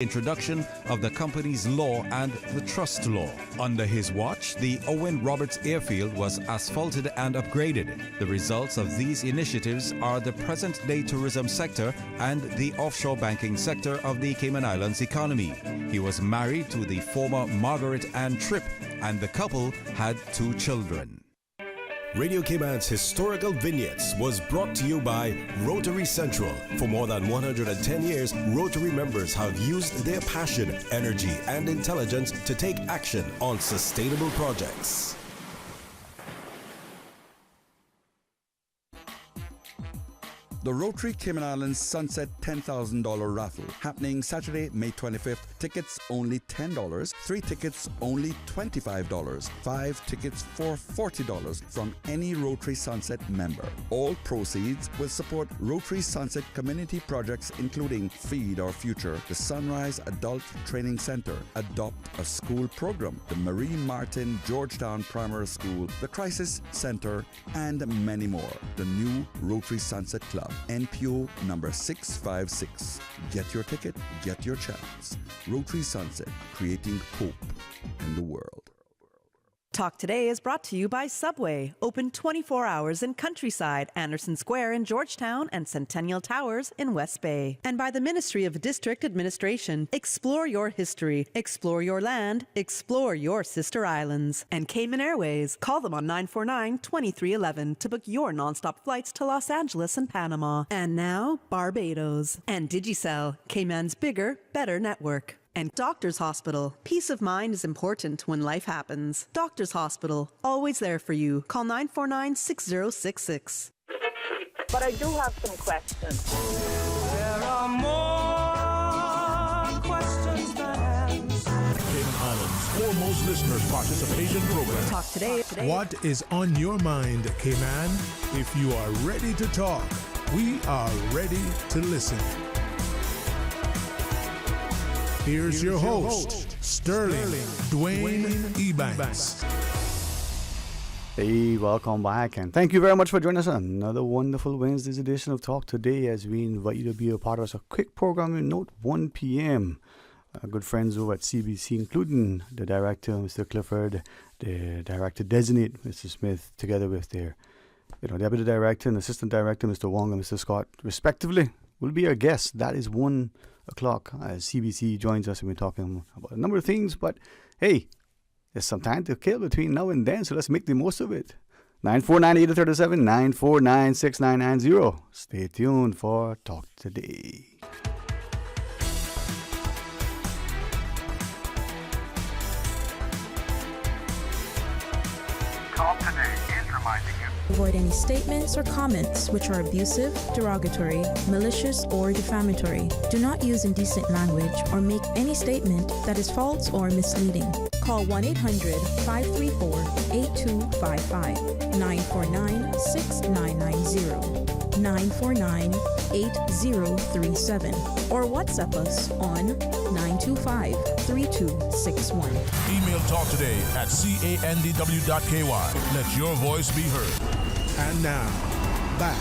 introduction of the company's law and the trust law. Under his watch, the Owen Roberts Airfield was asphalted and upgraded. The results of these initiatives are the present-day tourism sector and the offshore banking sector of the Cayman Islands economy. He was married to the former Margaret Ann Tripp, and the couple had 2 children. Radio Cayman's Historical Vignettes was brought to you by Rotary Central. For more than 110 years, Rotary members have used their passion, energy, and intelligence to take action on sustainable projects. The Rotary Cayman Islands Sunset $10,000 raffle happening Saturday, May 25th. Tickets only $10, 3 tickets only $25, 5 tickets for $40 from any Rotary Sunset member. All proceeds will support Rotary Sunset community projects including Feed Our Future, the Sunrise Adult Training Center, Adopt a School program, the Marie Martin Georgetown Primary School, the Crisis Center, and many more. The new Rotary Sunset Club. NPO number 656. Get your ticket, get your chance. Rotary Sunset, creating hope in the world. Talk Today is brought to you by Subway, open 24 hours in Countryside, Anderson Square in Georgetown, and Centennial Towers in West Bay. And by the Ministry of District Administration. Explore your history, explore your land, explore your sister islands. And Cayman Airways. Call them on 949-2311 to book your nonstop flights to Los Angeles and Panama. And now, Barbados. And Digicel, Cayman's bigger, better network. And Doctors Hospital. Peace of mind is important when life happens. Doctors Hospital, always there for you. Call 949-6066. But I do have some questions. There are more questions than answers. Cayman Islands' foremost listeners participation program. Talk Today. What is on your mind, Cayman? If you are ready to talk, we are ready to listen. Here's your host, Sterling Dwayne Ebanks. Hey, welcome back, and thank you very much for joining us on another wonderful Wednesday's edition of Talk Today, as we invite you to be a part of us. A quick programming note: 1 p.m. Good friends over at CBC, including the director, Mr. Clifford, the director designate, Mr. Smith, together with their deputy director and assistant director, Mr. Wong and Mr. Scott, respectively, will be our guests. That is 1 o'clock as CBC joins us, and we're talking about a number of things. But hey, there's some time to kill between now and then, so let's make the most of it. 949-8037, 949-6990. Stay tuned for Talk Today. Talk Today is reminding you. Avoid any statements or comments which are abusive, derogatory, malicious, or defamatory. Do not use indecent language or make any statement that is false or misleading. Call 1-800-534-8255, 949-6990, 949-8037, or WhatsApp us on 925-3261. Email Talk Today at candw.ky. Let your voice be heard. And now, back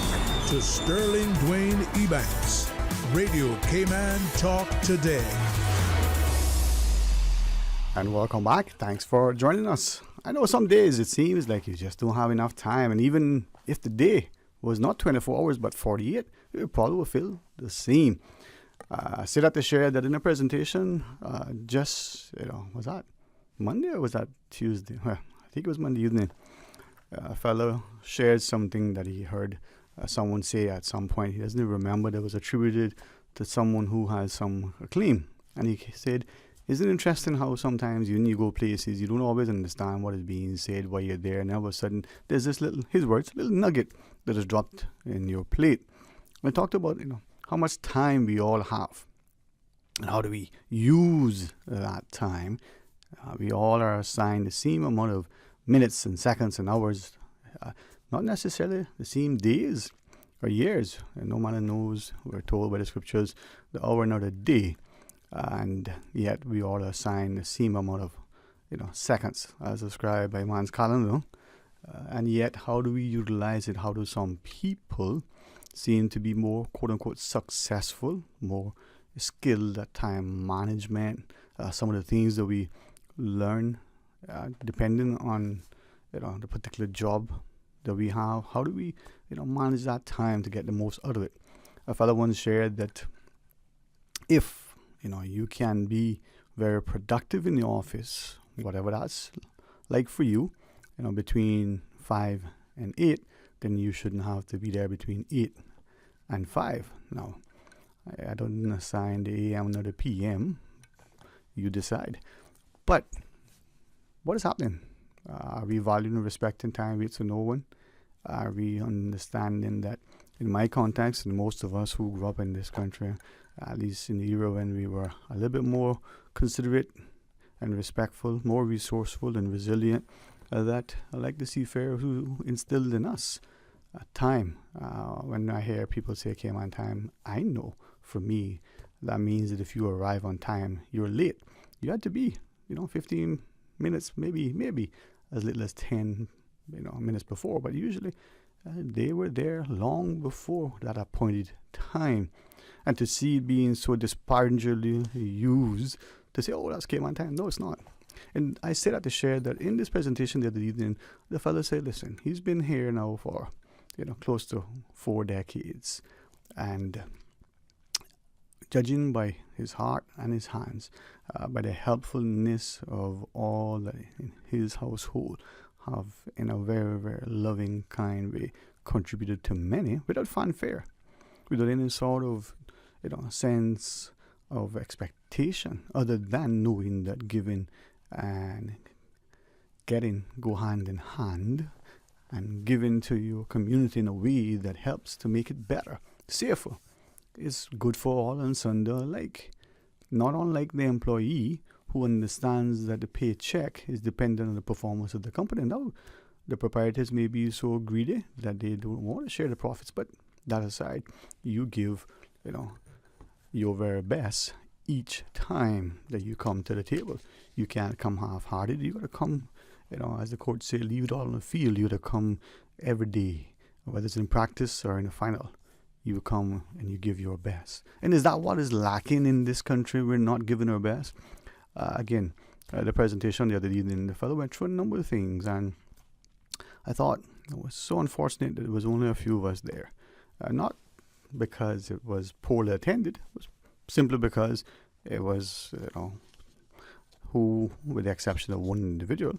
to Sterling Dwayne Ebanks, Radio Cayman Talk Today. And welcome back. Thanks for joining us. I know some days it seems like you just don't have enough time, and even if the day was not 24 hours but 48, it probably will feel the same. I said at the share that in a presentation, was that Monday or was that Tuesday? Well, I think it was Monday evening. A fellow shared something that he heard someone say at some point. He doesn't even remember. That was attributed to someone who has some claim. And he said, isn't it interesting how sometimes when you go places, you don't always understand what is being said while you're there, and all of a sudden there's this little nugget that is dropped in your plate. We talked about how much time we all have and how do we use that time. We all are assigned the same amount of minutes and seconds and hours, not necessarily the same days or years. And no man knows, we're told by the scriptures, the hour nor the day. And yet we all assign the same amount of seconds as described by man's calendar. And yet, how do we utilize it? How do some people seem to be more, quote unquote, successful, more skilled at time management, some of the things that we learn depending on the particular job that we have. How do we manage that time to get the most out of it? A fellow once shared that if you can be very productive in the office, whatever that's like for you, between 5 and 8, then you shouldn't have to be there between 8 and 5. Now, I don't assign the AM or the PM. You decide. But what is happening? Are we valuing and respecting time waits for no one? Are we understanding that in my context, and most of us who grew up in this country, at least in the era when we were a little bit more considerate and respectful, more resourceful and resilient, that I like the seafarer who instilled in us time. When I hear people say came on time, I know for me that means that if you arrive on time, you're late. You had to be 15 minutes, maybe as little as 10 minutes before, but usually they were there long before that appointed time. And to see it being so disparagingly used to say, oh, that's came on time. No, it's not. And I say that to share that in this presentation the other evening, the fellow said, listen, he's been here now for close to 4 decades, and judging by his heart and his hands, by the helpfulness of all that in his household have in a very, very loving, kind way contributed to many without fanfare, without any sort of sense of expectation, other than knowing that giving and getting go hand in hand, and giving to your community in a way that helps to make it better, safer, is good for all and sundry alike. Not unlike the employee who understands that the paycheck is dependent on the performance of the company. Now, the proprietors may be so greedy that they don't want to share the profits, but that aside, you give, your very best each time that you come to the table. You can't come half-hearted. You got to come, as the court say, leave it all on the field. You got to come every day, whether it's in practice or in a final. You come and you give your best. And is that what is lacking in this country? We're not giving our best. Again, the presentation the other evening, the fellow went through a number of things, and I thought it was so unfortunate that there was only a few of us there. Not because it was poorly attended, it was simply because it was, who, with the exception of one individual,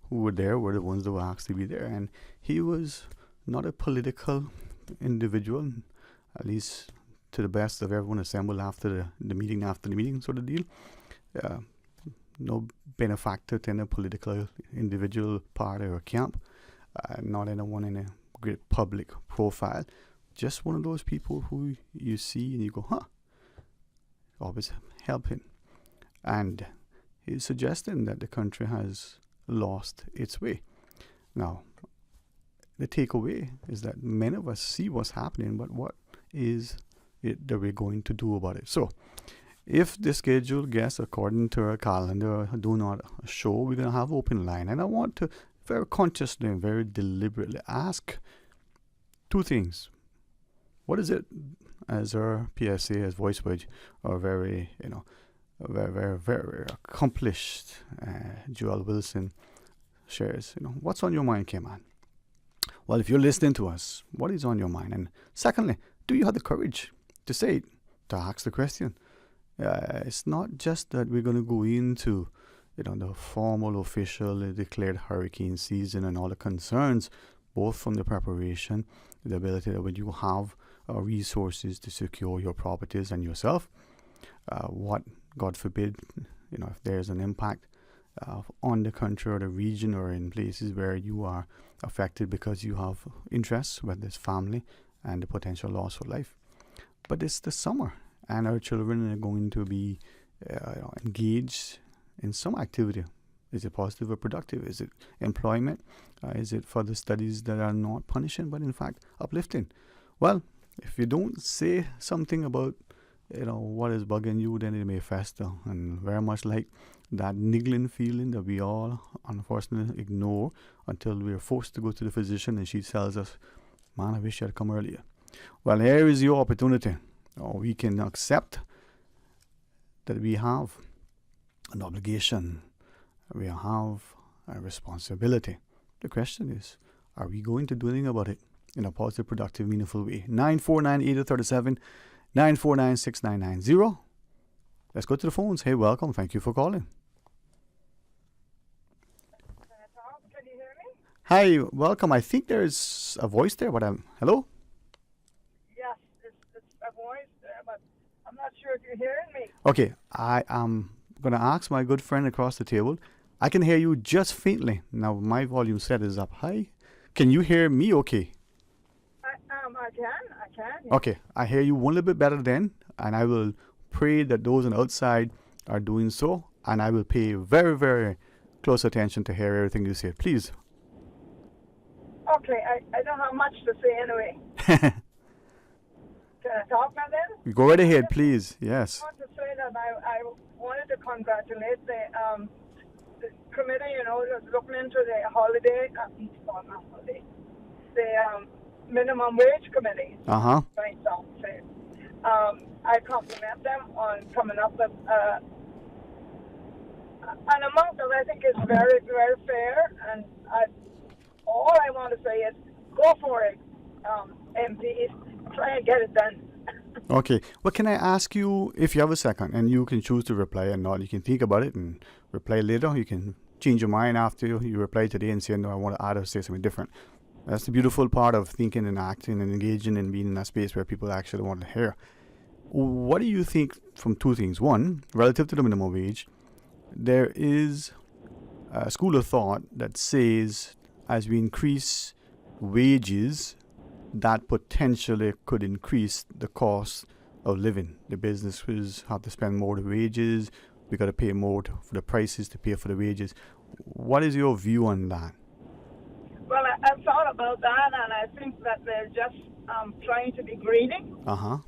who were there were the ones that were asked to be there. And he was not a political individual, at least to the best of everyone assembled after the meeting sort of deal. No benefactor to any political individual party or camp, not anyone in a great public profile, just one of those people who you see and you go, always helping. And he's suggesting that the country has lost its way. Now, the takeaway is that many of us see what's happening, but what is it that we're going to do about it? So, if the scheduled guests, according to our calendar, do not show, we're going to have open line. And I want to very consciously and very deliberately ask two things. What is it, as our PSA, as VoiceWedge, our very, very, very, very accomplished Joel Wilson shares, what's on your mind, K-Man? Well, if you're listening to us, what is on your mind? And secondly, do you have the courage to say it, to ask the question? It's not just that we're going to go into, the formal, official, declared hurricane season and all the concerns, both from the preparation, the ability that when you have resources to secure your properties and yourself, what, God forbid, if there's an impact on the country or the region or in places where you are affected because you have interests, whether it's family and the potential loss of life. But it's the summer, and our children are going to be engaged in some activity. Is it positive or productive? Is it employment? Is it further studies that are not punishing, but in fact uplifting? Well, if you don't say something about what is bugging you, then it may fester. And very much like that niggling feeling that we all unfortunately ignore until we are forced to go to the physician and she tells us, man, I wish you had come earlier. Well, here is your opportunity. We can accept that we have an obligation, we have a responsibility. The question is, are we going to do anything about it in a positive, productive, meaningful way? 949-8037, 949-6990. Let's go to the phones. Hey, welcome. Thank you for calling. Can you hear me? Hi, welcome. I think there's a voice there, but hello? Yes, it's a voice there, but I'm not sure if you're hearing me. Okay, I am going to ask my good friend across the table. I can hear you just faintly. Now, my volume set is up high. Can you hear me okay? I can. Yes. Okay, I hear you one little bit better then, and I will pray that those on the outside are doing so, and I will pay very, very close attention to hear everything you say. Please. Okay, I don't have much to say anyway. Can I talk now then? Go right ahead, please. Yes. I want to say that I wanted to congratulate the committee, that's looking into the holiday, not holiday, the minimum wage committee. Uh-huh. Right, so I compliment them on coming up with an amount that I think is very, very fair, and all I want to say is go for it, MPs. Try and get it done. Okay. Well, can I ask you, if you have a second, and you can choose to reply or not, you can think about it and reply later. You can change your mind after you reply today and say, no, I want to add or say something different. That's the beautiful part of thinking and acting and engaging and being in a space where people actually want to hear. What do you think from two things? One, relative to the minimum wage, there is a school of thought that says as we increase wages, that potentially could increase the cost of living. The businesses have to spend more to wages. We got to pay more for the prices to pay for the wages. What is your view on that? Well, I've thought about that, and I think that they're just trying to be greedy. Uh-huh.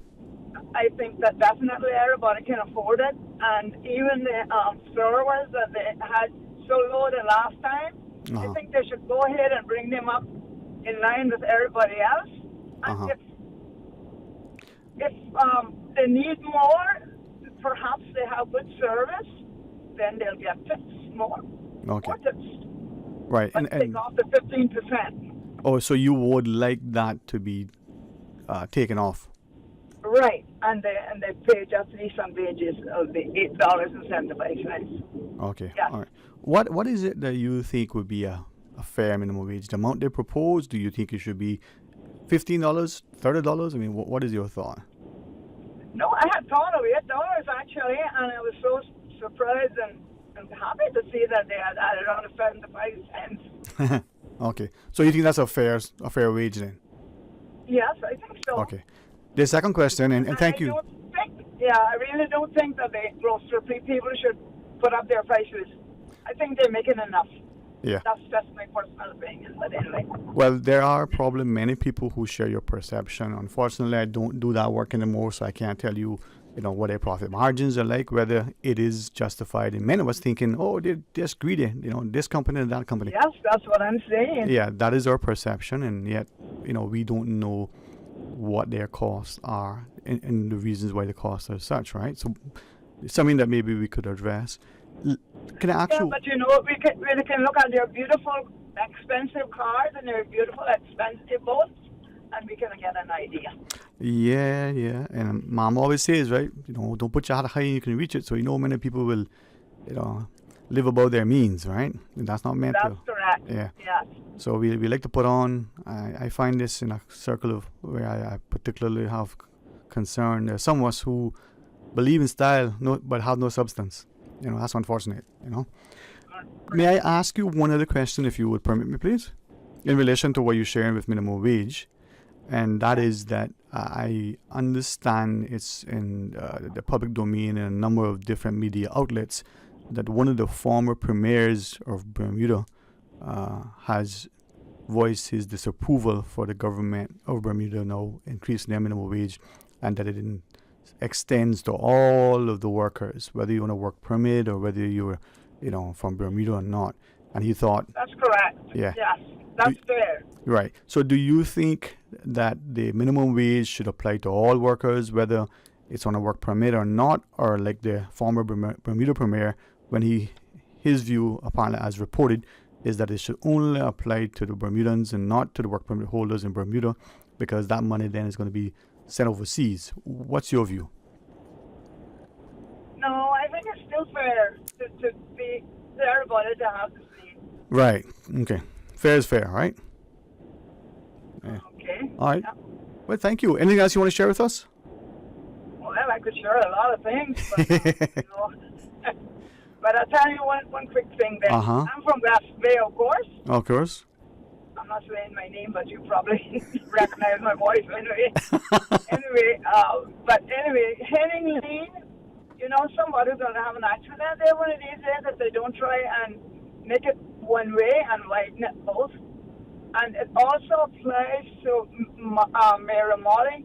I think that definitely everybody can afford it, and even the servers that they had so low the last time, I think they should go ahead and bring them up in line with everybody else. And if they need more, perhaps they have good service, then they'll get tips more. Okay. More tips. Right. But and take off the 15%. Oh, so you would like that to be taken off? Right, and they pay just decent wages of the $8.75. Okay. Yes. All right. What is it that you think would be a fair minimum wage? The amount they propose, do you think it should be $15, $30? I mean, what is your thought? No, I had thought of $8 actually, and I was so surprised and happy to see that they had added on 75 cents. Okay, so you think that's a fair wage then? Yes, I think so. Okay. The second question, and thank you. I really don't think that the grocery people should put up their prices. I think they're making enough. Yeah. That's just my personal opinion, but anyway. Well, there are probably many people who share your perception. Unfortunately, I don't do that work anymore, so I can't tell you, what their profit margins are like, whether it is justified. And many of us thinking, oh, they're just greedy, this company and that company. Yes, that's what I'm saying. Yeah, that is our perception, and yet, we don't know what their costs are and the reasons why the costs are such, right? So it's something that maybe we could address. Can I ask you? But we can look at their beautiful, expensive cars and their beautiful, expensive boats, and we can get an idea. Yeah. And Mom always says, right, don't put your heart high and you can reach it. So many people will, live above their means, right? And that's not meant to. That's correct. Yeah. Yes. So we like to put on. I find this in a circle of where I particularly have concern. There's some of us who believe in style, but have no substance. That's unfortunate, May I ask you one other question, if you would permit me, please? In relation to what you're sharing with minimum wage, and that is that I understand it's in the public domain in a number of different media outlets that one of the former premiers of Bermuda has voiced his disapproval for the government of Bermuda now increasing their minimum wage, and that it extends to all of the workers, whether you want a work permit or whether you're, from Bermuda or not. And he thought... That's correct. Yeah. Yes, that's fair. Right. So do you think that the minimum wage should apply to all workers, whether it's on a work permit or not, or like the former Bermuda Premier, when his view, apparently as reported, is that it should only apply to the Bermudans and not to the work permit holders in Bermuda, because that money then is going to be sent overseas. What's your view? No, I think it's still fair to be fair about it to have the same. Right. Okay. Fair is fair, right? Yeah. Okay. All right. Yeah. Well, thank you. Anything else you want to share with us? Well, I could share a lot of things, but, you know. But I'll tell you one quick thing then. Uh-huh. I'm from West Bay, of course. Of course. I'm not saying my name, but you probably recognize my voice anyway. But anyway, Henning Lane, you know, somebody's going to have an accident there one of these days if they don't try and make it one way and widen it both. And it also applies to Maramori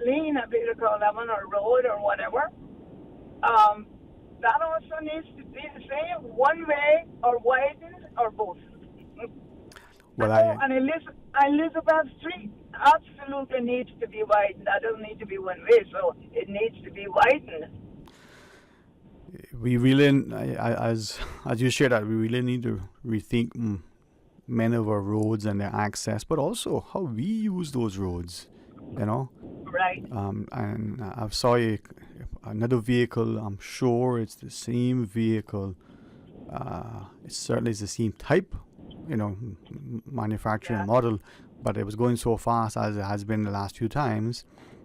Lane, I believe it's called Lemon or Road or whatever. That also needs to be the same, one way or widened or both. Well, And Elizabeth Street absolutely needs to be widened. That doesn't need to be one way, so it needs to be widened. We really, as you shared that, we really need to rethink many of our roads and their access, but also how we use those roads, you know. Right. And I saw another vehicle. I'm sure it's the same vehicle. It certainly is the same type, you know, manufacturing model, but it was going so fast as it has been the last few times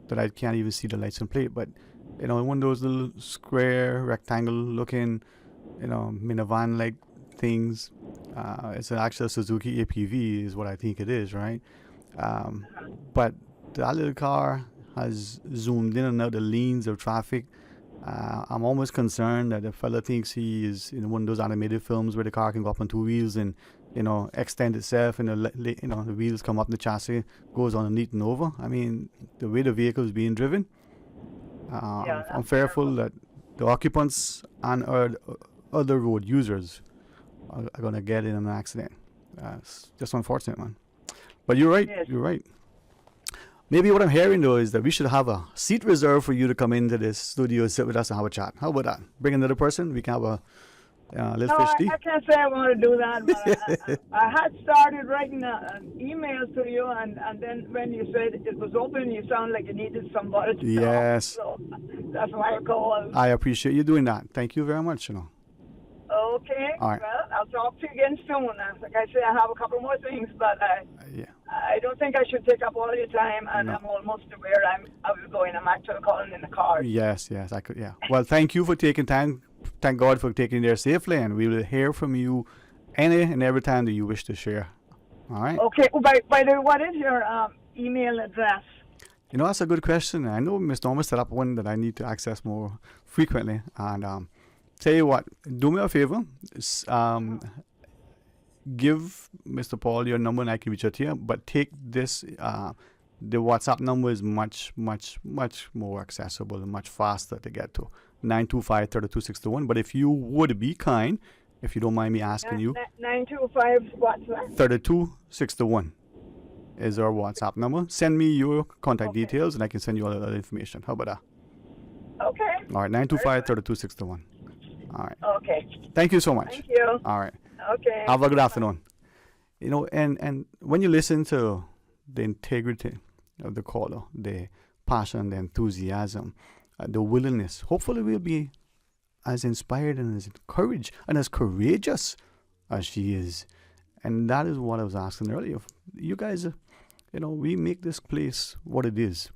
that I can't even see the license plate. But you know, one of those little square, rectangle-looking, you know, minivan-like things. It's actually a Suzuki APV, is what I think it is, right? But that little car has zoomed in and out the lanes of traffic. I'm almost concerned that the fella thinks he is in one of those animated films where the car can go up on two wheels and, you know, extend itself, and the wheels come up, and the chassis goes underneath and over. I mean, the way the vehicle is being driven, I'm fearful that the occupants and other road users are going to get in an accident. It's just unfortunate, man. But you're right. Yes. You're right. Maybe what I'm hearing, though, is that we should have a seat reserved for you to come into this studio and sit with us and have a chat. How about that? Bring another person. We can have a little fish tea. I can't say I want to do that, but I had started writing an email to you, and then when you said it was open, you sounded like you needed somebody to Yes. talk. So that's why I called. I appreciate you doing that. Thank you very much, you know. Okay. All right. Well, I'll talk to you again soon. Like I say, I have a couple more things, but I don't think I should take up all your time, and I'm almost aware I was going. I'm actually calling in the car. Yes, I could. Yeah. Well, thank you for taking time. Thank God for taking it there safely, and we will hear from you any and every time that you wish to share. All right. Okay. Oh, by the way, what is your email address? You know, that's a good question. I know Miss Norma set up one that I need to access more frequently, and tell you what, do me a favor. Give Mr. Paul your number and I can reach out to you. But take this, the WhatsApp number is much, much, much more accessible and much faster to get to. 925-3261. But if you would be kind, if you don't mind me asking you. 925 what's that? 3261 is our WhatsApp number. Send me your contact details and I can send you all the other information. How about that? Okay. All right, 925-3261. All right. Okay. Thank you so much. Thank you. All right. Okay. Have a good afternoon. You know, and when you listen to the integrity of the caller, the passion, the enthusiasm, the willingness, hopefully we'll be as inspired and as encouraged and as courageous as she is. And that is what I was asking earlier. You guys, you know, we make this place what it is.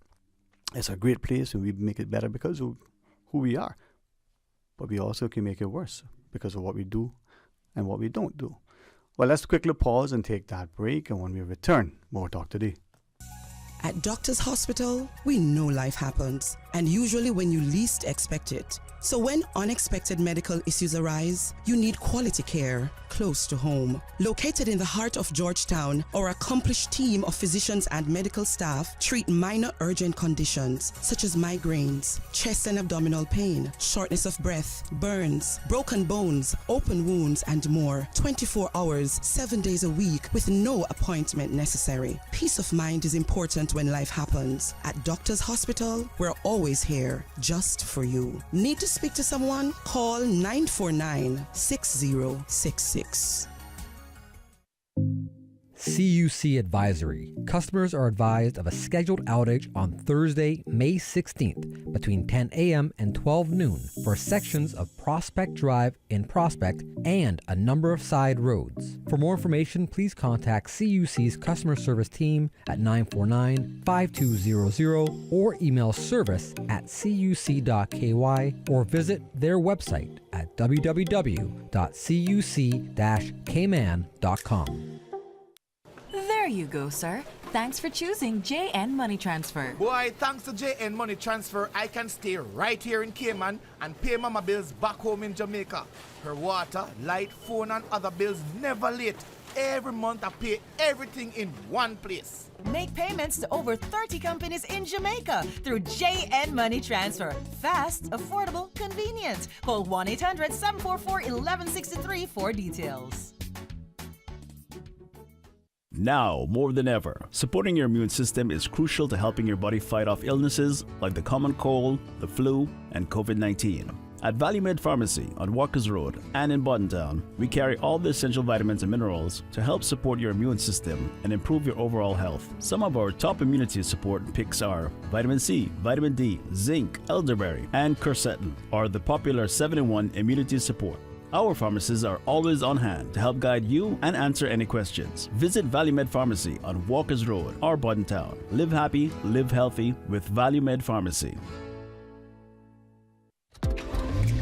It's a great place, and we make it better because of who we are. But we also can make it worse because of what we do and what we don't do. Well, let's quickly pause and take that break. And when we return, more Talk Today. At Doctors Hospital, we know life happens, and usually when you least expect it. So when unexpected medical issues arise, you need quality care close to home. Located in the heart of Georgetown, our accomplished team of physicians and medical staff treat minor urgent conditions such as migraines, chest and abdominal pain, shortness of breath, burns, broken bones, open wounds, and more. 24 hours, 7 days a week with no appointment necessary. Peace of mind is important when life happens. At Doctors Hospital, we're always here just for you. Need to speak to someone? Call 949-6066. CUC Advisory. Customers are advised of a scheduled outage on Thursday, May 16th between 10 a.m. and 12 noon for sections of Prospect Drive in Prospect and a number of side roads. For more information, please contact CUC's customer service team at 949-5200 or email service@cuc.ky or visit their website at www.cuc-kman.com. There you go, sir. Thanks for choosing JN Money Transfer. Boy, thanks to JN Money Transfer, I can stay right here in Cayman and pay mama bills back home in Jamaica. Her water, light, phone, and other bills never late. Every month I pay everything in one place. Make payments to over 30 companies in Jamaica through JN Money Transfer. Fast, affordable, convenient. Call 1-800-744-1163 for details. Now, more than ever, supporting your immune system is crucial to helping your body fight off illnesses like the common cold, the flu, and COVID-19. At ValueMed Pharmacy on Walkers Road and in Buttontown, we carry all the essential vitamins and minerals to help support your immune system and improve your overall health. Some of our top immunity support picks are vitamin C, vitamin D, zinc, elderberry, and quercetin, or the popular 7-in-1 immunity support. Our pharmacists are always on hand to help guide you and answer any questions. Visit ValueMed Pharmacy on Walkers Road or Buttontown. Live happy, live healthy with ValueMed Pharmacy.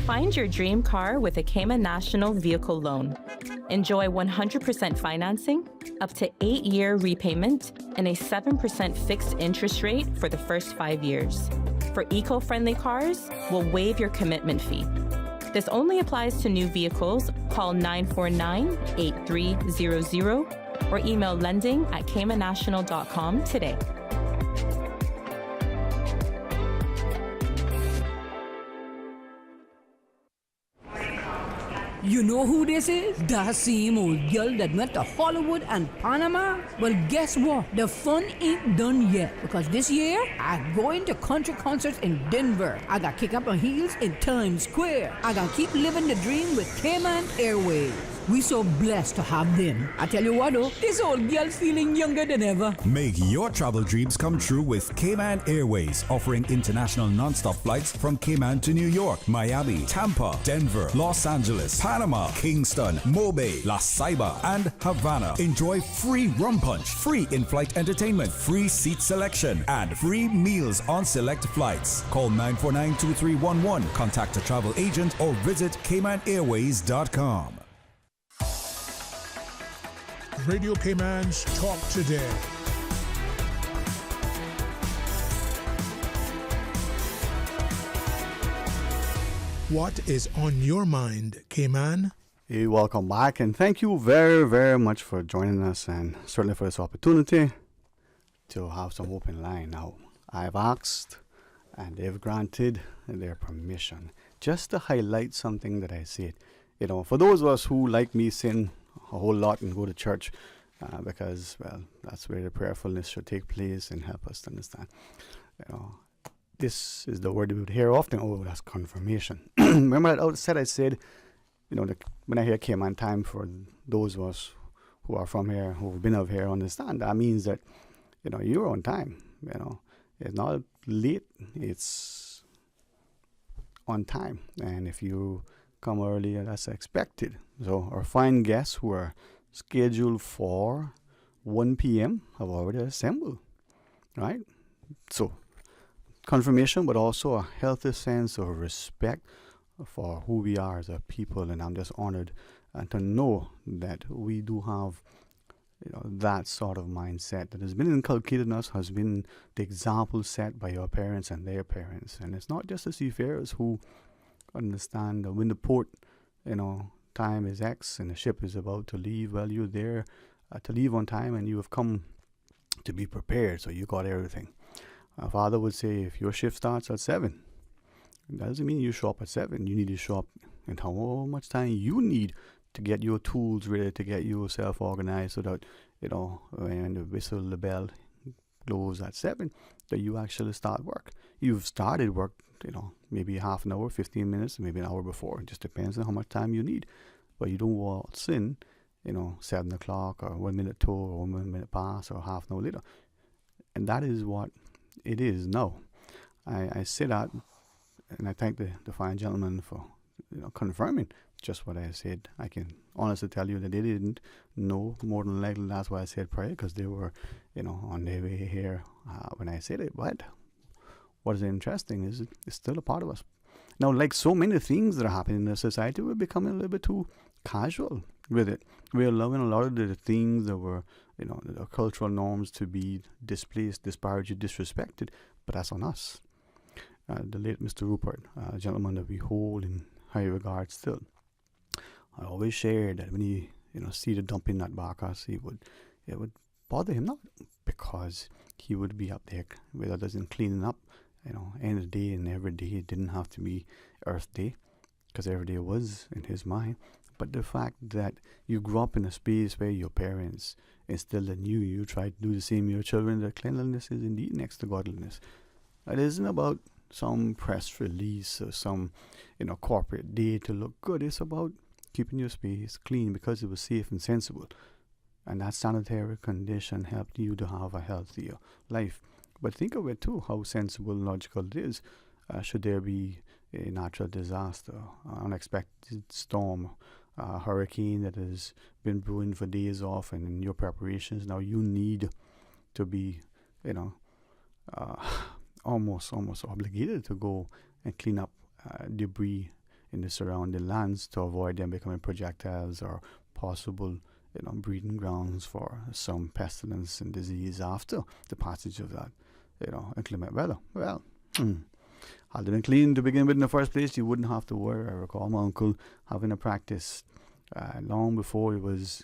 Find your dream car with a Cayman National Vehicle Loan. Enjoy 100% financing, up to 8-year repayment, and a 7% fixed interest rate for the first 5 years. For eco-friendly cars, we'll waive your commitment fee. This only applies to new vehicles. Call 949-8300 or email lending@caymannational.com today. You know who this is? That same old girl that went to Hollywood and Panama? Well, guess what? The fun ain't done yet. Because this year, I'm going to country concerts in Denver. I got kick up my heels in Times Square. I got keep living the dream with Cayman Airways. We so blessed to have them. I tell you what though, this old girl's feeling younger than ever. Make your travel dreams come true with Cayman Airways, offering international non-stop flights from Cayman to New York, Miami, Tampa, Denver, Los Angeles, Panama, Kingston, Mobay, La Ceiba, and Havana. Enjoy free rum punch, free in-flight entertainment, free seat selection, and free meals on select flights. Call 949-2311, contact a travel agent, or visit CaymanAirways.com. Radio Cayman's Talk Today. What is on your mind, Cayman? Hey, welcome back, and thank you very, very much for joining us, and certainly for this opportunity to have some open line. Now, I've asked, and they've granted their permission, just to highlight something that I said. You know, for those of us who, like me, sin a whole lot and go to church because, well, that's where the prayerfulness should take place and help us to understand. You know, this is the word we would hear often. Oh, that's confirmation. Remember at outset I said, you know, when I hear Cayman time, for those of us who are from here, who've been up here, understand that means that, you know, you're on time. You know, it's not late, it's on time. And if you come early, that's expected. So our fine guests who are scheduled for 1 p.m. have already assembled, right? So confirmation, but also a healthy sense of respect for who we are as a people. And I'm just honored to know that we do have, you know, that sort of mindset that has been inculcated in us, has been the example set by your parents and their parents. And it's not just the seafarers who understand that when the port, time is X and the ship is about to leave, well, you're there to leave on time and you have come to be prepared, so you got everything. My father would say, if your shift starts at 7, that doesn't mean you show up at 7. You need to show up and how much time you need to get your tools ready, to get yourself organized so that, when the whistle, the bell blows at 7, that you actually start work. You've started work, maybe half an hour, 15 minutes, maybe an hour before. It just depends on how much time you need. But you don't waltz in, 7 o'clock or 1 minute to or 1 minute past or half an hour later. And that is what it is now. I say that, and I thank the fine gentleman for confirming just what I said. I can honestly tell you that they didn't know, more than likely that's why I said prior, because they were on their way here when I said it. But what is interesting is it's still a part of us. Now, like so many things that are happening in the society, we're becoming a little bit too casual with it. We're allowing a lot of the things that were the cultural norms to be displaced, disparaged, disrespected, but that's on us. The late Mr. Rupert, a gentleman that we hold in high regard still, I always shared that when he see the dumping nut barkers, it would bother him, not because he would be up there with others and cleaning up, end of the day and every day. It didn't have to be Earth Day, because every day was in his mind. But the fact that you grew up in a space where your parents instilled in you try to do the same in your children, that cleanliness is indeed next to godliness. It isn't about some press release or some corporate day to look good. It's about keeping your space clean because it was safe and sensible, and that sanitary condition helped you to have a healthier life. But think of it too, how sensible and logical it is. Should there be a natural disaster, unexpected storm, a hurricane that has been brewing for days off, and in your preparations now you need to be almost obligated to go and clean up debris in the surrounding lands to avoid them becoming projectiles or possible breeding grounds for some pestilence and disease after the passage of that inclement weather. Well, had it been clean to begin with in the first place, you wouldn't have to worry. I recall my uncle having a practice long before it was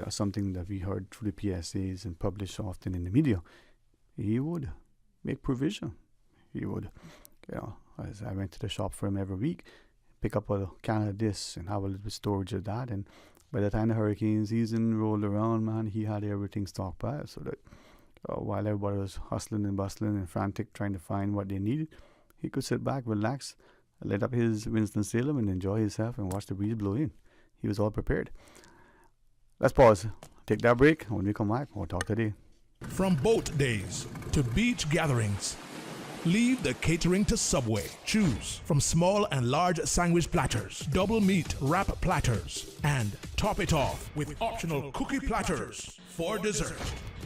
something that we heard through the PSAs and published often in the media. He would make provision. He would, as I went to the shop for him every week, pick up a can of this and have a little storage of that. And by the time the hurricane season rolled around, man, he had everything stocked by us, so that while everybody was hustling and bustling and frantic trying to find what they needed, he could sit back, relax, light up his Winston-Salem and enjoy himself and watch the breeze blow in. He was all prepared. Let's pause, take that break. When we come back, we'll talk today. From boat days to beach gatherings, leave the catering to Subway. Choose from small and large sandwich platters, double meat wrap platters, and top it off with optional cookie platters for dessert.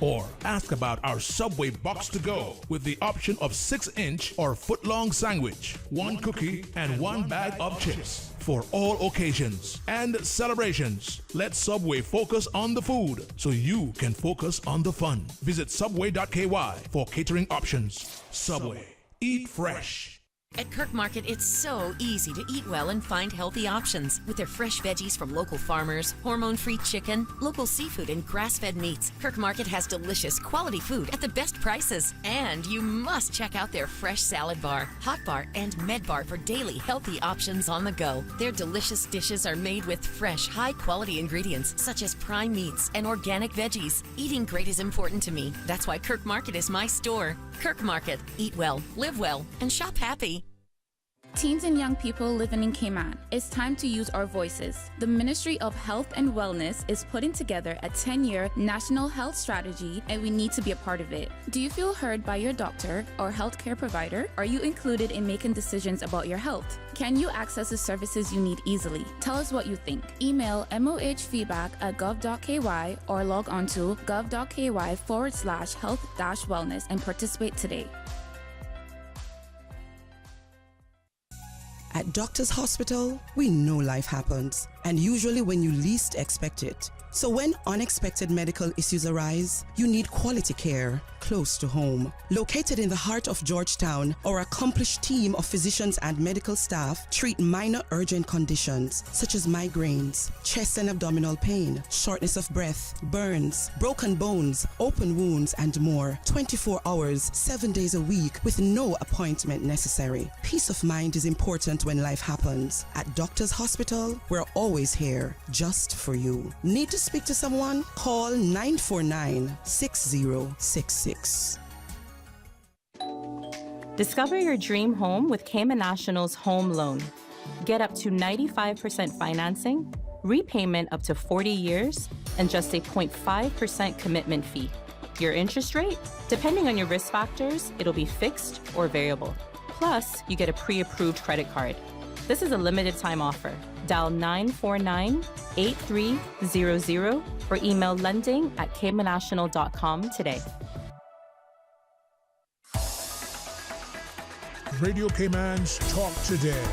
Or ask about our Subway box to go with the option of 6-inch or foot-long sandwich, 1 cookie, and 1 bag of chips for all occasions and celebrations. Let Subway focus on the food so you can focus on the fun. Visit subway.ky for catering options. Subway. Eat fresh. At Kirk Market, it's so easy to eat well and find healthy options. With their fresh veggies from local farmers, hormone-free chicken, local seafood, and grass-fed meats, Kirk Market has delicious, quality food at the best prices. And you must check out their fresh salad bar, hot bar, and med bar for daily healthy options on the go. Their delicious dishes are made with fresh, high-quality ingredients such as prime meats and organic veggies. Eating great is important to me. That's why Kirk Market is my store. Kirk Market. Eat well, live well, and shop happy. Teens and young people living in Cayman, it's time to use our voices. The Ministry of Health and Wellness is putting together a 10-year national health strategy, and we need to be a part of it. Do you feel heard by your doctor or healthcare provider? Are you included in making decisions about your health? Can you access the services you need easily? Tell us what you think. Email mohfeedback@gov.ky or log on to gov.ky/health-wellness and participate today. At Doctors Hospital, we know life happens, and usually when you least expect it. So when unexpected medical issues arise, you need quality care close to home. Located in the heart of Georgetown, our accomplished team of physicians and medical staff treat minor urgent conditions such as migraines, chest and abdominal pain, shortness of breath, burns, broken bones, open wounds, and more. 24 hours, 7 days a week with no appointment necessary. Peace of mind is important when life happens. At Doctors Hospital, we're always here just for you. Need to speak to someone? Call 949-6066. Discover your dream home with Cayman National's home loan. Get up to 95% financing, repayment up to 40 years, and just a 0.5% commitment fee. Your interest rate? Depending on your risk factors, it'll be fixed or variable. Plus, you get a pre-approved credit card. This is a limited time offer. Dial 949-8300 or email lending@caymannational.com today. Radio Cayman's Talk Today.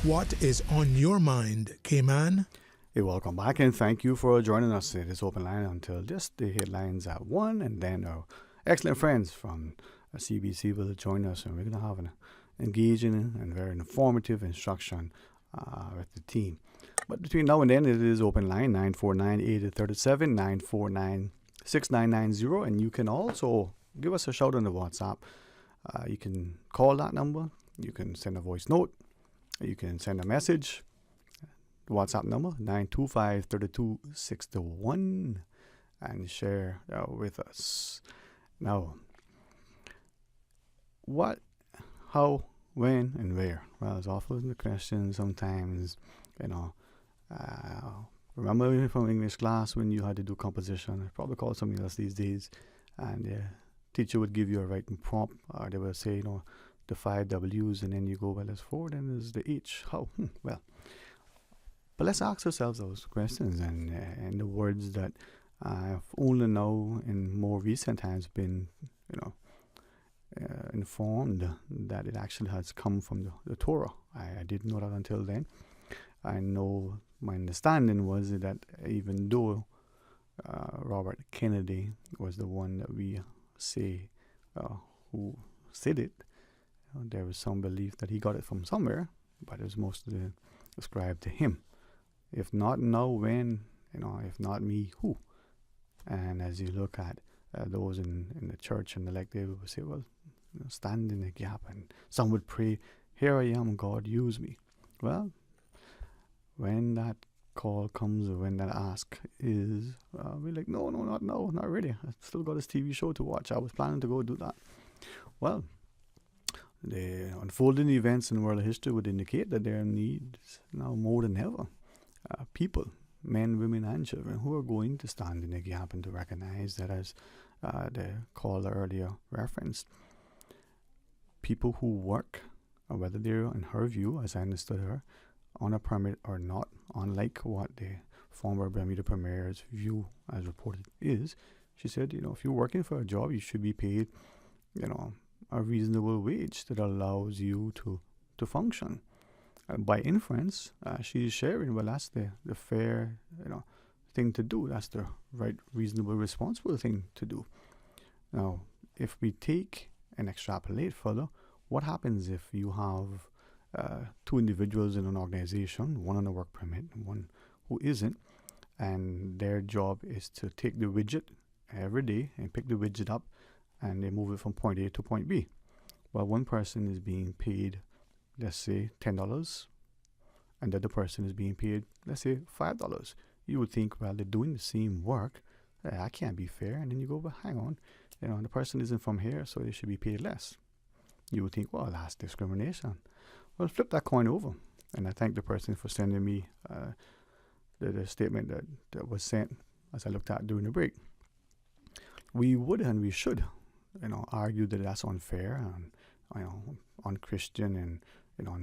What is on your mind, Cayman? Hey, welcome back and thank you for joining us at this open line until just the headlines at 1, and then our excellent friends from CBC will join us, and we're going to have an engaging and very informative instruction with the team. But between now and then, it is open line 949-8037, 949-6990, and you can also give us a shout on the WhatsApp. You can call that number, you can send a voice note, you can send a message. WhatsApp number 925-3261 and share with us. Now, what, how, when, and where? Well, it's often the question sometimes, remember from English class when you had to do composition, I probably call it something else these days, and the teacher would give you a writing prompt, or they would say, the 5 W's, and then you go, well, there's 4, then there's the H. How? Well, but let's ask ourselves those questions, and the words that I've only now in more recent times been, informed that it actually has come from the Torah. I didn't know that until then. I know my understanding was that even though Robert Kennedy was the one that we say who said it, there was some belief that he got it from somewhere, but it was mostly ascribed to him. If not now, when? If not me, who? And as you look at those in the church and elect, they would say, well, stand in the gap. And some would pray, here I am, God, use me. Well, when that call comes, or when that ask is, we're like, no, not really. I still got this TV show to watch. I was planning to go do that. Well, the unfolding events in world history would indicate that there are needs now more than ever. People, men, women, and children, who are going to stand in the gap and to recognize that, as the caller earlier referenced, people who work, or whether they're, in her view, as I understood her, on a permit or not, unlike what the former Bermuda Premier's view as reported is, she said, if you're working for a job, you should be paid, a reasonable wage that allows you to function. By inference, she's sharing, well, that's the fair, thing to do. That's the right, reasonable, responsible thing to do. Now, if we take and extrapolate further, what happens if you have 2 individuals in an organization, one on a work permit and one who isn't, and their job is to take the widget every day and pick the widget up, and they move it from point A to point B? Well, one person is being paid, let's say, $10, and the other person is being paid, let's say, $5. You would think, well, they're doing the same work. That can't be fair. And then you go, but hang on, the person isn't from here, so they should be paid less. You would think, well, that's discrimination. Well, flip that coin over. And I thank the person for sending me the statement that was sent as I looked at during the break. We would and we should, argue that that's unfair and, unchristian and,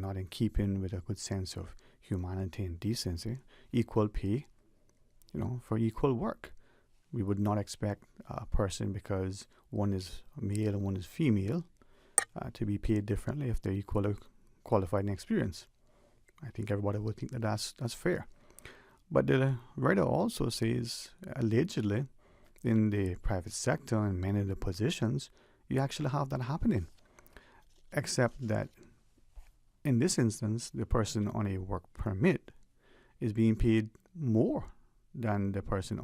not in keeping with a good sense of humanity and decency. Equal pay, for equal work. We would not expect a person, because one is male and one is female, to be paid differently if they're equally qualified and experienced. I think everybody would think that that's fair. But the writer also says, allegedly, in the private sector and many of the positions, you actually have that happening. Except that in this instance, the person on a work permit is being paid more than the person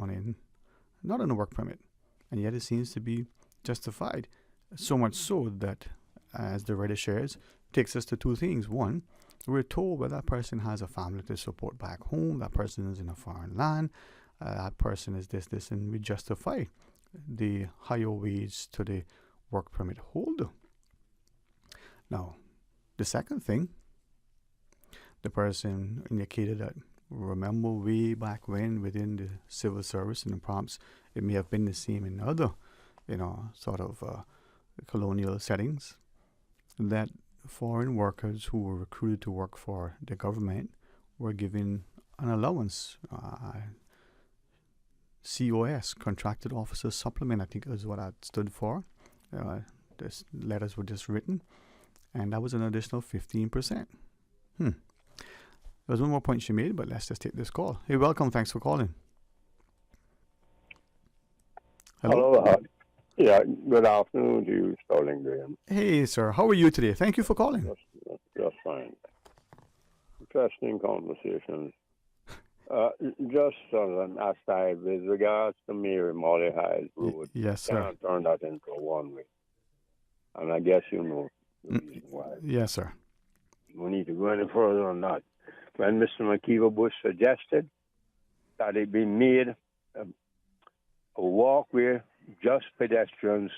not on a work permit. And yet it seems to be justified. So much so that, as the writer shares, takes us to two things. One, we're told that that person has a family to support back home, that person is in a foreign land, that person is this, and we justify the higher wage to the work permit holder. Now, the second thing, the person indicated that, remember way back when within the civil service and perhaps it may have been the same in other, sort of colonial settings, that foreign workers who were recruited to work for the government were given an allowance, COS, Contracted Officer Supplement, I think is what that stood for. This letters were just written, and that was an additional 15%. There was one more point she made, but let's just take this call. Hey, welcome. Thanks for calling. Hello. Yeah, good afternoon to you, Sterling Graham. Hey, sir. How are you today? Thank you for calling. Just fine. Interesting conversations. Just as an aside, with regards to Mary Molly Hyde Road, yes, sir. Can't turn that into a one-way. And I guess you know the reason why. Yes, sir. We need to go any further on that. When Mr. McKeever Bush suggested that it be made a walkway, just pedestrians,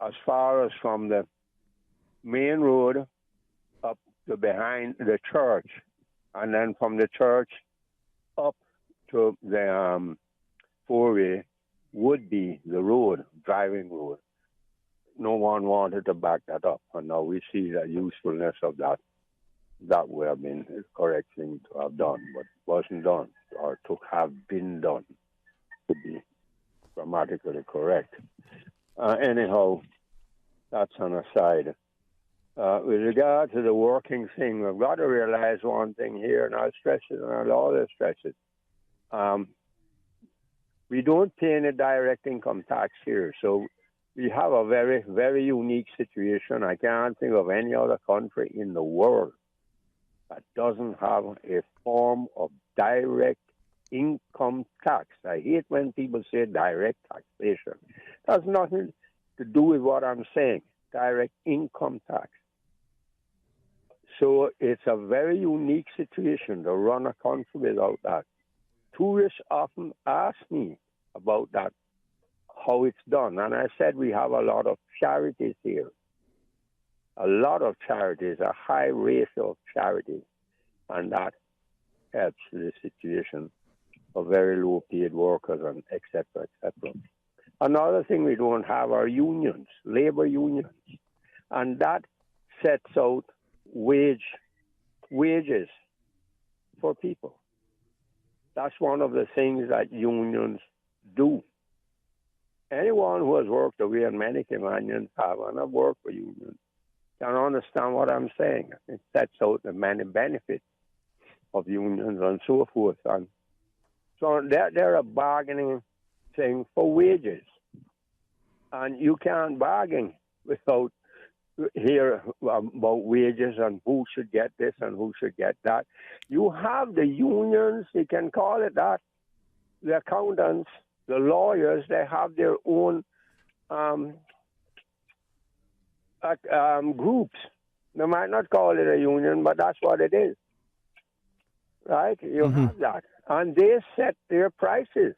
as far as from the main road up to behind the church, and then from the church up to the four-way would be the road, driving road. No one wanted to back that up, and now we see the usefulness of that. That would have been the correct thing to have done, but wasn't done, or to have been done, to be grammatically correct. Anyhow, that's an aside. With regard to the working thing, we've got to realize one thing here, and I'll stress it, and I'll always stress it. We don't pay any direct income tax here, so we have a very, very unique situation. I can't think of any other country in the world that doesn't have a form of direct income tax. I hate when people say direct taxation. It has nothing to do with what I'm saying, direct income tax. So it's a very unique situation to run a country without that. Tourists often ask me about that, how it's done. And I said we have a lot of charities here. A lot of charities, a high ratio of charities. And that helps the situation of very low paid workers and et cetera, et cetera. Another thing we don't have are unions, labor unions. And that sets out wages for people. That's one of the things that unions do. Anyone who has worked away, and many Caymanians have, and have worked for unions, can understand what I'm saying. It sets out the many benefits of unions and so forth. And so they're a bargaining thing for wages. And you can't bargain without hear about wages and who should get this and who should get that. You have the unions, you can call it that, the accountants, the lawyers, they have their own groups. They might not call it a union, but that's what it is. Right? You have that. And they set their prices.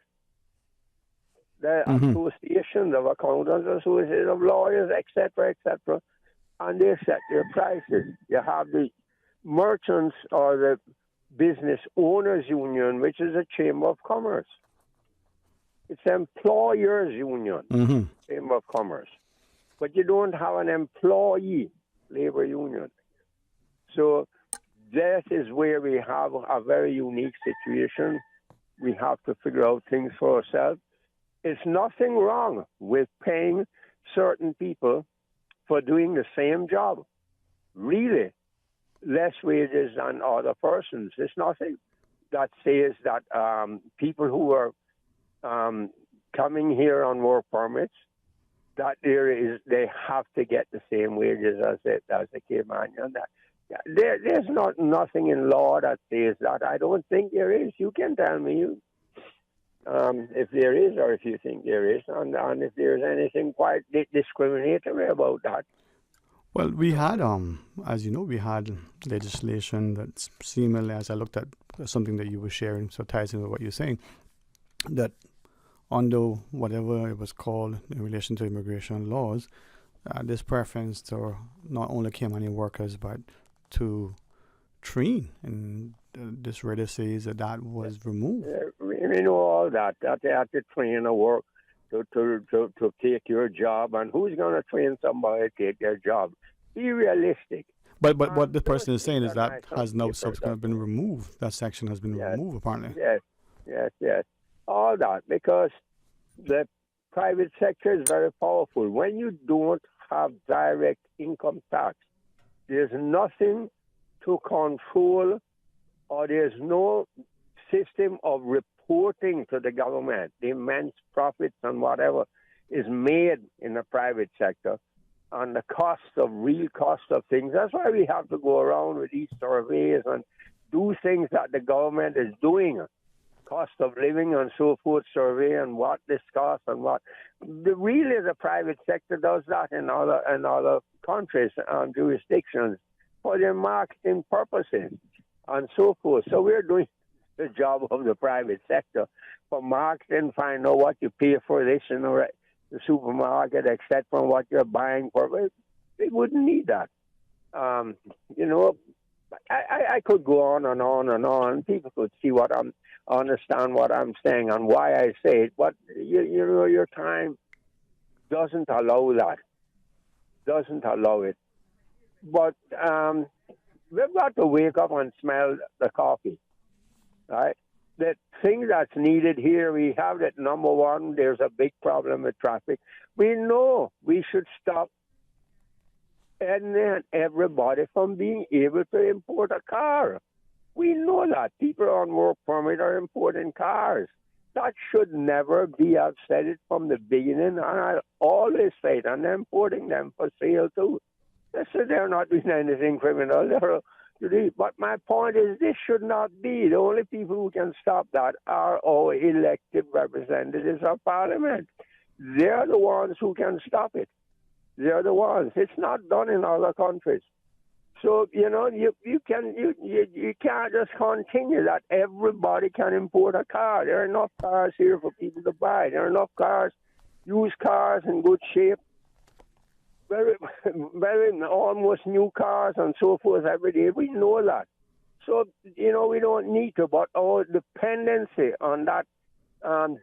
The associations of accountants, associations of lawyers, etc., and they set their prices. You have the merchants or the business owners union, which is a chamber of commerce. It's employers union, chamber of commerce. But you don't have an employee labor union. So that is where we have a very unique situation. We have to figure out things for ourselves. It's nothing wrong with paying certain people for doing the same job. Really, less wages than other persons. There's nothing that says that people who are coming here on work permits, that they have to get the same wages as the Caymanian. There's nothing in law that says that. I don't think there is. You can tell me if there is, or if you think there is, and if there's anything quite discriminatory about that. Well, we had, as you know, we had legislation that's similar. As I looked at something that you were sharing, so it ties in with what you're saying, that under whatever it was called in relation to immigration laws, this preference to not only Caymanian workers but to train, and this really says that was removed. We know all that they have to train or work to take your job, and who's going to train somebody to take their job? Be realistic. But what the person is saying is that has now subsequently been removed. That section has been removed, apparently. Yes. All that, because the private sector is very powerful. When you don't have direct income tax, there's nothing to control, or there's no system of reporting to the government the immense profits and whatever is made in the private sector and the real cost of things. That's why we have to go around with these surveys and do things that the government is doing. Cost of living and so forth survey, and what this costs and what. The private sector does that in other countries and jurisdictions for their marketing purposes and so forth. So we're doing the job of the private sector for marketing, find out what you pay for this in the supermarket, except from what you're buying for. They wouldn't need that. I could go on and on and on. People could see understand what I'm saying and why I say it, but your time doesn't allow that. Doesn't allow it. But we've got to wake up and smell the coffee, right? The thing that's needed here, we have that number one, there's a big problem with traffic. We know we should stop everybody from being able to import a car. We know that. People on work permit are importing cars. That should never be. I've said it from the beginning, and I always say it, and they're importing them for sale too. They're not doing anything criminal. But my point is, this should not be. The only people who can stop that are our elected representatives of Parliament. They're the ones who can stop it. They're the ones. It's not done in other countries. So, you can't just continue that everybody can import a car. There are enough cars here for people to buy. There are enough cars, used cars in good shape, very, very almost new cars and so forth every day. We know that. So, we don't need to, but our dependency on that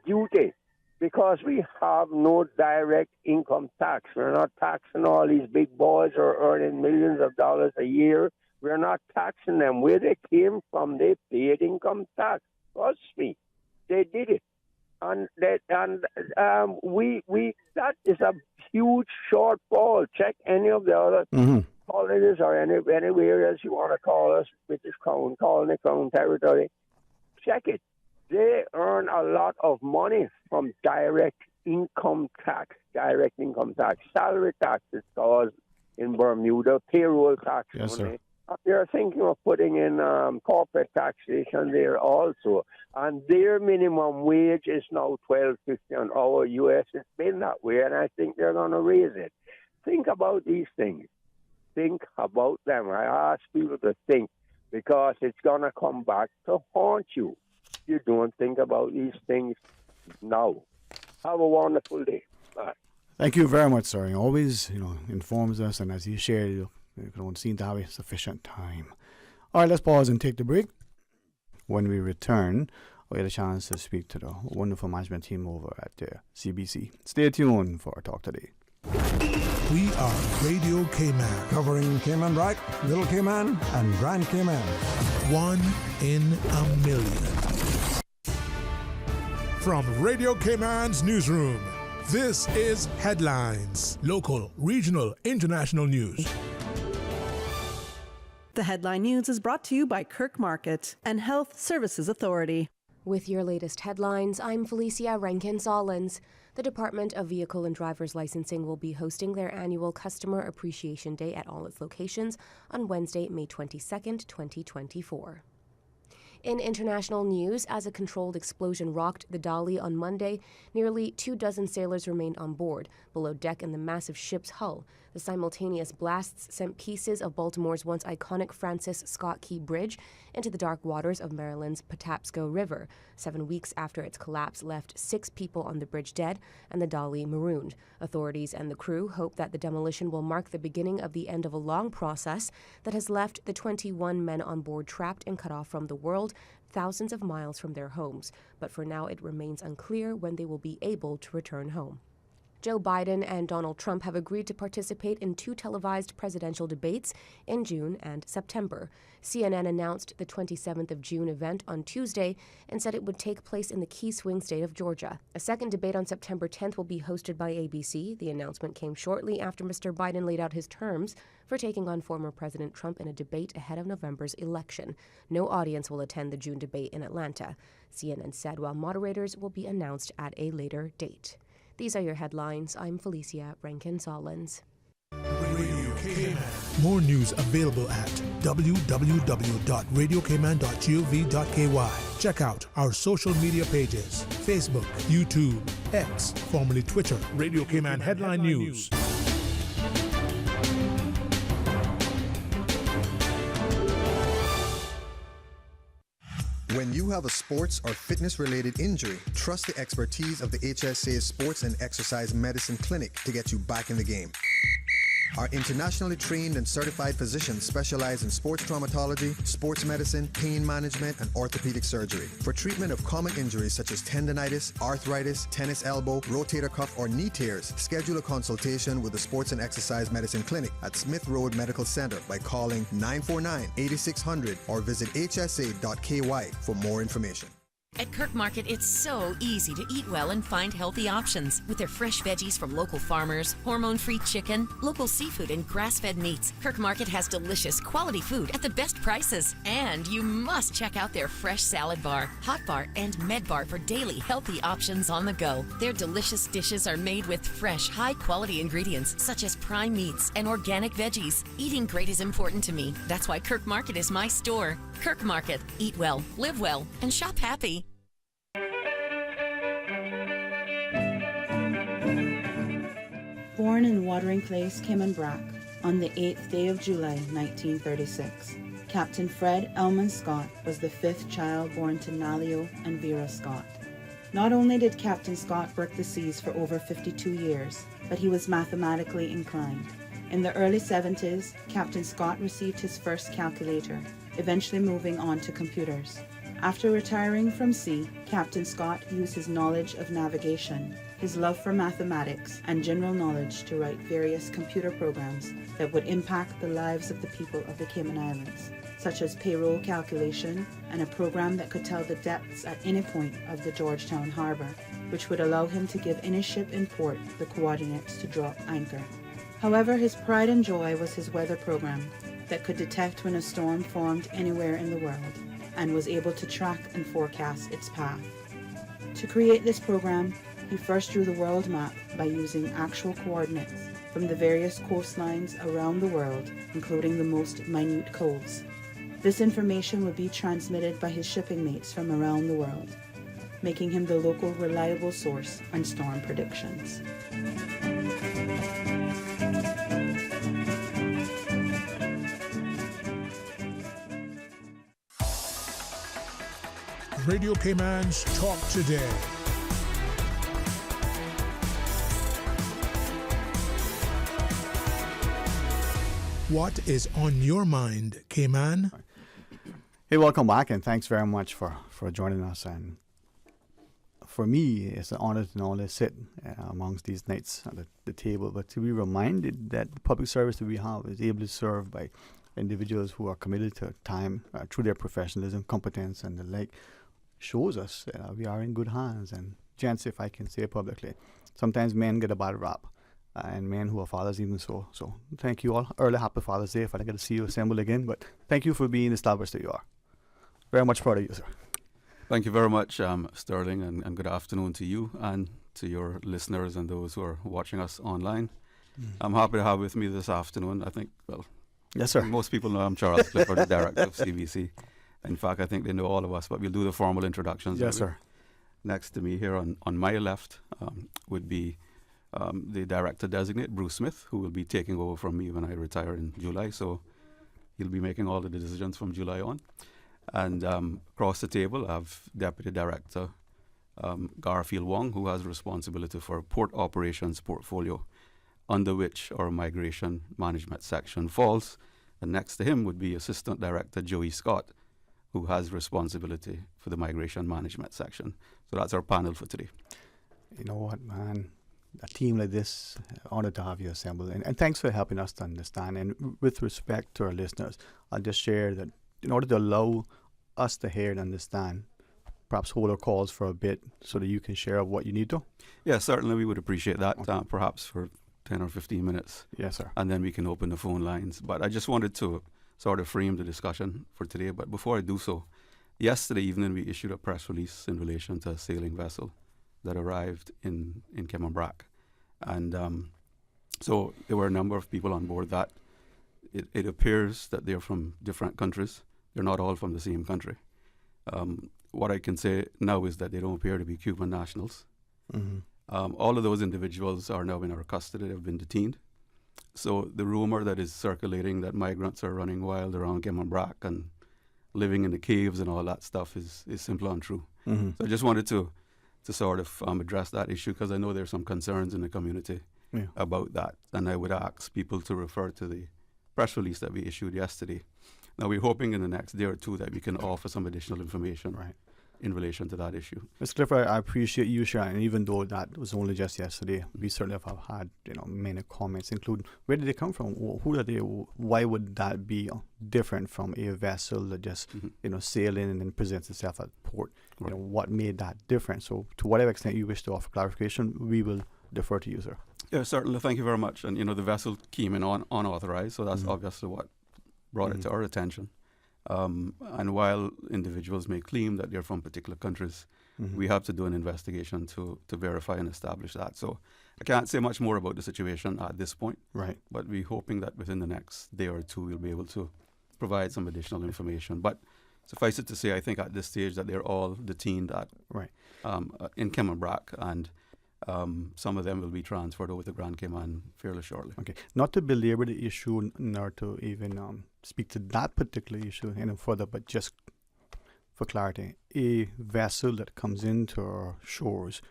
duty, because we have no direct income tax. We're not taxing all these big boys who are earning millions of dollars a year. We're not taxing them. Where they came from, they paid income tax. Trust me, they did it. And that is a huge shortfall. Check any of the other colonies or anywhere else you want to call us, British Crown, Colony, Crown Territory. Check it. They earn a lot of money from direct income tax, salary taxes caused in Bermuda, payroll tax money. They're thinking of putting in corporate taxation there also. And their minimum wage is now $12.50 an hour US. It's been that way, and I think they're going to raise it. Think about these things. Think about them. I ask people to think, because it's going to come back to haunt you. You don't think about these things now. Have a wonderful day. Bye. Thank you very much, sir. He always, informs us, and as he shared, we don't seem to have sufficient time. All right, let's pause and take the break. When we return, we get a chance to speak to the wonderful management team over at CBC. Stay tuned for our talk today. We are Radio Cayman, covering Cayman Brac, Little Cayman, and Grand Cayman. 1 in a million. From Radio Cayman's newsroom, this is Headlines. Local, regional, international news. The Headline News is brought to you by Kirk Market and Health Services Authority. With your latest headlines, I'm Felicia Rankin-Solins. The Department of Vehicle and Driver's Licensing will be hosting their annual Customer Appreciation Day at all its locations on Wednesday, May 22nd, 2024. In international news, as a controlled explosion rocked the Dali on Monday, nearly 24 sailors remained on board, below deck in the massive ship's hull. The simultaneous blasts sent pieces of Baltimore's once iconic Francis Scott Key Bridge into the dark waters of Maryland's Patapsco River. 7 weeks after its collapse left 6 people on the bridge dead and the Dali marooned. Authorities and the crew hope that the demolition will mark the beginning of the end of a long process that has left the 21 men on board trapped and cut off from the world, thousands of miles from their homes. But for now, it remains unclear when they will be able to return home. Joe Biden and Donald Trump have agreed to participate in 2 televised presidential debates in June and September. CNN announced the 27th of June event on Tuesday and said it would take place in the key swing state of Georgia. A second debate on September 10th will be hosted by ABC. The announcement came shortly after Mr. Biden laid out his terms for taking on former President Trump in a debate ahead of November's election. No audience will attend the June debate in Atlanta, CNN said, while moderators will be announced at a later date. These are your headlines. I'm Felicia Rankin-Solins. More news available at www.radiocayman.gov.ky. Check out our social media pages: Facebook, YouTube, X, formerly Twitter, Radio Cayman Headline News. When you have a sports or fitness-related injury, trust the expertise of the HSA's Sports and Exercise Medicine Clinic to get you back in the game. Our internationally trained and certified physicians specialize in sports traumatology, sports medicine, pain management, and orthopedic surgery. For treatment of common injuries such as tendonitis, arthritis, tennis elbow, rotator cuff, or knee tears, schedule a consultation with the Sports and Exercise Medicine Clinic at Smith Road Medical Center by calling 949-8600 or visit hsa.ky for more information. At Kirk Market, it's so easy to eat well and find healthy options. With their fresh veggies from local farmers, hormone-free chicken, local seafood, and grass-fed meats, Kirk Market has delicious, quality food at the best prices. And you must check out their fresh salad bar, hot bar, and med bar for daily healthy options on the go. Their delicious dishes are made with fresh, high-quality ingredients such as prime meats and organic veggies. Eating great is important to me. That's why Kirk Market is my store. Kirk Market. Eat well, live well, and shop happy. Born in Watering Place, Cayman-Brac, on the 8th day of July, 1936, Captain Fred Elman Scott was the 5th child born to Nalio and Vera Scott. Not only did Captain Scott work the seas for over 52 years, but he was mathematically inclined. In the early 70s, Captain Scott received his first calculator, eventually moving on to computers. After retiring from sea, Captain Scott used his knowledge of navigation, his love for mathematics, and general knowledge to write various computer programs that would impact the lives of the people of the Cayman Islands, such as payroll calculation and a program that could tell the depths at any point of the Georgetown harbor, which would allow him to give any ship in port the coordinates to drop anchor. However, his pride and joy was his weather program that could detect when a storm formed anywhere in the world and was able to track and forecast its path. To create this program, he first drew the world map by using actual coordinates from the various coastlines around the world, including the most minute coves. This information would be transmitted by his shipping mates from around the world, making him the local reliable source on storm predictions. Radio Cayman's Talk Today. What is on your mind, Cayman? Hey, welcome back, and thanks very much for joining us. And for me, it's an honor to not only sit amongst these knights at the table, but to be reminded that the public service that we have is able to serve by individuals who are committed to time through their professionalism, competence, and the like, shows us that we are in good hands. And gents, if I can say publicly, sometimes men get a bad rap. and men who are fathers even so. So thank you all. Early happy Father's Day if I don't get to see you assembled again. But thank you for being the starburst that you are. Very much proud of you, sir. Thank you very much, Sterling, and good afternoon to you and to your listeners and those who are watching us online. I'm happy to have with me this afternoon, I think, well, yes, sir. Most people know I'm Charles Clifford, the director of CBC. In fact, I think they know all of us, but we'll do the formal introductions. Yes, sir. Next to me here on my left would be the director designate, Bruce Smith, who will be taking over from me when I retire in July. So he'll be making all the decisions from July on. And across the table, I have Deputy Director Garfield Wong, who has responsibility for port operations portfolio, under which our migration management section falls. And next to him would be Assistant Director Joey Scott, who has responsibility for the migration management section. So that's our panel for today. You know what, man? A team like this, honored to have you assembled. And thanks for helping us to understand. And with respect to our listeners, I'll just share that in order to allow us to hear and understand, perhaps hold our calls for a bit so that you can share what you need to. Yeah, certainly we would appreciate that, perhaps for 10 or 15 minutes. Yes, sir. And then we can open the phone lines. But I just wanted to sort of frame the discussion for today. But before I do so, yesterday evening we issued a press release in relation to a sailing vessel that arrived in Cayman Brac. And so there were a number of people on board that. It appears that they're from different countries. They're not all from the same country. What I can say now is that they don't appear to be Cuban nationals. Mm-hmm. All of those individuals are now in our custody. They've been detained. So the rumor that is circulating that migrants are running wild around Cayman Brac and living in the caves and all that stuff is simply untrue. Mm-hmm. So I just wanted to sort of address that issue because I know there's some concerns in the community about that. And I would ask people to refer to the press release that we issued yesterday. Now, we're hoping in the next day or two that we can offer some additional information in relation to that issue. Mr. Clifford, I appreciate you sharing. And even though that was only just yesterday, we certainly have had many comments, including where did they come from? Who are they? Why would that be different from a vessel that just sail in and then presents itself at port? Right. What made that different? So, to whatever extent you wish to offer clarification, we will defer to you, sir. Yeah, certainly. Thank you very much. And the vessel came in unauthorized, so that's obviously what brought it to our attention. And while individuals may claim that they're from particular countries, we have to do an investigation to verify and establish that. So I can't say much more about the situation at this point. Right. But we're hoping that within the next day or two, we'll be able to provide some additional information. But suffice it to say, I think at this stage that they're all detained in Cayman Brac, and some of them will be transferred over to Grand Cayman fairly shortly. Okay. Not to belabor the issue, nor to even speak to that particular issue any further, but just for clarity, a vessel that comes into our shores,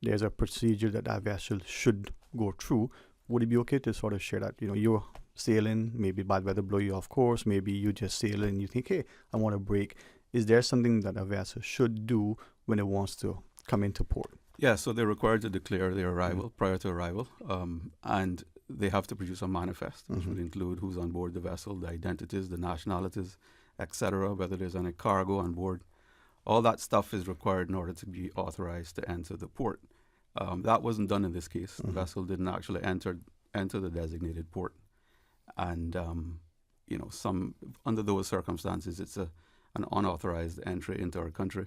there's a procedure that vessel should go through. Would it be okay to sort of share that? You're sailing, maybe bad weather blow you off course, maybe you just sail and you think, hey, I want to break. Is there something that a vessel should do when it wants to come into port? Yeah, so they're required to declare their arrival prior to arrival, and they have to produce a manifest, which would include who's on board the vessel, the identities, the nationalities, etc., whether there's any cargo on board. All that stuff is required in order to be authorized to enter the port. That wasn't done in this case. The vessel didn't actually enter the designated port. And, under those circumstances, it's an unauthorized entry into our country.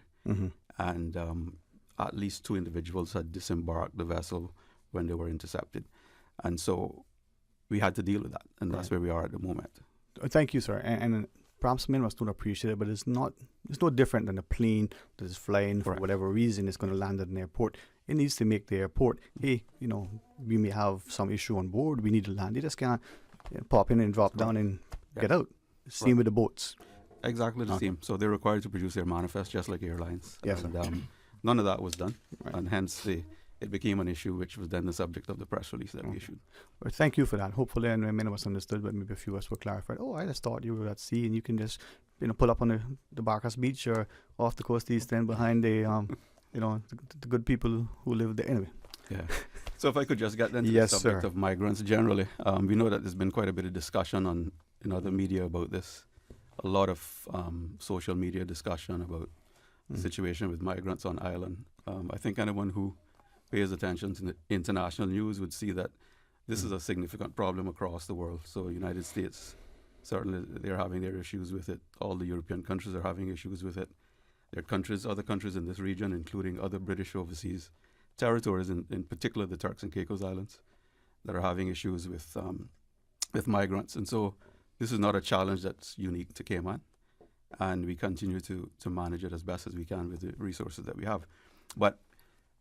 And at least 2 individuals had disembarked the vessel when they were intercepted. And so we had to deal with that, and that's where we are at the moment. Thank you, sir. And perhaps many of us don't appreciate it, but it's no different than a plane that is flying for whatever reason. It's going to land at an airport. It needs to make the airport, hey, we may have some issue on board. We need to land. They just can't pop in and drop down and get out. Same with the boats. Exactly the same. So they're required to produce their manifest just like airlines. Yes, and none of that was done, and hence it became an issue, which was then the subject of the press release that we issued. Well, thank you for that. Hopefully, and many of us understood, but maybe a few of us were clarified. Oh, I just thought you were at sea, and you can just pull up on the Barcas Beach or off the coast east end behind the the good people who live there. Anyway. Yeah. So if I could just get into the subject of migrants generally, we know that there's been quite a bit of discussion in other media about this. A lot of social media discussion about the situation with migrants on island. I think anyone who pays attention to the international news would see that This is a significant problem across the world. So United States, certainly they're having their issues with it. All the European countries are having issues with it. There are countries, other countries in this region, including other British overseas territories, in particular the Turks and Caicos Islands, that are having issues with migrants. And so this is not a challenge that's unique to Cayman. And we continue to manage it as best as we can with the resources that we have. But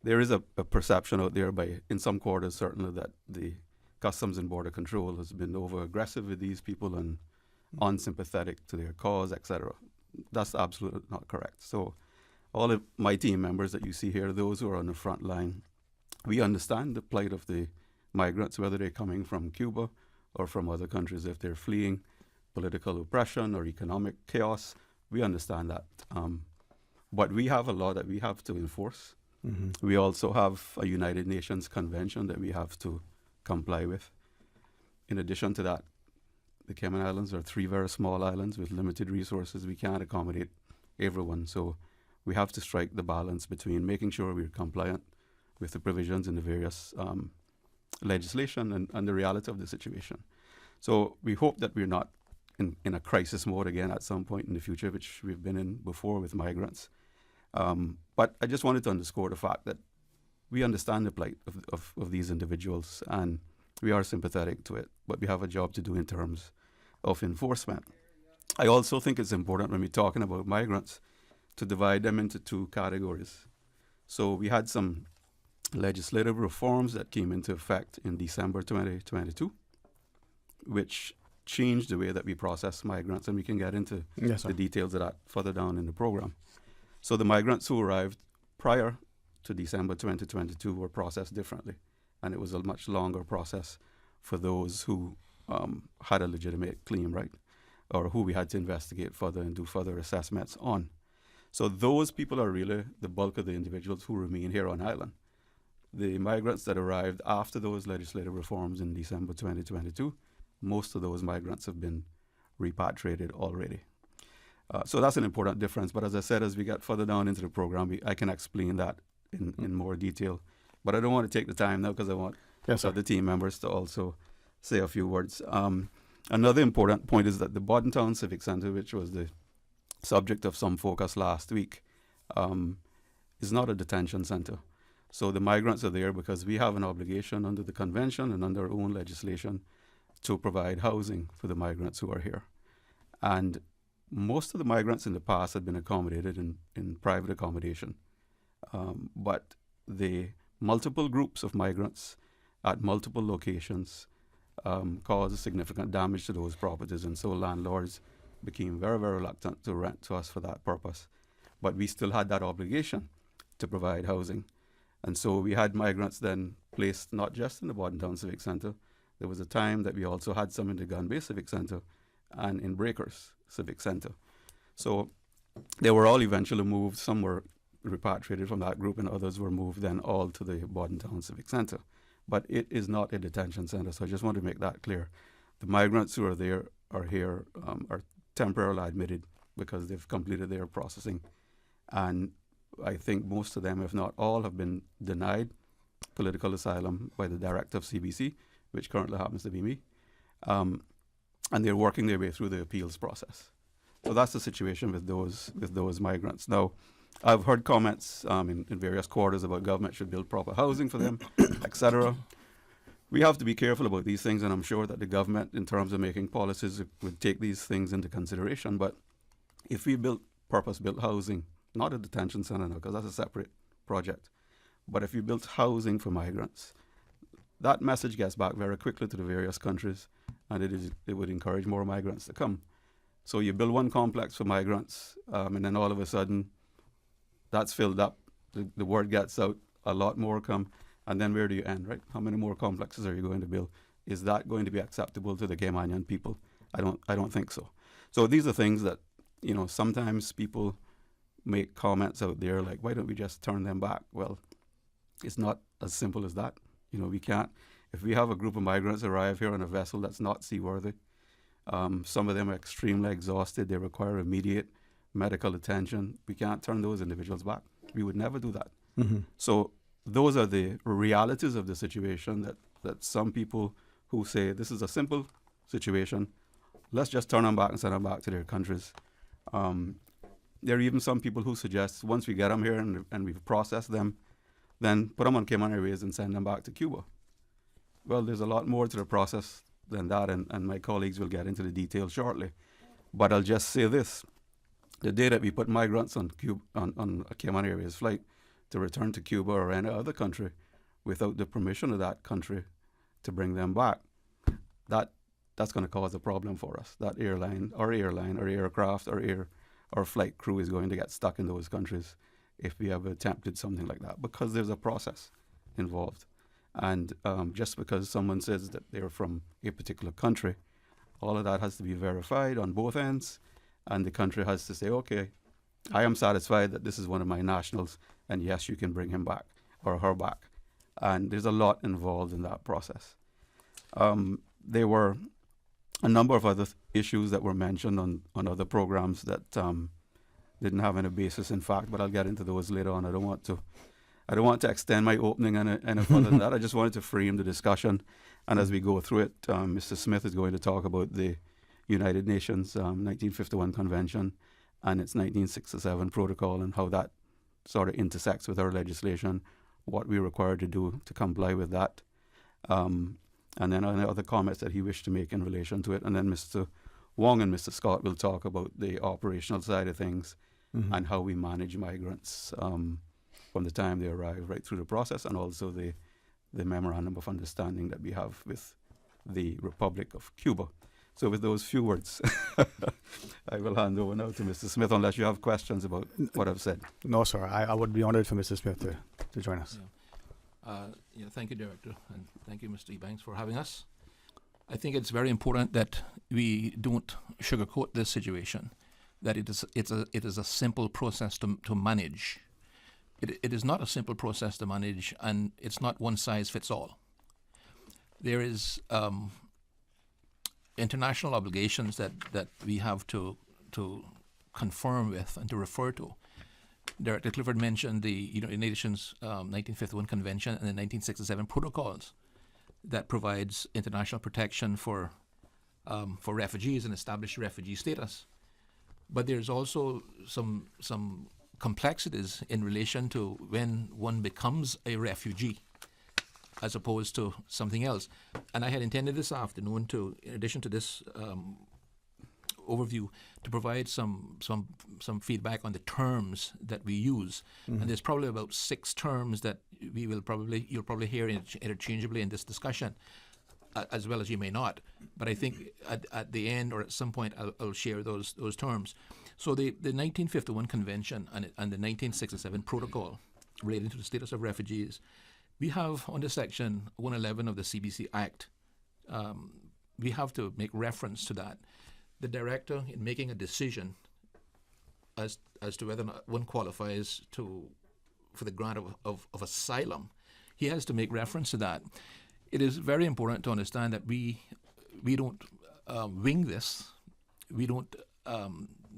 there is a perception out there in some quarters, certainly, that the Customs and Border Control has been over-aggressive with these people and unsympathetic to their cause, etc. That's absolutely not correct. So all of my team members that you see here, those who are on the front line, we understand the plight of the migrants, whether they're coming from Cuba or from other countries. If they're fleeing political oppression or economic chaos, we understand that. But we have a law that we have to enforce. Mm-hmm. We also have a United Nations Convention that we have to comply with. In addition to that, the Cayman Islands are 3 very small islands with limited resources. We can't accommodate everyone. So we have to strike the balance between making sure we're compliant with the provisions in the various legislation and the reality of the situation. So we hope that we're not in a crisis mode again at some point in the future, which we've been in before with migrants. But I just wanted to underscore the fact that we understand the plight of these individuals and we are sympathetic to it, but we have a job to do in terms of enforcement. I also think it's important when we're talking about migrants to divide them into 2 categories. So we had some legislative reforms that came into effect in December 2022, which changed the way that we process migrants, and we can get into the details of that further down in the program. So the migrants who arrived prior to December 2022 were processed differently, and it was a much longer process for those who had a legitimate claim, right, or who we had to investigate further and do further assessments on. So those people are really the bulk of the individuals who remain here on island. The migrants that arrived after those legislative reforms in December 2022, most of those migrants have been repatriated already. So that's an important difference. But as I said, as we get further down into the program, I can explain that in more detail. But I don't want to take the time now because I want the team members to also say a few words. Another important point is that the Bordentown Civic Center, which was the subject of some focus last week, is not a detention center. So the migrants are there because we have an obligation under the convention and under our own legislation to provide housing for the migrants who are here. And most of the migrants in the past had been accommodated in private accommodation. But the multiple groups of migrants at multiple locations caused significant damage to those properties. And so landlords became very, very reluctant to rent to us for that purpose. But we still had that obligation to provide housing. And so we had migrants then placed not just in the Bordentown Civic Center. There was a time that we also had some in the Gun Bay Civic Center and in Breakers Civic Center. So they were all eventually moved. Some were repatriated from that group and others were moved then all to the Bordentown Civic Center. But it is not a detention center, so I just want to make that clear. The migrants who are there are here, are temporarily admitted because they've completed their processing. And I think most of them, if not all, have been denied political asylum by the director of CBC, which currently happens to be me. And they're working their way through the appeals process. So that's the situation with those migrants. Now, I've heard comments in various quarters about government should build proper housing for them, etc. We have to be careful about these things, and I'm sure that the government, in terms of making policies, would take these things into consideration. But if we built purpose-built housing, not a detention center now, because that's a separate project, but if we built housing for migrants, that message gets back very quickly to the various countries, and it would encourage more migrants to come. So you build one complex for migrants, and then all of a sudden, that's filled up. The word gets out, a lot more come, and then where do you end, right? How many more complexes are you going to build? Is that going to be acceptable to the Caymanian people? I don't think so. So these are things that, sometimes people make comments out there like, why don't we just turn them back? Well, it's not as simple as that. We can't. If we have a group of migrants arrive here on a vessel that's not seaworthy, some of them are extremely exhausted. They require immediate medical attention. We can't turn those individuals back. We would never do that. Mm-hmm. So those are the realities of the situation that that some people who say this is a simple situation, let's just turn them back and send them back to their countries. There are even some people who suggest once we get them here and we've processed them, then put them on Cayman Airways and send them back to Cuba. Well, there's a lot more to the process than that, and my colleagues will get into the details shortly. But I'll just say this. The day that we put migrants on a Cayman Airways flight to return to Cuba or any other country without the permission of that country to bring them back, that's going to cause a problem for us. That airline or aircraft or flight crew is going to get stuck in those countries if we have attempted something like that, because there's a process involved. And just because someone says that they're from a particular country, all of that has to be verified on both ends, and the country has to say, okay, I am satisfied that this is one of my nationals, and yes, you can bring him back or her back. And there's a lot involved in that process. There were a number of other issues that were mentioned on other programs that didn't have any basis in fact, but I'll get into those later on. I don't want to extend my opening any further than that. I just wanted to frame the discussion, and as we go through it, Mr. Smith is going to talk about the United Nations 1951 Convention and its 1967 Protocol and how that sort of intersects with our legislation, what we're required to do to comply with that, and then any other comments that he wished to make in relation to it. And then Mr. Wong and Mr. Scott will talk about the operational side of things and how we manage migrants from the time they arrive right through the process, and also the memorandum of understanding that we have with the Republic of Cuba. So with those few words, I will hand over now to Mr. Smith, unless you have questions about what I've said. No, sir. I would be honored for Mr. Smith to join us. Thank you, Director, and thank you, Mr. Ebanks, for having us. I think it's very important that we don't sugarcoat this situation, that it is a simple process to manage. It is not a simple process to manage, and it's not one size fits all. There is international obligations that we have to confirm with and to refer to. Director Clifford mentioned the United Nations 1951 Convention and the 1967 Protocols that provides international protection for refugees and established refugee status. But there's also some complexities in relation to when one becomes a refugee as opposed to something else. And I had intended this afternoon to, in addition to this overview, to provide some feedback on the terms that we use. And there's probably about 6 terms that you'll probably hear interchangeably in this discussion, as well as you may not. But I think at the end or at some point I'll share those terms. So the 1951 Convention and the 1967 Protocol relating to the status of refugees, we have under Section 111 of the CBC Act, we have to make reference to that. The director, in making a decision as to whether or not one qualifies for the grant of asylum, he has to make reference to that. It is very important to understand that we don't wing this. We don't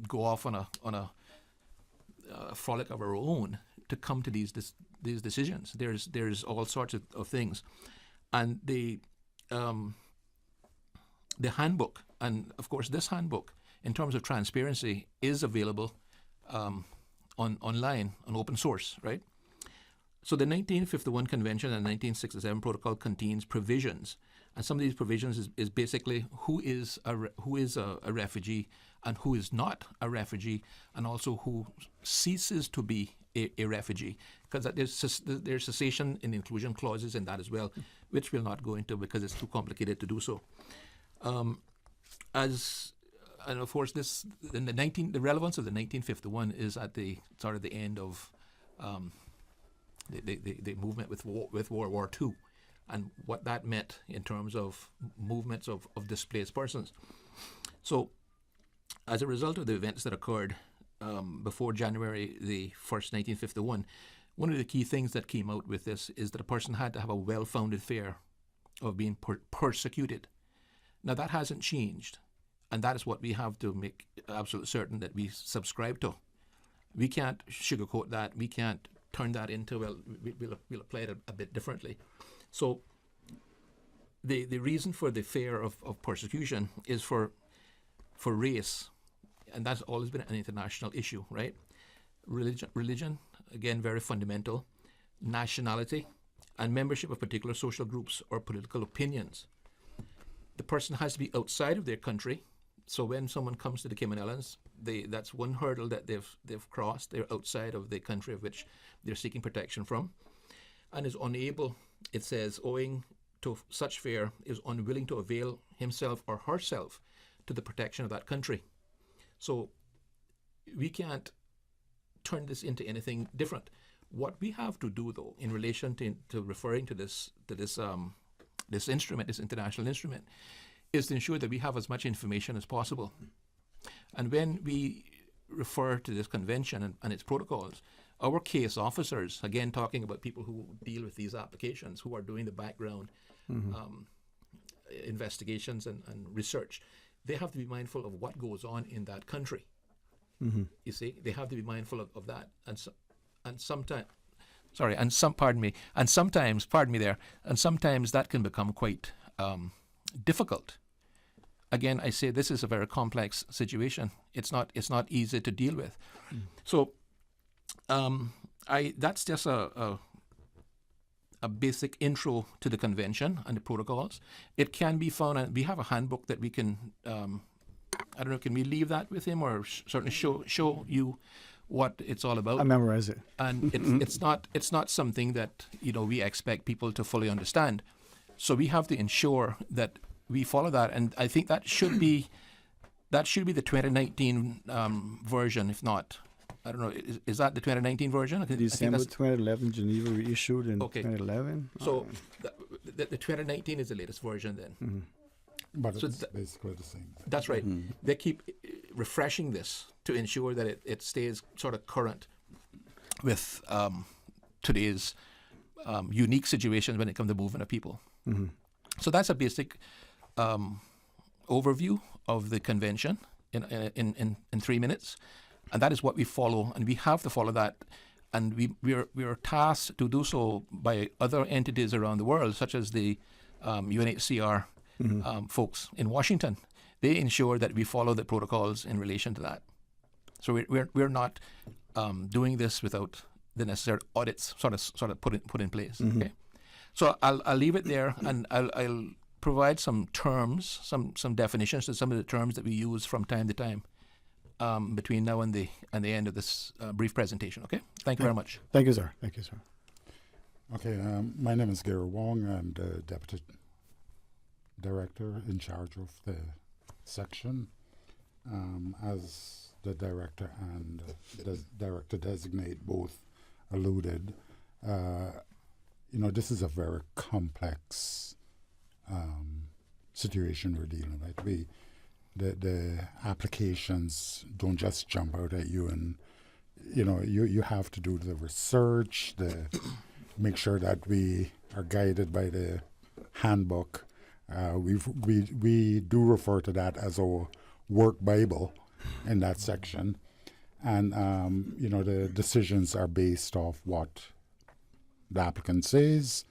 go off on a frolic of our own to come to these decisions. There's all sorts of things, and the handbook, and of course this handbook, in terms of transparency, is available online on open source, right? So the 1951 Convention and 1967 Protocol contains provisions, and some of these provisions is basically who is a refugee and who is not a refugee, and also who ceases to be a refugee, because there's cessation and inclusion clauses in that as well, which we'll not go into because it's too complicated to do so. And of course, the relevance of the 1951 is at the sort of the end of the movement with World War II, and what that meant in terms of movements of displaced persons. So, as a result of the events that occurred before January the 1st, 1951, one of the key things that came out with this is that a person had to have a well-founded fear of being persecuted. Now, that hasn't changed, and that is what we have to make absolutely certain that we subscribe to. We can't sugarcoat that. We can't turn that into, well, we'll apply it a bit differently. So the reason for the fear of persecution is for race, and that's always been an international issue, right? Religion, again, very fundamental. Nationality, and membership of particular social groups or political opinions. The person has to be outside of their country. So when someone comes to the Cayman Islands, that's one hurdle that they've crossed. They're outside of the country of which they're seeking protection from, and is unable, it says, owing to such fear, is unwilling to avail himself or herself to the protection of that country. So we can't turn this into anything different. What we have to do, though, in relation to referring to this instrument, this international instrument, is to ensure that we have as much information as possible. And when we refer to this convention and its protocols, our case officers, again talking about people who deal with these applications, who are doing the background investigations and research, they have to be mindful of what goes on in that country. You see, they have to be mindful of that. And sometimes that can become quite difficult. Again, I say this is a very complex situation. It's not easy to deal with. So that's just a basic intro to the convention and the protocols. It can be found, and we have a handbook that we can. I don't know. Can we leave that with him, or certainly show you what it's all about? I memorize it. And it's not something that we expect people to fully understand. So we have to ensure that we follow that, and I think that should be the 2019 version. If not, I don't know. Is that the 2019 version? December 2011, Geneva reissued in 2011. So the 2019 is the latest version then. But so it's basically the same. That's right. They keep refreshing this to ensure that it stays sort of current with today's unique situations when it comes to movement of people. So that's a basic overview of the convention in 3 minutes, and that is what we follow, and we have to follow that, and we are tasked to do so by other entities around the world, such as the UNHCR folks in Washington. They ensure that we follow the protocols in relation to that. So we're not doing this without the necessary audits sort of put in place. Okay, so I'll leave it there, and I'll provide some terms, some definitions to some of the terms that we use from time to time between now and the end of this brief presentation. Okay, thank you very much. Thank you, sir. Thank you, sir. Okay, my name is Gary Wong. I'm the Deputy Director in charge of the section. As the Director and the Director Designate both alluded, this is a very complex situation we're dealing with. The applications don't just jump out at you, and you have to do the research, make sure that we are guided by the handbook. We do refer to that as our work Bible in that section, and the decisions are based off what the applicant says,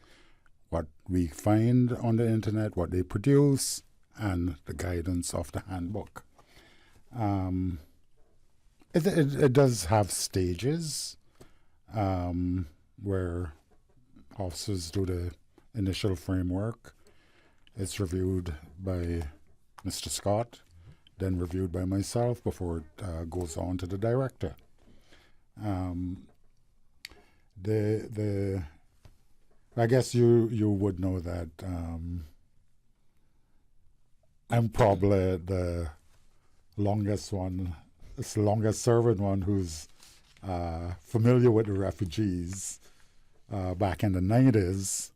what we find on the internet, what they produce, and the guidance of the handbook. It does have stages where officers do the initial framework. It's reviewed by Mr. Scott, then reviewed by myself before it goes on to the Director. I guess you would know that I'm probably the longest serving one who's familiar with the refugees. Back in the 90s,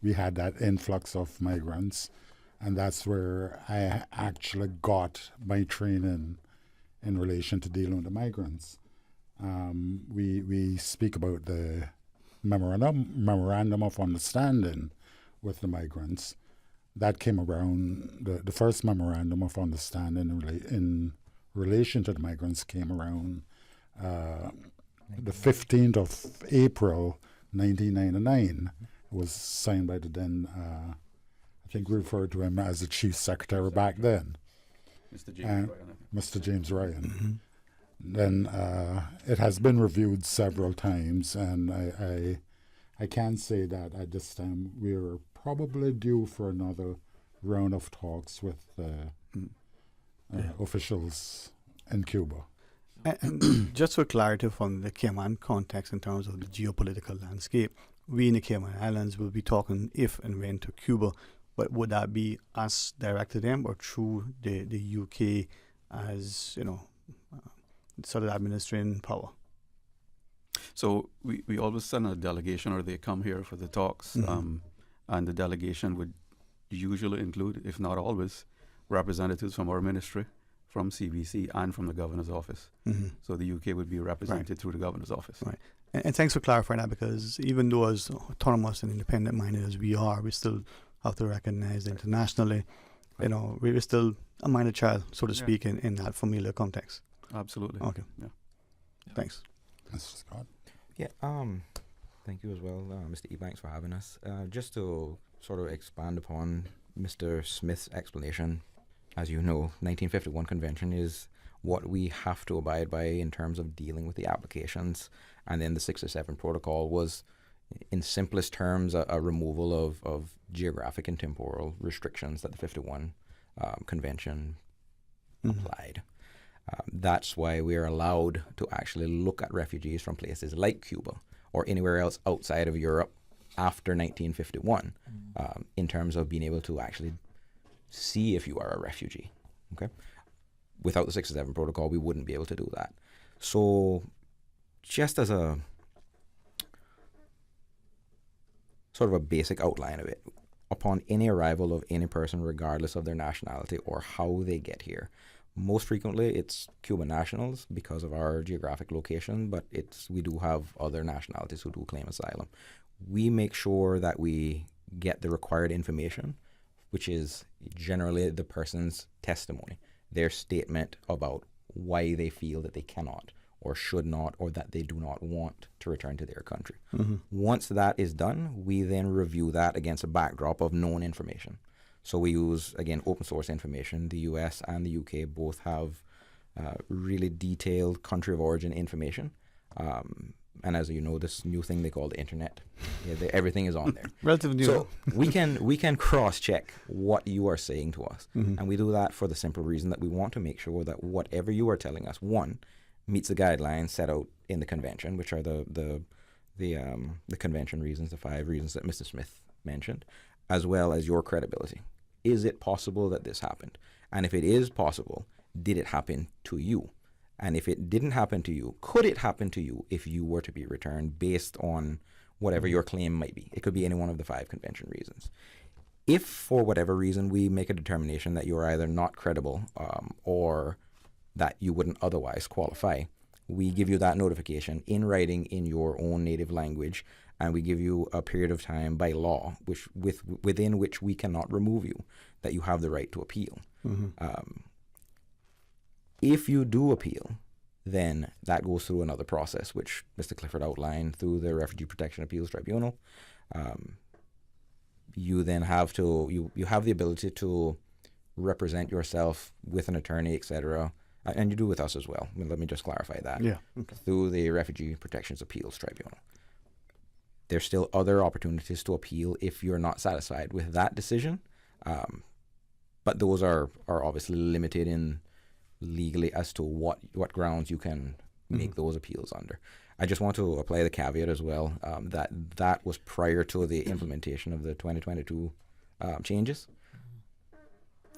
we had that influx of migrants, and that's where I actually got my training in relation to dealing with the migrants. We speak about the memorandum of understanding with the migrants. That came around, the first memorandum of understanding in relation to the migrants came around the 15th of April, 1999. was signed by the then, I think we referred to him as the chief secretary back then. Mr. James Ryan. Mr. James Ryan. Then it has been reviewed several times, and I can say that at this time we're probably due for another round of talks with officials in Cuba. And just for clarity from the Cayman context in terms of the geopolitical landscape, we in the Cayman Islands will be talking if and when to Cuba, but would that be us direct to them or through the UK as, sort of administrating power? So we always send a delegation, or they come here for the talks, and the delegation would usually include, if not always, representatives from our ministry, from CBC, and from the governor's office. So the UK would be represented through the governor's office. Right. And thanks for clarifying that, because even though as autonomous and independent-minded as we are, we still have to recognize internationally, we're still a minor child, so to speak, in that familiar context. Absolutely. Okay. Yeah. Thanks. Mr. Scott. Yeah. Thank you as well, Mr. Ebanks, for having us. Just to sort of expand upon Mr. Smith's explanation, as you know, 1951 Convention is what we have to abide by in terms of dealing with the applications, and then the 67 Protocol was, in simplest terms, a removal of geographic and temporal restrictions that the 51 Convention applied. That's why we are allowed to actually look at refugees from places like Cuba or anywhere else outside of Europe after 1951 in terms of being able to actually see if you are a refugee. Okay, without the 67 Protocol, we wouldn't be able to do that. So just as a sort of a basic outline of it, upon any arrival of any person, regardless of their nationality or how they get here, most frequently it's Cuban nationals because of our geographic location, but we do have other nationalities who do claim asylum. We make sure that we get the required information, which is generally the person's testimony, their statement about why they feel that they cannot or should not, or that they do not want to return to their country. Once that is done, we then review that against a backdrop of known information. So we use, again, open source information. The US and the UK both have really detailed country of origin information. And as you know, this new thing they call the internet, everything is on there. Relatively new. So we can cross-check what you are saying to us. And we do that for the simple reason that we want to make sure that whatever you are telling us, one, meets the guidelines set out in the convention, which are the convention reasons, the 5 reasons that Mr. Smith mentioned, as well as your credibility. Is it possible that this happened? And if it is possible, did it happen to you? And if it didn't happen to you, could it happen to you if you were to be returned based on whatever your claim might be? It could be any one of the 5 convention reasons. If for whatever reason we make a determination that you are either not credible or that you wouldn't otherwise qualify, we give you that notification in writing in your own native language, and we give you a period of time by law within which we cannot remove you, that you have the right to appeal. If you do appeal, then that goes through another process, which Mr. Clifford outlined through the Refugee Protection Appeals Tribunal. You then have to, you have the ability to represent yourself with an attorney, etc., and you do with us as well. Let me just clarify that. Yeah. Okay. Through the Refugee Protections Appeals Tribunal. There's still other opportunities to appeal if you're not satisfied with that decision, but those are obviously limited in legally as to what grounds you can make those appeals under. I just want to apply the caveat as well that was prior to the implementation of the 2022 changes.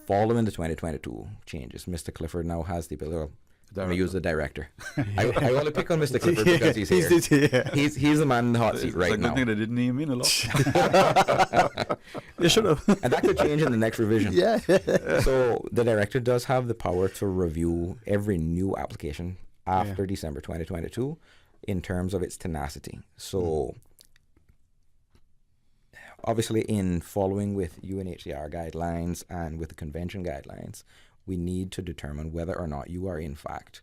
Following the 2022 changes, Mr. Clifford now has the ability. I'm going to use the director. I only pick on Mr. Clifford because he's here. He's the man in the hot seat right now. It's a good thing they didn't name him a lot. They should have. And that could change in the next revision. Yeah. So the director does have the power to review every new application after December 2022 in terms of its tenacity. So obviously in following with UNHCR guidelines and with the convention guidelines, we need to determine whether or not you are in fact,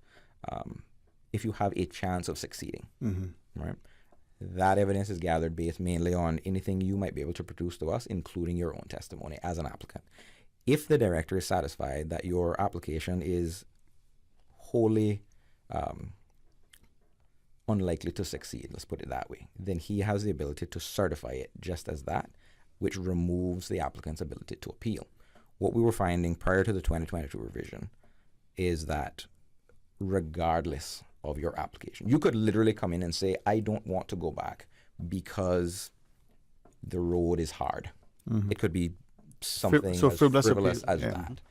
if you have a chance of succeeding, right? That evidence is gathered based mainly on anything you might be able to produce to us, including your own testimony as an applicant. If the director is satisfied that your application is wholly unlikely to succeed, let's put it that way, then he has the ability to certify it just as that, which removes the applicant's ability to appeal. What we were finding prior to the 2022 revision is that regardless of your application, you could literally come in and say, I don't want to go back because the road is hard. Mm-hmm. It could be something as frivolous as that.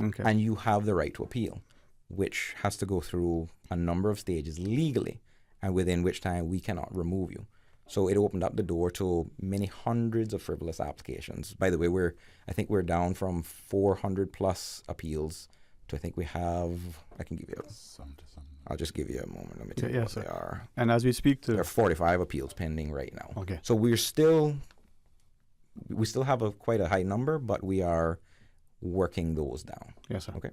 Okay. And you have the right to appeal, which has to go through a number of stages legally, and within which time we cannot remove you. So it opened up the door to many hundreds of frivolous applications. By the way, I think we're down from 400 plus appeals to I think we have, I can give you I'll just give you a moment. Let me tell you what they are. And as we speak to... There are 45 appeals pending right now. Okay. So we still have quite a high number, but we are working those down. Yes, sir. Okay.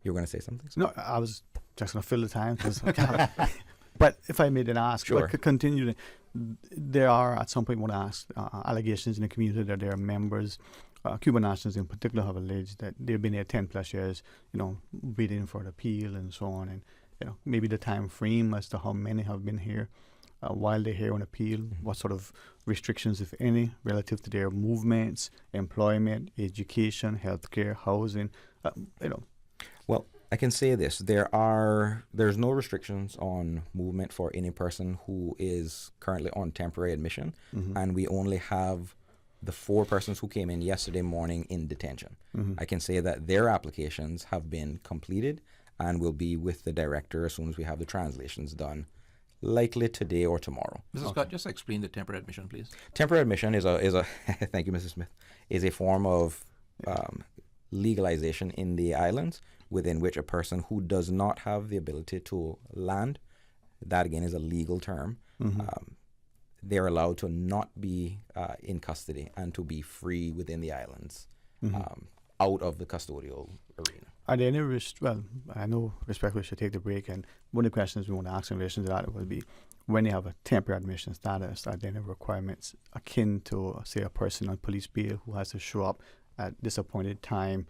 You were going to say something? No, I was just going to fill the time. But if I may then ask, sure. Like, continue. There are, at some point, want to ask allegations in the community that there are members, Cuban nationals in particular, have alleged that they've been here 10 plus years, waiting for the appeal and so on, and maybe the time frame as to how many have been here while they're here on appeal. Mm-hmm. What sort of restrictions, if any, relative to their movements, employment, education, healthcare, housing, Well, I can say this. There's no restrictions on movement for any person who is currently on temporary admission, mm-hmm. and we only have the 4 persons who came in yesterday morning in detention. Mm-hmm. I can say that their applications have been completed and will be with the director as soon as we have the translations done, likely today or tomorrow. Mrs. Scott, just explain the temporary admission, please. Temporary admission is a thank you, Mrs. Smith, is a form of legalization in the islands within which a person who does not have the ability to land, that again is a legal term, mm-hmm. They're allowed to not be in custody and to be free within the islands, mm-hmm. Out of the custodial arena. Are there any well, I know respectfully should take the break, and one of the questions we want to ask in relation to that will be, when you have a temporary admission status, are there any requirements akin to, say, a person on police bail who has to show up at this appointed time,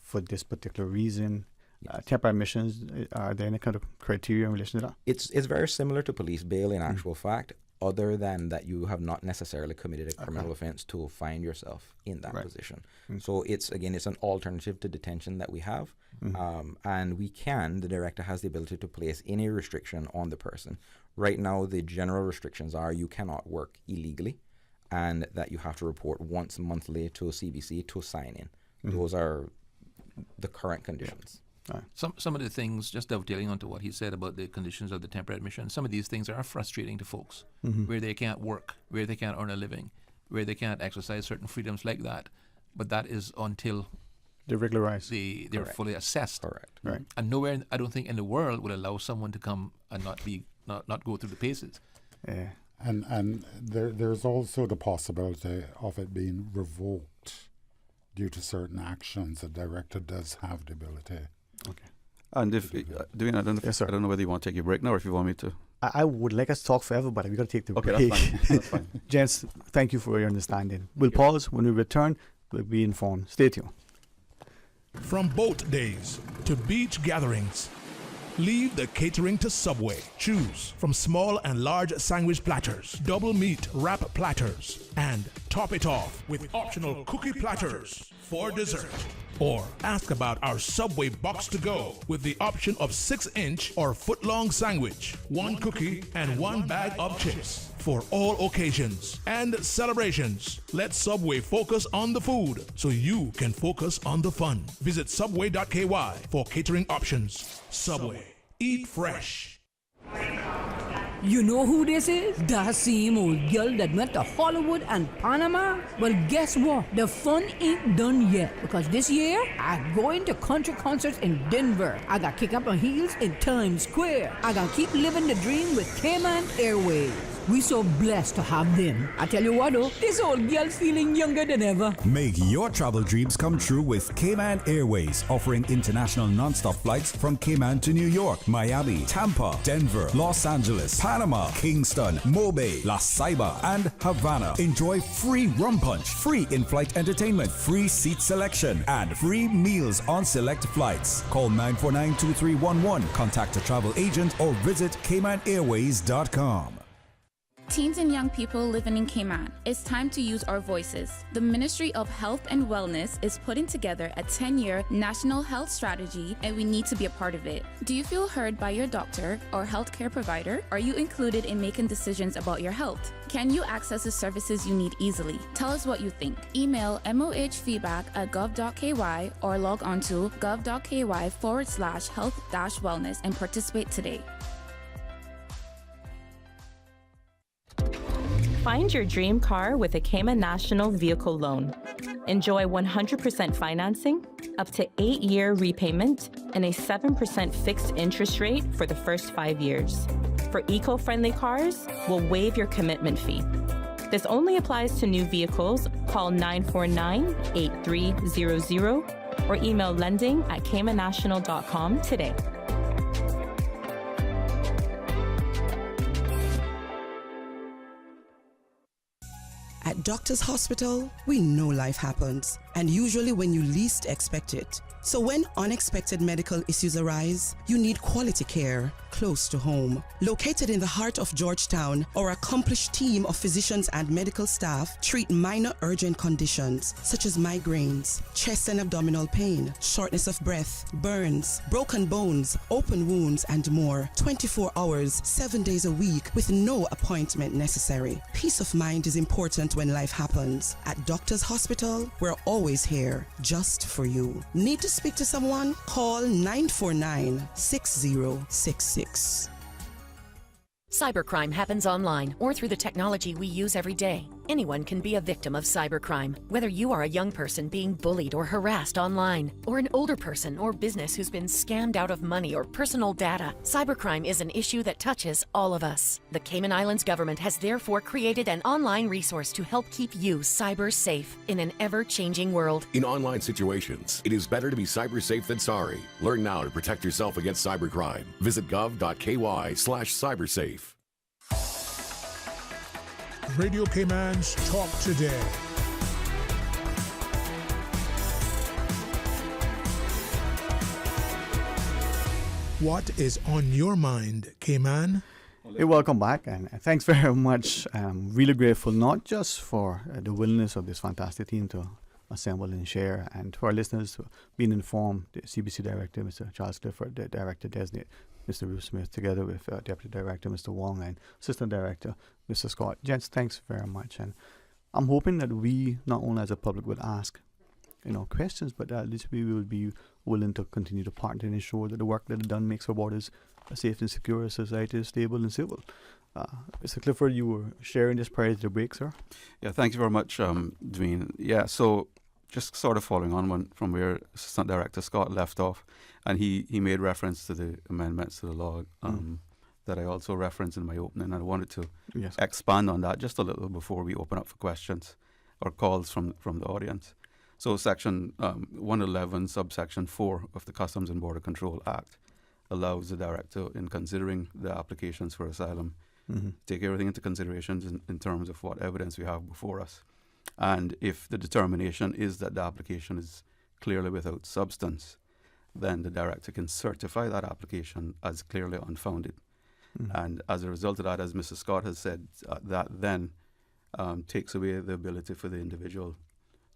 for this particular reason? Yes. Temporary admissions, are there any kind of criteria in relation to that? It's very similar to police bail in actual fact, other than that you have not necessarily committed a criminal offense to find yourself in that position. Mm-hmm. So it's an alternative to detention that we have, mm-hmm. And the director has the ability to place any restriction on the person. Right now, the general restrictions are you cannot work illegally, and that you have to report once monthly to CBC to sign in. Mm-hmm. Those are the current conditions. Yeah. Some of the things, just dovetailing onto what he said about the conditions of the temporary admission, some of these things are frustrating to folks, mm-hmm. where they can't work, where they can't earn a living, where they can't exercise certain freedoms like that. But that is until they're regularized. They're fully assessed. Correct. Right. And nowhere, I don't think, in the world would allow someone to come and not go through the paces. Yeah. And there's also the possibility of it being revoked due to certain actions. The director does have the ability. Okay. And if Dwayne, I don't know whether you want to take your break now or if you want me to. I would like us to talk forever, but we got to take the break. Okay, that's fine. That's fine. Gents, thank you for your understanding. We'll pause. When we return, we'll be informed. Stay tuned. From boat days to beach gatherings, leave the catering to Subway. Choose from small and large sandwich platters, double meat wrap platters, and top it off with optional cookie platters for dessert. Or ask about our Subway box to go with the option of 6-inch or foot-long sandwich, 1 cookie, and 1 bag of chips. For all occasions and celebrations, let Subway focus on the food so you can focus on the fun. Visit subway.ky for catering options. Subway. Eat fresh. You know who this is? That same old girl that went to Hollywood and Panama? Well, guess what? The fun ain't done yet, because this year, I'm going to country concerts in Denver. I got kick up my heels in Times Square. I gotta keep living the dream with Cayman Airways. We so blessed to have them. I tell you what though, this old girl's feeling younger than ever. Make your travel dreams come true with Cayman Airways, offering international non-stop flights from Cayman to New York, Miami, Tampa, Denver, Los Angeles, Panama, Kingston, Mobay, La Ceiba, and Havana. Enjoy free rum punch, free in-flight entertainment, free seat selection, and free meals on select flights. Call 949-2311, contact a travel agent, or visit CaymanAirways.com. Teens and young people living in Cayman, it's time to use our voices. The Ministry of Health and Wellness is putting together a 10-year national health strategy, and we need to be a part of it. Do you feel heard by your doctor or healthcare provider? Are you included in making decisions about your health? Can you access the services you need easily? Tell us what you think. Email mohfeedback@gov.ky or log on to gov.ky/health-wellness and participate today. Find your dream car with a Cayman National Vehicle Loan. Enjoy 100% financing, up to 8-year repayment, and a 7% fixed interest rate for the first 5 years. For eco-friendly cars, we'll waive your commitment fee. This only applies to new vehicles. Call 949-8300 or email lending@caymannational.com today. At Doctors Hospital, we know life happens, and usually when you least expect it. So when unexpected medical issues arise, you need quality care close to home. Located in the heart of Georgetown, our accomplished team of physicians and medical staff treat minor urgent conditions such as migraines, chest and abdominal pain, shortness of breath, burns, broken bones, open wounds, and more. 24 hours, 7 days a week with no appointment necessary. Peace of mind is important when life happens. At Doctors Hospital, we're always here just for you. Need to speak to someone? Call 949-6066. Cybercrime happens online or through the technology we use every day. Anyone can be a victim of cybercrime, whether you are a young person being bullied or harassed online, or an older person or business who's been scammed out of money or personal data. Cybercrime is an issue that touches all of us. The Cayman Islands government has therefore created an online resource to help keep you cyber safe in an ever-changing world. In online situations, it is better to be cyber safe than sorry. Learn now to protect yourself against cybercrime. Visit gov.ky/cybersafe. Radio Cayman's Talk Today. What is on your mind, Cayman? Hey, welcome back, and thanks very much. I'm really grateful, not just for the willingness of this fantastic team to assemble and share, and to our listeners being informed. The CBC Director, Mr. Charles Clifford, the Director Designate, Mr. Bruce Smith, together with Deputy Director Mr. Wong and Assistant Director Mr. Scott. Gents, thanks very much. And I'm hoping that we, not only as a public, would ask questions, but at least we will be willing to continue to partner and ensure that the work that is done makes our borders a safe and secure, society is stable and civil. Mr. Clifford, you were sharing this prior to the break, sir. Yeah, thank you very much, Dwayne. Yeah, so just sort of following on from where Assistant Director Scott left off, and he made reference to the amendments to the law that I also referenced in my opening. I wanted to expand on that just a little before we open up for questions or calls from the audience. So Section 111, subsection 4 of the Customs and Border Control Act allows the Director, in considering the applications for asylum, take everything into consideration in terms of what evidence we have before us. And if the determination is that the application is clearly without substance, then the Director can certify that application as clearly unfounded. And as a result of that, as Mr. Scott has said, that then takes away the ability for the individual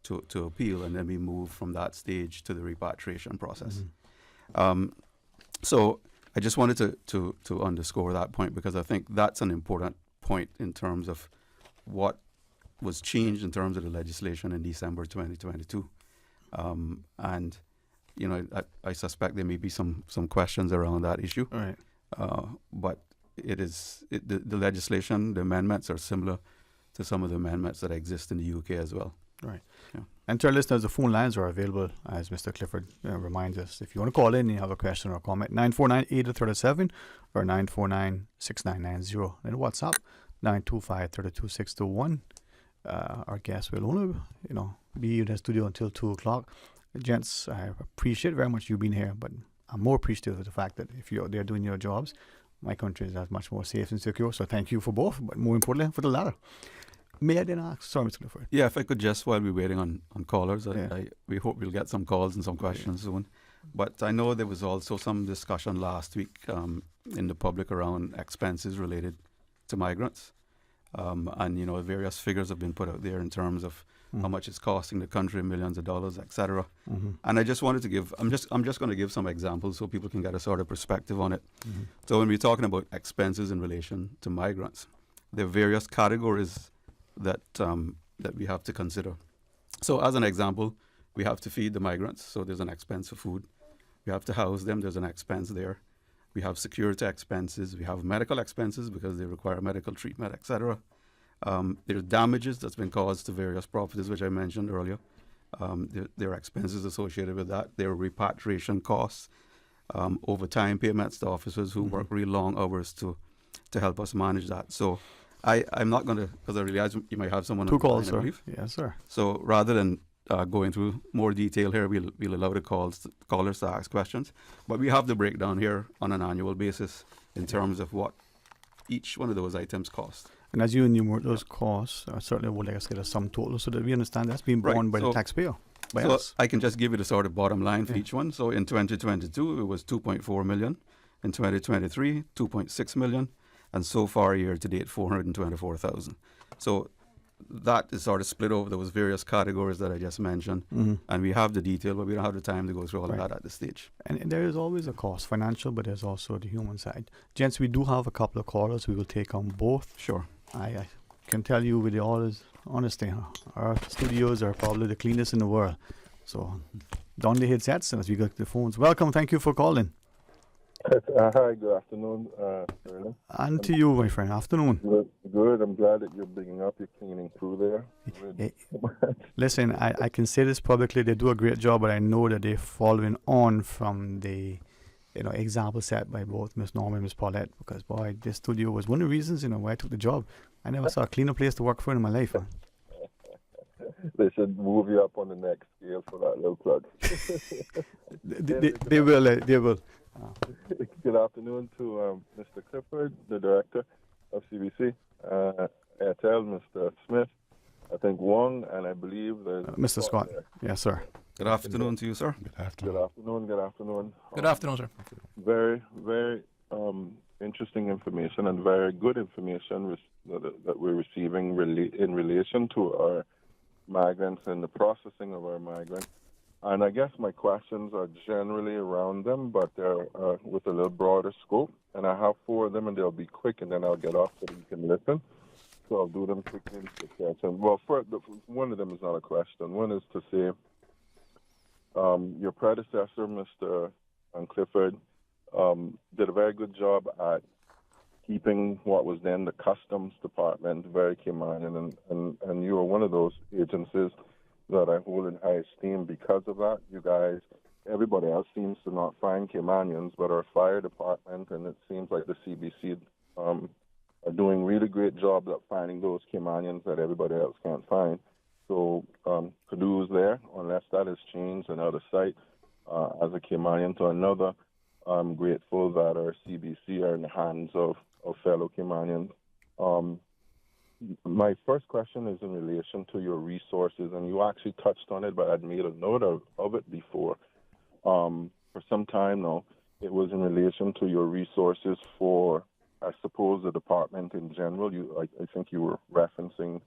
to appeal, and then we move from that stage to the repatriation process. So I just wanted to underscore that point, because I think that's an important point in terms of what was changed in terms of the legislation in December 2022. And, I suspect there may be some questions around that issue. Right. But the legislation, the amendments are similar to some of the amendments that exist in the UK as well. Right. Yeah. And to our listeners, the phone lines are available, as Mr. Clifford reminds us. If you want to call in and you have a question or comment, 949-8037 or 949-6990. And WhatsApp, 925-32621. Our guests will only, be in the studio until 2 o'clock. Gents, I appreciate very much you being here, but I'm more appreciative of the fact that if you're there doing your jobs, my country is as much more safe and secure. So thank you for both, but more importantly, for the latter. May I then ask? Sorry, Mr. Clifford. Yeah, if I could just, while we're waiting on callers, we hope we'll get some calls and some questions soon. But I know there was also some discussion last week in the public around expenses related to migrants. And, various figures have been put out there in terms of how much it's costing the country, millions of dollars, etc. And I just wanted to I'm just going to give some examples so people can get a sort of perspective on it. So when we're talking about expenses in relation to migrants, there are various categories that we have to consider. So as an example, we have to feed the migrants, so there's an expense for food. We have to house them, there's an expense there. We have security expenses, we have medical expenses because they require medical treatment, etc. There's damages that's been caused to various properties, which I mentioned earlier. There are expenses associated with that. There are repatriation costs, overtime payments to officers who work really long hours to help us manage that. So I'm not going to, because I realize you might have someone. 2 calls, sir. Yes, sir. So rather than going through more detail here, we'll allow the callers to ask questions. But we have the breakdown here on an annual basis in terms of what each one of those items cost. And as you enumerate those costs, I certainly would like us to get a sum total so that we understand that's being borne by the taxpayer. By us. I can just give you the sort of bottom line for each one. So in 2022, it was 2.4 million. In 2023, 2.6 million. And so far, year to date, 424,000. So that is sort of split over those various categories that I just mentioned. And we have the detail, but we don't have the time to go through all of that at this stage. And there is always a cost, financial, but there's also the human side. Gents, we do have a couple of callers. We will take on both. Sure. I can tell you with all this honesty, our studios are probably the cleanest in the world. So down the headsets as we go to the phones. Welcome. Thank you for calling. Hi, good afternoon, Ernest. And to you, my friend. Afternoon. Good. I'm glad that you're bringing up your cleaning crew there. Listen, I can say this publicly. They do a great job, but I know that they're following on from the example set by both Miss Norma and Miss Paulette, because, boy, this studio was one of the reasons, why I took the job. I never saw a cleaner place to work for in my life. Huh? They should move you up on the next scale for that little plug. They will. Good afternoon to Mr. Clifford, the director of CBC, Airtel, Mr. Smith, I think Wong, and I believe there's Mr. Scott. Yes, sir. Good afternoon to you, sir. Good afternoon. Good afternoon. Good afternoon, sir. Very, very interesting information and very good information that we're receiving in relation to our migrants and the processing of our migrants. And I guess my questions are generally around them, but they're with a little broader scope. And I have 4 of them, and they'll be quick, and then I'll get off so you can listen. So I'll do them quickly in succession. Well, one of them is not a question. One is to say, your predecessor, Mr. Clifford, did a very good job at keeping what was then the Customs Department very Caymanian, and you are one of those agencies that I hold in high esteem because of that. You guys, everybody else seems to not find Caymanians, but our fire department, and it seems like the CBC are doing really great job at finding those Caymanians that everybody else can't find. So kudos there, unless that has changed and out of sight as a Caymanian to another. I'm grateful that our CBC are in the hands of fellow Caymanians. My first question is in relation to your resources, and you actually touched on it, but I'd made a note of it before. For some time now, it was in relation to your resources for, I suppose, the department in general. I think you were referencing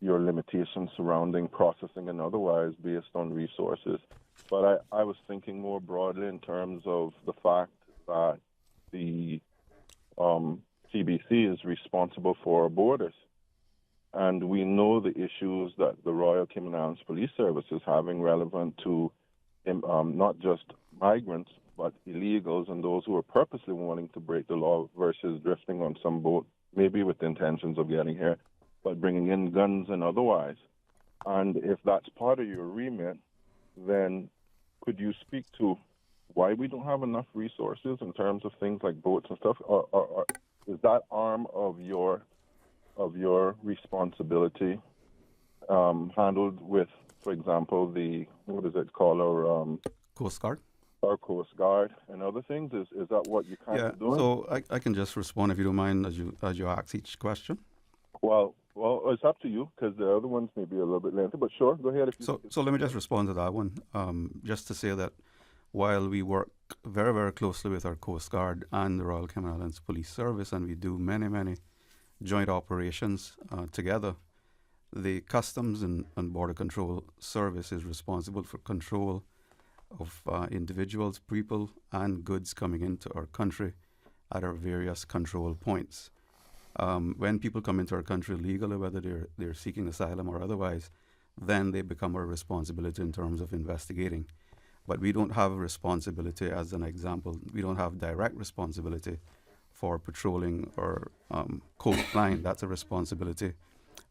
your limitations surrounding processing and otherwise based on resources. But I was thinking more broadly in terms of the fact that the CBC is responsible for our borders. And we know the issues that the Royal Cayman Islands Police Service is having relevant to not just migrants, but illegals and those who are purposely wanting to break the law versus drifting on some boat, maybe with the intentions of getting here, but bringing in guns and otherwise. And if that's part of your remit, then could you speak to why we don't have enough resources in terms of things like boats and stuff? Or is that arm of your of your responsibility handled with, for example, what is it called, our Coast Guard? Our Coast Guard and other things? Is that what you kind of doing? So I can just respond, if you don't mind, as you ask each question. Well, it's up to you, because the other ones may be a little bit lengthy, but sure, go ahead. So let me just respond to that one. Just to say that while we work very, very closely with our Coast Guard and the Royal Cayman Islands Police Service, and we do many, many joint operations together, the Customs and Border Control Service is responsible for control of individuals, people, and goods coming into our country at our various control points. When people come into our country legally, whether they're seeking asylum or otherwise, then they become our responsibility in terms of investigating. But we don't have a responsibility, as an example, we don't have direct responsibility for patrolling our coastline. That's a responsibility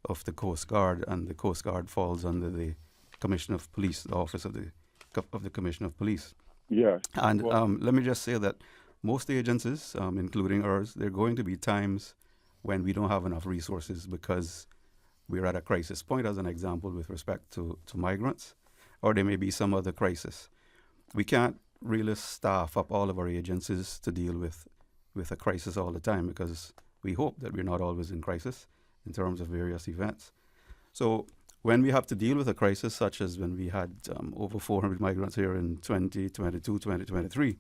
of the Coast Guard, and the Coast Guard falls under the Commissioner of Police, the Office of the Commissioner of Police. Yeah. And let me just say that most agencies, including ours, there are going to be times when we don't have enough resources because we're at a crisis point, as an example, with respect to migrants, or there may be some other crisis. We can't really staff up all of our agencies to deal with a crisis all the time, because we hope that we're not always in crisis in terms of various events. So when we have to deal with a crisis, such as when we had over 400 migrants here in 2022, 2023,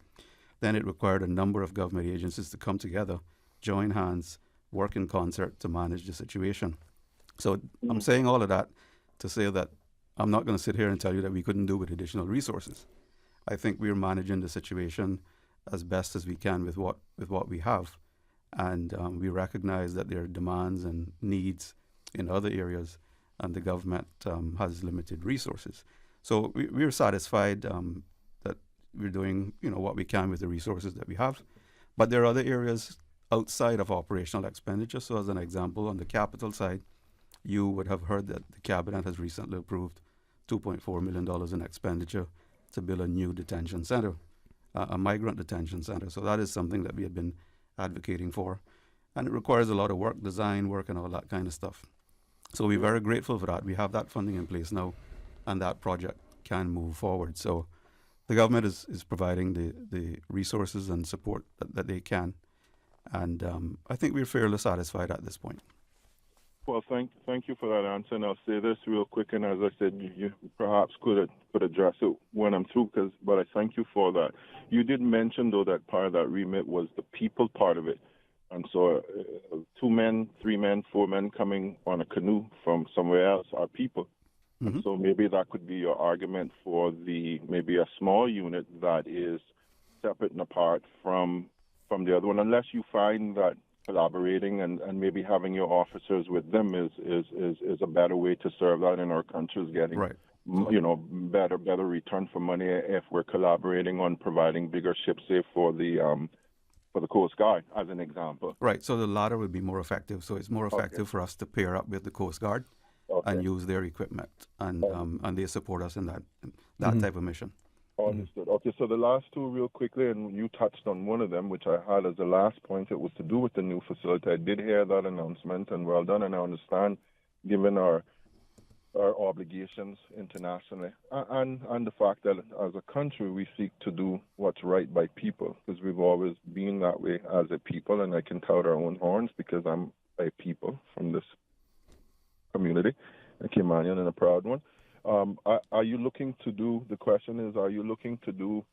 then it required a number of government agencies to come together, join hands, work in concert to manage the situation. So I'm saying all of that to say that I'm not going to sit here and tell you that we couldn't do with additional resources. I think we're managing the situation as best as we can with what we have. And we recognize that there are demands and needs in other areas, and the government has limited resources. So we're satisfied that we're doing what we can with the resources that we have. But there are other areas outside of operational expenditure. So as an example, on the capital side, you would have heard that the Cabinet has recently approved $2.4 million in expenditure to build a new detention center, a migrant detention center. So that is something that we have been advocating for. And it requires a lot of work, design work, and all that kind of stuff. So we're very grateful for that. We have that funding in place now, and that project can move forward. So the government is providing the resources and support that they can. And I think we're fairly satisfied at this point. Well, thank you for that answer. And I'll say this real quick, and as I said, you perhaps could address it when I'm through, but I thank you for that. You did mention, though, that part of that remit was the people part of it. And so 2 men, 3 men, 4 men coming on a canoe from somewhere else are people. Mm-hmm. So maybe that could be your argument for maybe a small unit that is separate and apart from the other one, unless you find that collaborating and maybe having your officers with them is a better way to serve that in our countries, getting better return for money if we're collaborating on providing bigger ships, say for the Coast Guard, as an example. Right. So the latter would be more effective. So it's more effective for us to pair up with the Coast Guard and use their equipment, and they support us in that type of mission. Understood. Okay, so the last two real quickly, and you touched on one of them, which I had as the last point. It was to do with the new facility. I did hear that announcement, and well done, and I understand, given our obligations internationally, and the fact that as a country we seek to do what's right by people, because we've always been that way as a people, and I can tout our own horns because I'm a people from this community, a Caymanian and a proud one. Are you looking to do, the question is, are you looking to do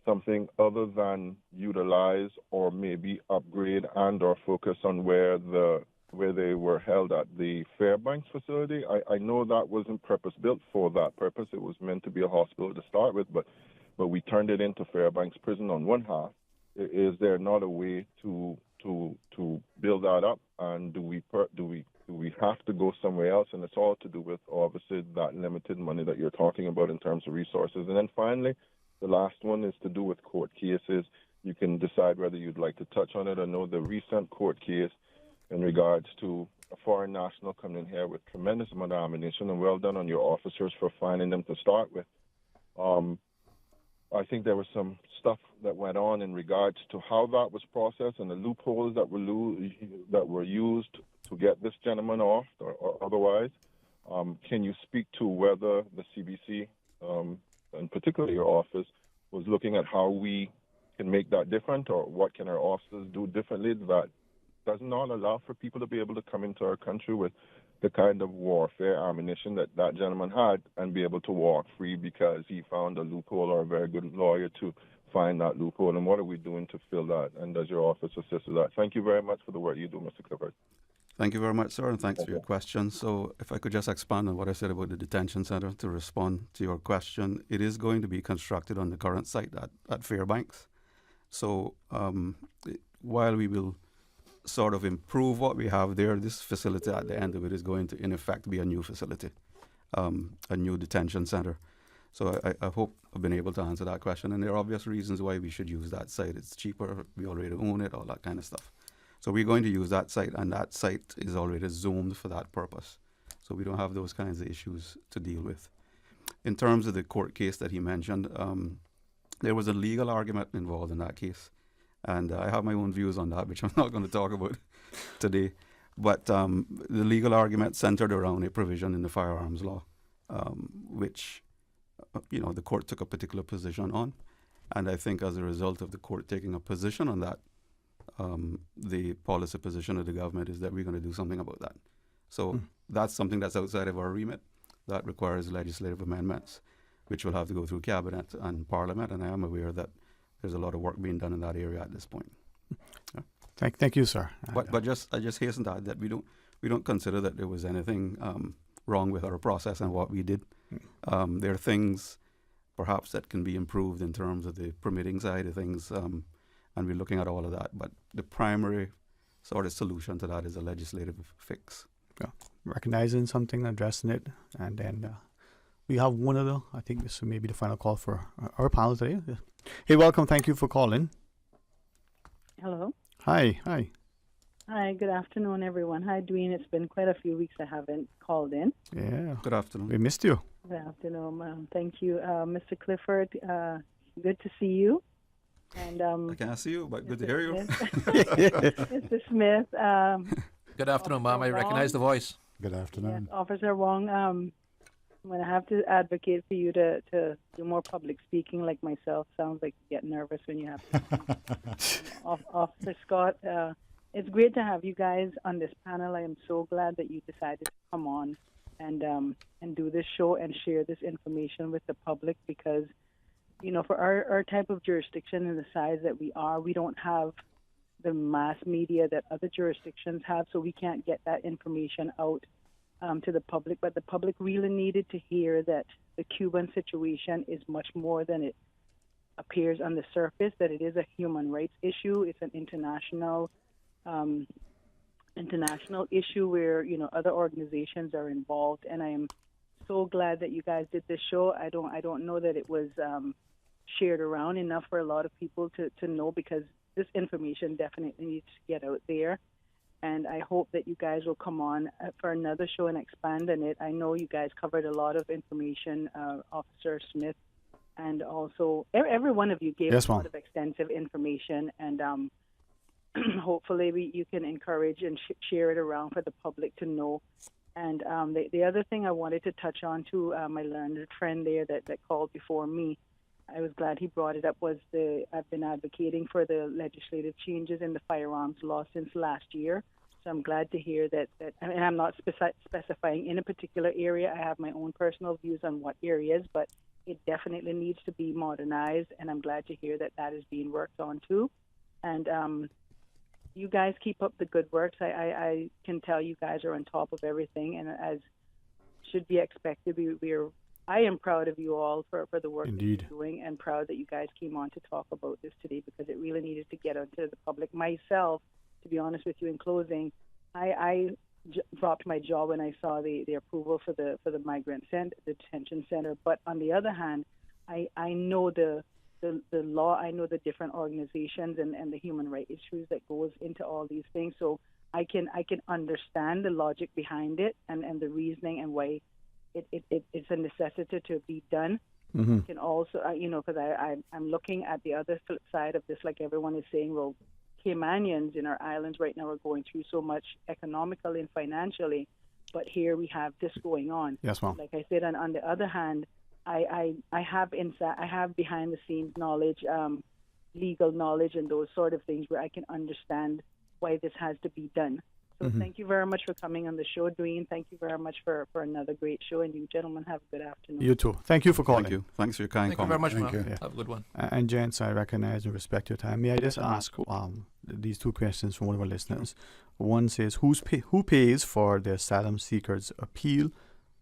something other than utilize or maybe upgrade and or focus on where they were held at the Fairbanks facility? I know that wasn't purpose-built for that purpose. It was meant to be a hospital to start with, but we turned it into Fairbanks Prison on one half. Is there not a way to build that up, and do we have to go somewhere else? And it's all to do with, obviously, that limited money that you're talking about in terms of resources. And then finally, the last one is to do with court cases. You can decide whether you'd like to touch on it. I know the recent court case in regards to a foreign national coming in here with tremendous amount of ammunition, and well done on your officers for finding them to start with. I think there was some stuff that went on in regards to how that was processed and the loopholes that were used to get this gentleman off or otherwise. Can you speak to whether the CBC, and particularly your office, was looking at how we can make that different, or what can our officers do differently that does not allow for people to be able to come into our country with the kind of warfare ammunition that that gentleman had and be able to walk free because he found a loophole or a very good lawyer to find that loophole? And what are we doing to fill that? And does your office assist with that? Thank you very much for the work you do, Mr. Clifford. Thank you very much, sir, and thanks for your question. So if I could just expand on what I said about the detention center to respond to your question, it is going to be constructed on the current site at Fairbanks. So while we will sort of improve what we have there, this facility at the end of it is going to, in effect, be a new facility, a new detention center. So I hope I've been able to answer that question. And there are obvious reasons why we should use that site. It's cheaper, we already own it, all that kind of stuff. So we're going to use that site, and that site is already zoned for that purpose. So we don't have those kinds of issues to deal with. In terms of the court case that he mentioned, there was a legal argument involved in that case. And I have my own views on that, which I'm not going to talk about today. But the legal argument centered around a provision in the firearms law, which, the court took a particular position on. And I think as a result of the court taking a position on that, the policy position of the government is that we're going to do something about that. So that's something that's outside of our remit. That requires legislative amendments, which will have to go through cabinet and parliament. And I am aware that there's a lot of work being done in that area at this point. Yeah. Thank you, sir. But I just hasten to add that we don't consider that there was anything wrong with our process and what we did. There are things perhaps that can be improved in terms of the permitting side of things, and we're looking at all of that. But the primary sort of solution to that is a legislative fix. Yeah. Recognizing something, addressing it, and then we have one other. I think this may be the final call for our panel today. Hey, welcome. Thank you for calling. Hello. Hi. Hi, good afternoon, everyone. Hi, Dwayne. It's been quite a few weeks I haven't called in. Yeah. Good afternoon. We missed you. Good afternoon. Thank you, Mr. Clifford. Good to see you. And I can't see you, but good to hear you. Mr. Smith. Good afternoon, Mom. I recognize the voice. Good afternoon. Yes, Officer Wong, I'm going to have to advocate for you to do more public speaking like myself. Sounds like you get nervous when you have to. Officer Scott, it's great to have you guys on this panel. I am so glad that you decided to come on and do this show and share this information with the public because, for our type of jurisdiction and the size that we are, we don't have the mass media that other jurisdictions have, so we can't get that information out to the public. But the public really needed to hear that the Cuban situation is much more than it appears on the surface, that it is a human rights issue. It's an international issue where, other organizations are involved. And I am so glad that you guys did this show. I don't know that it was shared around enough for a lot of people to know, because this information definitely needs to get out there. And I hope that you guys will come on for another show and expand on it. I know you guys covered a lot of information, Officer Smith, and also every one of you gave a lot of extensive information. And hopefully you can encourage and share it around for the public to know. And the other thing I wanted to touch on to my learned friend there that called before me, I was glad he brought it up, was I've been advocating for the legislative changes in the firearms law since last year. So I'm glad to hear that and I'm not specifying in a particular area. I have my own personal views on what areas, but it definitely needs to be modernized, and I'm glad to hear that is being worked on too. And you guys keep up the good work. I can tell you guys are on top of everything, and as should be expected, I am proud of you all for the work that you're doing, and proud that you guys came on to talk about this today, because it really needed to get onto the public. Myself, to be honest with you, in closing, I dropped my jaw when I saw the approval for the migrant detention center. But on the other hand, I know the law, I know the different organizations and the human rights issues that goes into all these things. So I can understand the logic behind it and the reasoning and why it's a necessity to be done. We can also, because I'm looking at the other flip side of this, like everyone is saying, well, Caymanians in our islands right now are going through so much economically and financially, but here we have this going on. Yes, ma'am. Like I said, and on the other hand, I have behind the scenes knowledge, legal knowledge, and those sort of things where I can understand why this has to be done. So thank you very much for coming on the show, Dwayne. Thank you very much for another great show, and you gentlemen have a good afternoon. You too. Thank you for calling. Thank you. Thanks for your kind comment. Thank you very much, Thank ma'am. you. Have a good one. And gents, I recognize and respect your time. May I just ask these two questions from one of our listeners? One says, who pays for the asylum seekers' appeal?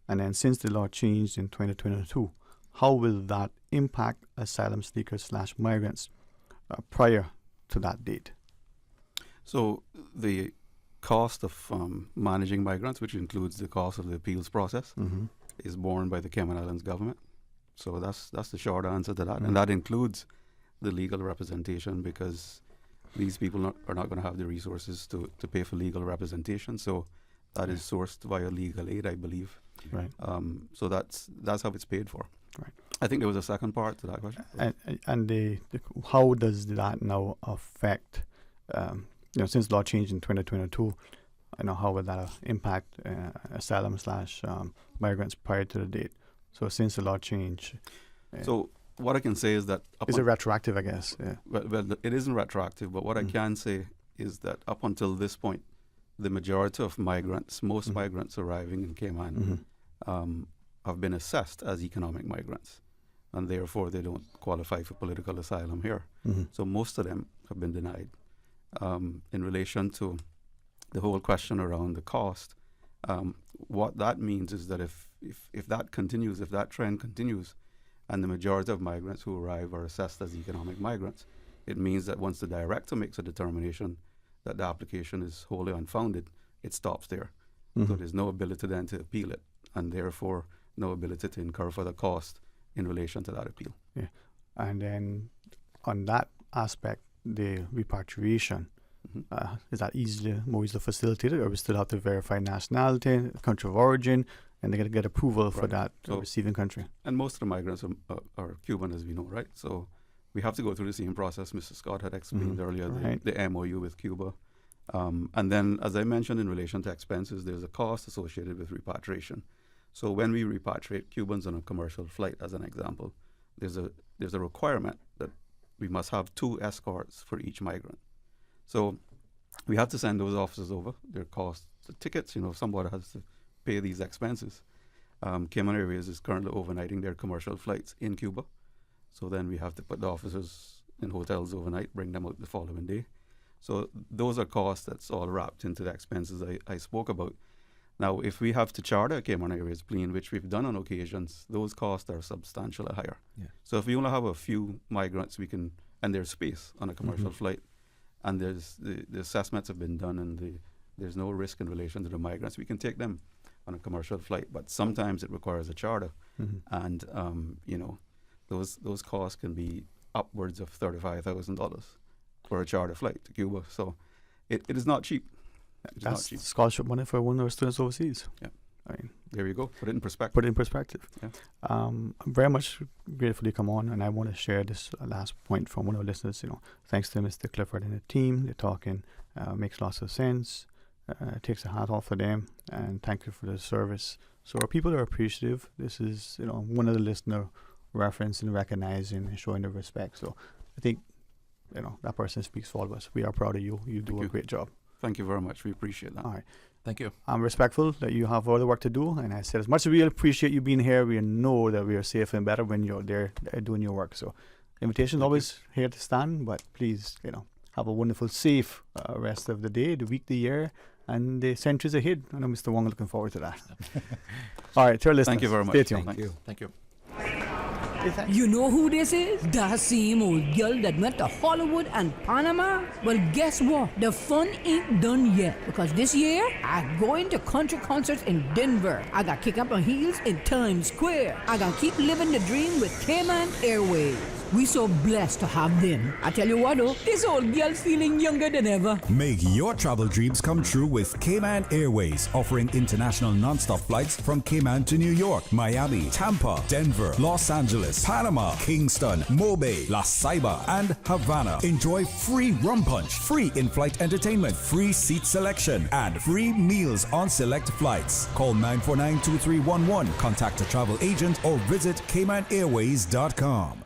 And then, since the law changed in 2022, how will that impact asylum seekers / migrants prior to that date? So the cost of managing migrants, which includes the cost of the appeals process, is borne by the Cayman Islands government. So that's the short answer to that, and that includes the legal representation, because these people are not going to have the resources to pay for legal representation. So that is sourced via legal aid, I believe. Right. So that's how it's paid for. Right. I think there was a second part to that question. And how does that now affect? Since law changed in 2022, how will that impact asylum / migrants prior to the date? So since the law changed. So what I can say is that... Is it retroactive, I guess? Yeah. Well, it isn't retroactive, but what I can say is that up until this point, the majority of migrants, most migrants arriving in Cayman, have been assessed as economic migrants, and therefore they don't qualify for political asylum here. So most of them have been denied. In relation to the whole question around the cost, what that means is that if that continues, if that trend continues, and the majority of migrants who arrive are assessed as economic migrants, it means that once the director makes a determination that the application is wholly unfounded, it stops there. So there's no ability then to appeal it, and therefore no ability to incur further cost in relation to that appeal. Yeah. And then on that aspect, the repatriation, is that more easily facilitated, or we still have to verify nationality, country of origin, and they got to get approval for that receiving country? And most of the migrants are Cuban, as we know, right? So we have to go through the same process Mr. Scott had explained earlier, the MOU with Cuba. And then, as I mentioned, in relation to expenses, there's a cost associated with repatriation. So when we repatriate Cubans on a commercial flight, as an example, there's a requirement that we must have 2 escorts for each migrant. So we have to send those officers over. Their cost, the tickets, somebody has to pay these expenses. Cayman Airways is currently overnighting their commercial flights in Cuba. So then we have to put the officers in hotels overnight, bring them out the following day. So those are costs that's all wrapped into the expenses I spoke about. Now, if we have to charter a Cayman Airways plane, which we've done on occasions, those costs are substantially higher. Yeah. So if we only have a few migrants, and there's space on a commercial flight, and there's the assessments have been done, and there's no risk in relation to the migrants, we can take them on a commercial flight. But sometimes it requires a charter, and those costs can be upwards of $35,000 for a charter flight to Cuba. So it is not cheap. That's scholarship money for one of our students overseas. Yeah. There you go. Put it in perspective. Yeah. I'm very much grateful you come on, and I want to share this last point from one of our listeners. Thanks to Mr. Clifford and the team. They're talking makes lots of sense. Takes a hat off for them, and thank you for the service. So our people are appreciative. This is one of the listener referencing, recognizing, and showing the respect. So I think that person speaks for all of us. We are proud of you. You do a great job. Thank you very much. We appreciate that. All right. Thank you. I'm respectful that you have other work to do, and I said as much as we appreciate you being here, we know that we are safe and better when you're there doing your work. So invitation is always here to stand, but please, have a wonderful, safe rest of the day, the week, the year, and the centuries ahead. I know Mr. Wong looking forward to that. All right, to our listeners, thank you very much. Stay tuned. Thank you. You know who this is? That same old girl that went to Hollywood and Panama? Well, guess what? The fun ain't done yet, because this year, I'm going to country concerts in Denver. I got kick up my heels in Times Square. I got keep living the dream with Cayman Airways. We so blessed to have them. I tell you what though, this old girl's feeling younger than ever. Make your travel dreams come true with Cayman Airways, offering international non-stop flights from Cayman to New York, Miami, Tampa, Denver, Los Angeles, Panama, Kingston, Mobay, La Ceiba, and Havana. Enjoy free rum punch, free in-flight entertainment, free seat selection, and free meals on select flights. Call 949-2311, contact a travel agent, or visit CaymanAirways.com.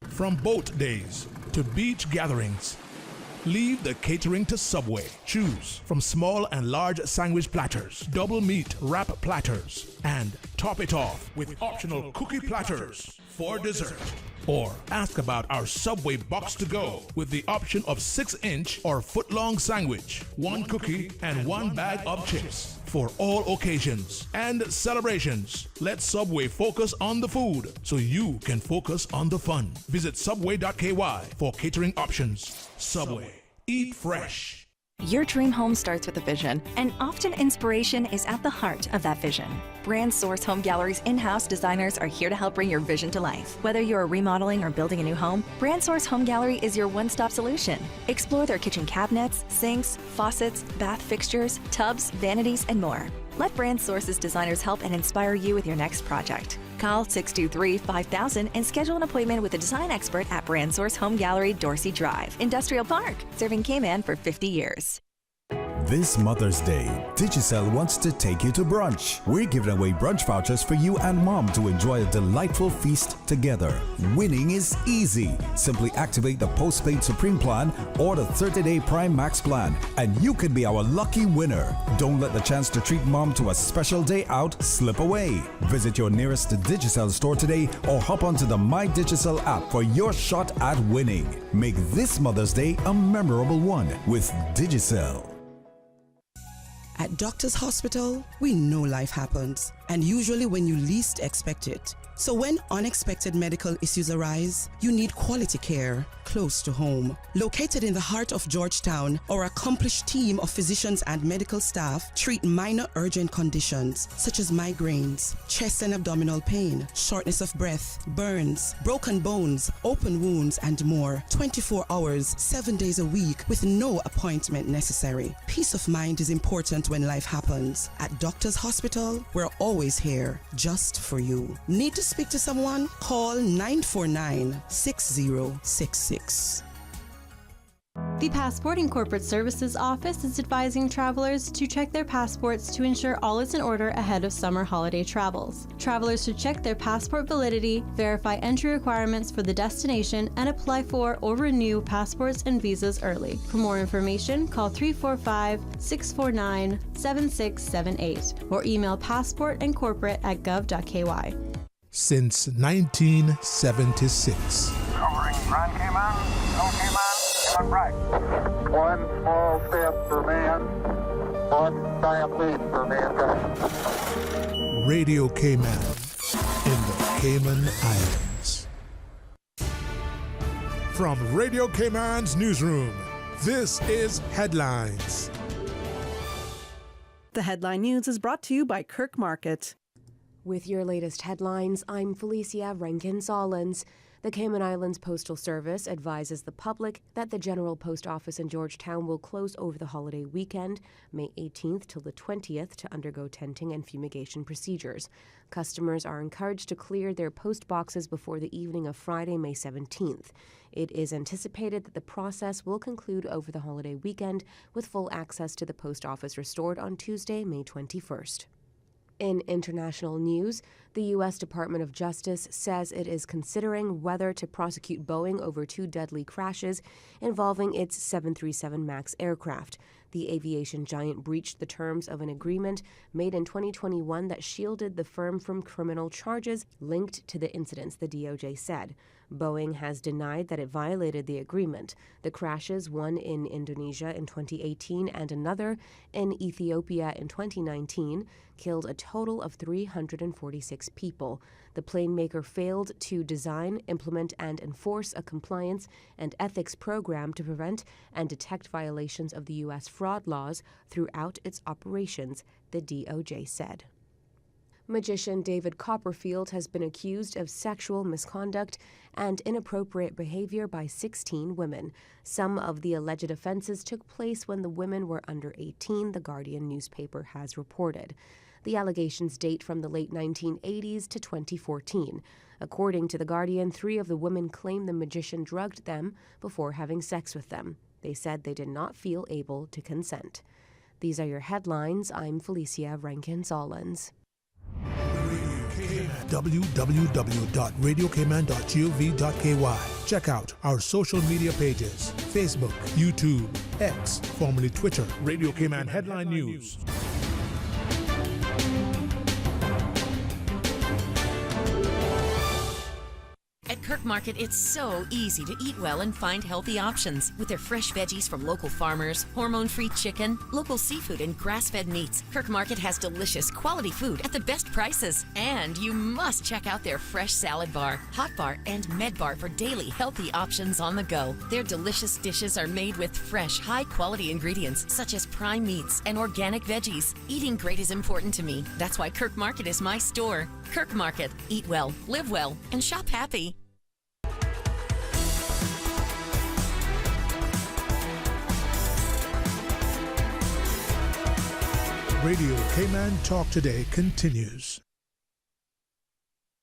From boat days to beach gatherings, leave the catering to Subway. Choose from small and large sandwich platters, double meat wrap platters, and top it off with optional cookie platters for dessert. Or ask about our Subway box to go with the option of 6-inch or foot-long sandwich, 1 cookie, and 1 bag of chips. For all occasions and celebrations, let Subway focus on the food so you can focus on the fun. Visit subway.ky for catering options. Subway. Eat fresh. Your dream home starts with a vision, and often inspiration is at the heart of that vision. Brand Source Home Gallery's in-house designers are here to help bring your vision to life. Whether you're remodeling or building a new home, Brand Source Home Gallery is your one-stop solution. Explore their kitchen cabinets, sinks, faucets, bath fixtures, tubs, vanities, and more. Let Brand Source's designers help and inspire you with your next project. Call 623-5000 and schedule an appointment with a design expert at Brand Source Home Gallery, Dorsey Drive, Industrial Park, serving Cayman for 50 years. This Mother's Day, Digicel wants to take you to brunch. We're giving away brunch vouchers for you and mom to enjoy a delightful feast together. Winning is easy. Simply activate the postpaid Supreme plan or the 30-day Prime Max plan, and you could be our lucky winner. Don't let the chance to treat mom to a special day out slip away. Visit your nearest Digicel store today or hop onto the My Digicel app for your shot at winning. Make this Mother's Day a memorable one with Digicel. At Doctors Hospital, we know life happens, and usually when you least expect it. So when unexpected medical issues arise, you need quality care close to home. Located in the heart of Georgetown, our accomplished team of physicians and medical staff treat minor urgent conditions such as migraines, chest and abdominal pain, shortness of breath, burns, broken bones, open wounds, and more. 24 hours, 7 days a week with no appointment necessary. Peace of mind is important when life happens. At Doctors Hospital, we're always here just for you. Need to speak to someone? Call 949-6066. The Passport and Corporate Services Office is advising travelers to check their passports to ensure all is in order ahead of summer holiday travels. Travelers should check their passport validity, verify entry requirements for the destination, and apply for or renew passports and visas early. For more information, call 345-649-7678 or email passportandcorporate@gov.ky. Since 1976. Covering Grand Cayman, Little Cayman, Cayman Bright. One small step for man, one giant leap for mankind. Radio Cayman in the Cayman Islands. From Radio Cayman's newsroom, this is Headlines. The Headline News is brought to you by Kirk Market. With your latest headlines, I'm Felicia Rankin-Solins. The Cayman Islands Postal Service advises the public that the General Post Office in Georgetown will close over the holiday weekend, May 18th till the 20th, to undergo tenting and fumigation procedures. Customers are encouraged to clear their post boxes before the evening of Friday, May 17th. It is anticipated that the process will conclude over the holiday weekend, with full access to the post office restored on Tuesday, May 21st. In international news, the U.S. Department of Justice says it is considering whether to prosecute Boeing over 2 deadly crashes involving its 737 MAX aircraft. The aviation giant breached the terms of an agreement made in 2021 that shielded the firm from criminal charges linked to the incidents, the DOJ said. Boeing has denied that it violated the agreement. The crashes, one in Indonesia in 2018 and another in Ethiopia in 2019, killed a total of 346 people. The plane maker failed to design, implement, and enforce a compliance and ethics program to prevent and detect violations of the U.S. fraud laws throughout its operations, the DOJ said. Magician David Copperfield has been accused of sexual misconduct and inappropriate behavior by 16 women. Some of the alleged offenses took place when the women were under 18, the Guardian newspaper has reported. The allegations date from the late 1980s to 2014. According to the Guardian, 3 of the women claim the magician drugged them before having sex with them. They said they did not feel able to consent. These are your headlines. I'm Felicia Rankin-Solins. www.radiocayman.gov.ky. Check out our social media pages: Facebook, YouTube, X, formerly Twitter, Radio Cayman Headline News. At Kirk Market, it's so easy to eat well and find healthy options. With their fresh veggies from local farmers, hormone-free chicken, local seafood, and grass-fed meats, Kirk Market has delicious, quality food at the best prices. And you must check out their fresh salad bar, hot bar, and med bar for daily healthy options on the go. Their delicious dishes are made with fresh, high-quality ingredients such as prime meats and organic veggies. Eating great is important to me. That's why Kirk Market is my store. Kirk Market. Eat well, live well, and shop happy. Radio Cayman Talk Today continues.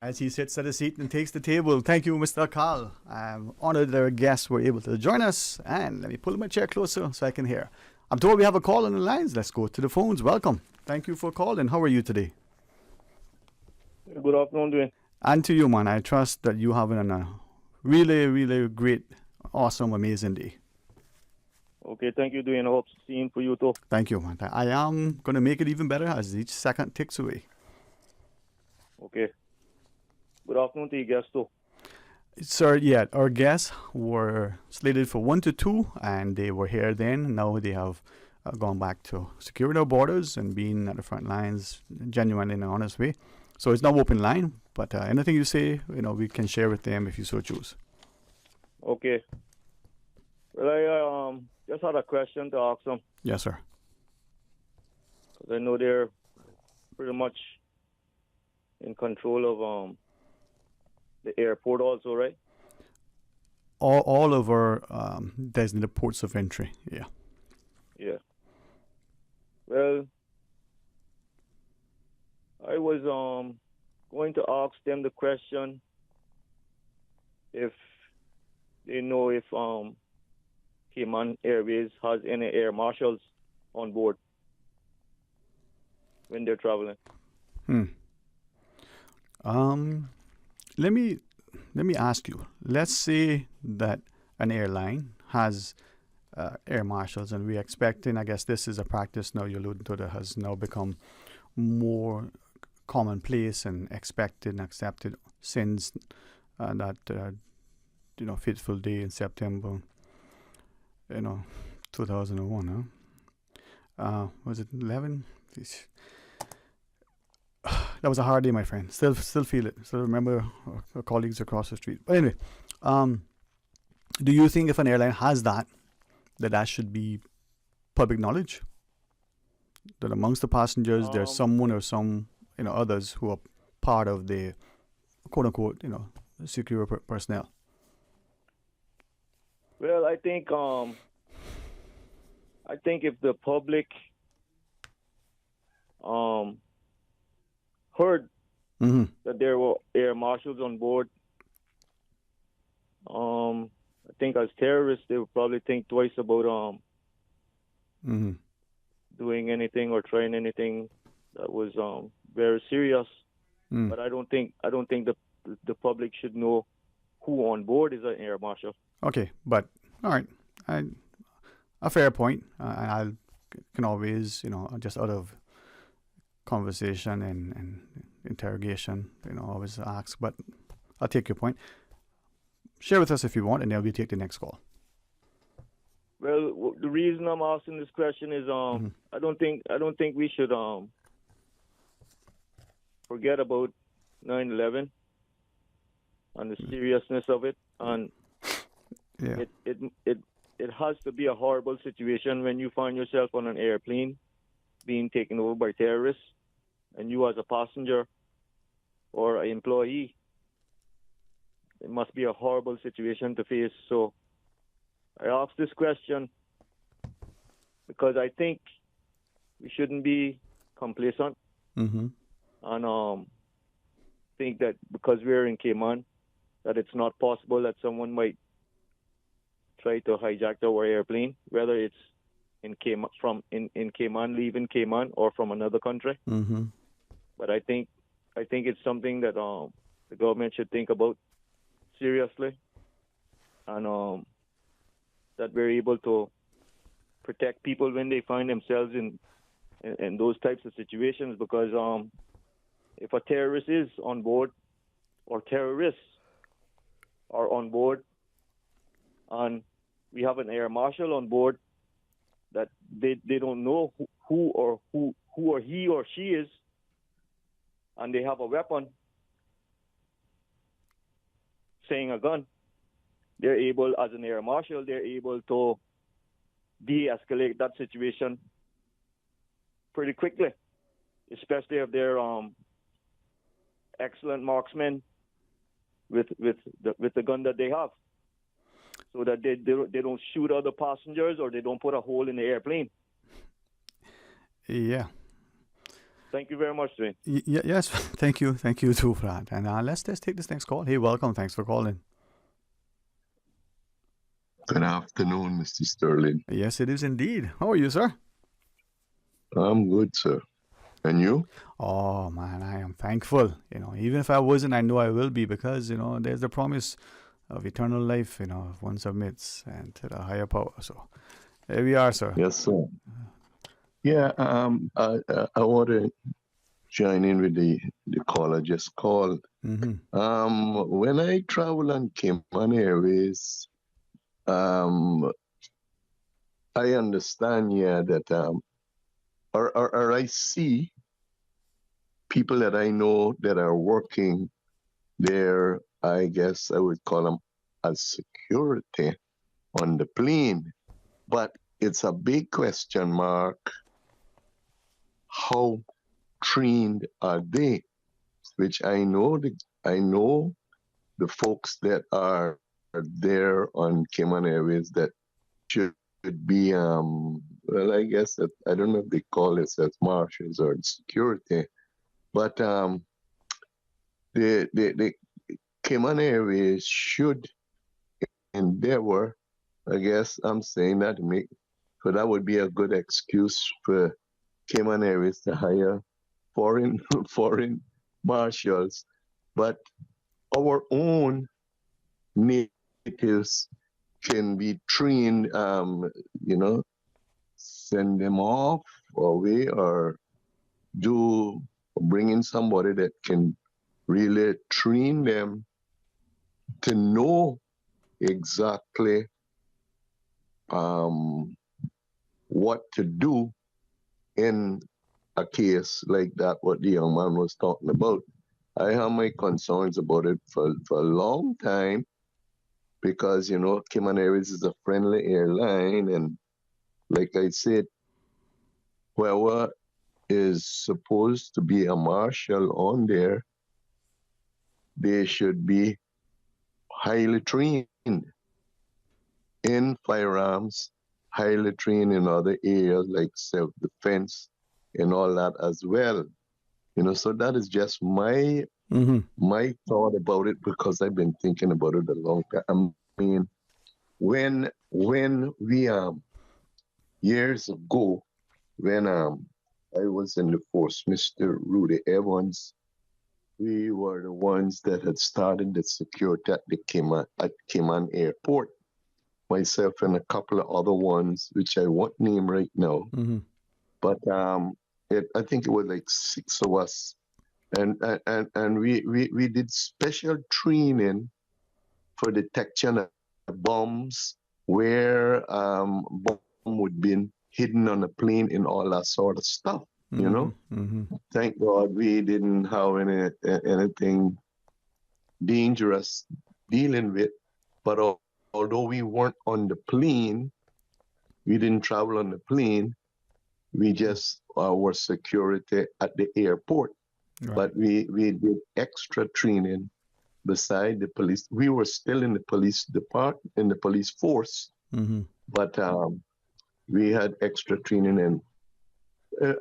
As he sits at a seat and takes the table, thank you, Mr. Carl. I'm honored that our guests were able to join us. And let me pull my chair closer so I can hear. I'm told we have a call on the lines. Let's go to the phones. Welcome. Thank you for calling. How are you today? Good afternoon, Dwayne. And to you, man. I trust that you having a really, really great, awesome, amazing day. Okay, thank you, Dwayne. I hope seeing for you too. Thank you, man. I am going to make it even better as each second ticks away. Okay. Good afternoon to you guests too. Sir, yeah, our guests were slated for 1 to 2, and they were here then. Now they have gone back to securing our borders and being at the front lines genuinely in an honest way. So it's now open line, but anything you say, we can share with them if you so choose. Okay. Well, I just had a question to ask them. Yes, sir. 'Cause I know they're pretty much in control of the airport also, right? All of our designated ports of entry, yeah. Yeah. Well, I was going to ask them the question if they know if Cayman Airways has any air marshals on board when they're traveling. Let me ask you. Let's say that an airline has air marshals, and we're expecting. I guess this is a practice now you're alluding to that has now become more commonplace and expected and accepted since that fateful day in September. 2001. Was it 11? That was a hard day, my friend. Still feel it. Still remember our colleagues across the street. But anyway, do you think if an airline has that should be public knowledge? That amongst the passengers, there's someone or some others who are part of the quote unquote secure personnel. Well, I think if the public heard that there were air marshals on board, I think as terrorists they would probably think twice about doing anything or trying anything that was very serious. But I don't think the public should know who on board is an air marshal. Okay, but all right, a fair point. I can always, just out of conversation and interrogation, always ask. But I'll take your point. Share with us if you want, and then we'll take the next call. Well, the reason I'm asking this question is I don't think we should forget about 9/11 and the seriousness of it, and it has to be a horrible situation when you find yourself on an airplane being taken over by terrorists, and you as a passenger or an employee. It must be a horrible situation to face. So I ask this question because I think we shouldn't be complacent and think that because we're in Cayman, that it's not possible that someone might try to hijack our airplane, whether it's in Cayman, in Cayman, leaving Cayman, or from another country. But I think it's something that the government should think about seriously, and that we're able to protect people when they find themselves in those types of situations. Because if a terrorist is on board, or terrorists are on board, and we have an air marshal on board that they don't know who or he or she is, and they have a weapon, saying a gun, they're able, as an air marshal, they're able to de-escalate that situation pretty quickly, especially if they're excellent marksmen with the gun that they have, so that they don't shoot other passengers, or they don't put a hole in the airplane. Yeah. Thank you very much, Dwayne. Yes, thank you too for that. And let's take this next call. Hey, welcome. Thanks for calling. Good afternoon, Mr. Sterling. Yes, it is indeed. How are you, sir? I'm good, sir. And you? Oh man, I am thankful. Even if I wasn't, I know I will be, because there's the promise of eternal life. If one submits and to the higher power. So there we are, sir. Yes, sir. Yeah, I want to join in with the caller just called. When I travel on Cayman Airways, I understand, that or I see people that I know that are working there. I guess I would call them as security on the plane, but it's a big question mark. How trained are they? Which I know the folks that are there on Cayman Airways that should be well, I guess that, I don't know if they call it as marshals or security, but the Cayman Airways should endeavor, I guess I'm saying that so that would be a good excuse for Cayman Airways to hire foreign marshals, but our own natives can be trained, send them off away, or bring in somebody that can really train them to know exactly what to do in a case like that, what the young man was talking about. I have my concerns about it for a long time, because, Cayman Airways is a friendly airline, and like I said, whoever is supposed to be a marshal on there, they should be highly trained in firearms, highly trained in other areas like self-defense and all that as well. So that is just my thought about it, because I've been thinking about it a long time. I mean, when we years ago, when I was in the force, Mr. Rudy Evans, we were the ones that had started the security at Cayman Airport. Myself and a couple of other ones, which I won't name right now. But I think it was like 6 of us, and we did special training for detection of bombs, where bomb would be hidden on a plane and all that sort of stuff. Thank God we didn't have anything dangerous dealing with. But although we weren't on the plane, we didn't travel on the plane. We just were security at the airport. But we did extra training beside the police. We were still in the police department, in the police force, but we had extra training. And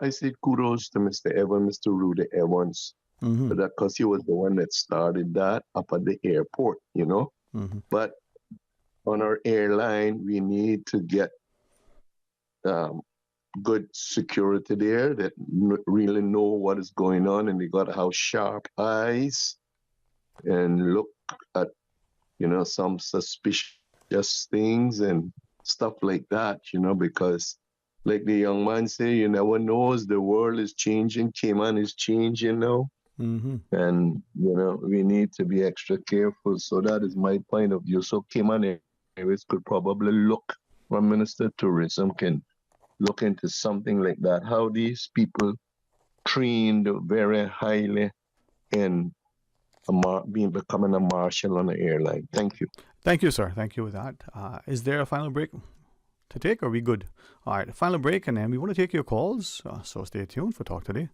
I say kudos to Mr. Evans, Mr. Rudy Evans, for that, because he was the one that started that up at the airport, you know. But on our airline, we need to get good security there that really know what is going on, and they got to have sharp eyes and look at, you know, some suspicious things and stuff like that, you know, because like the young man say, you never knows, the world is changing, Cayman is changing now. And, you know, we need to be extra careful. So that is my point of view. So Cayman Airways could probably look, Prime Minister of Tourism can look into something like that. How these people trained very highly in becoming a marshal on the airline. Thank you. Thank you, sir. Thank you for that. Is there a final break to take? Are we good? All right, final break, and then we want to take your calls. So stay tuned for Talk Today.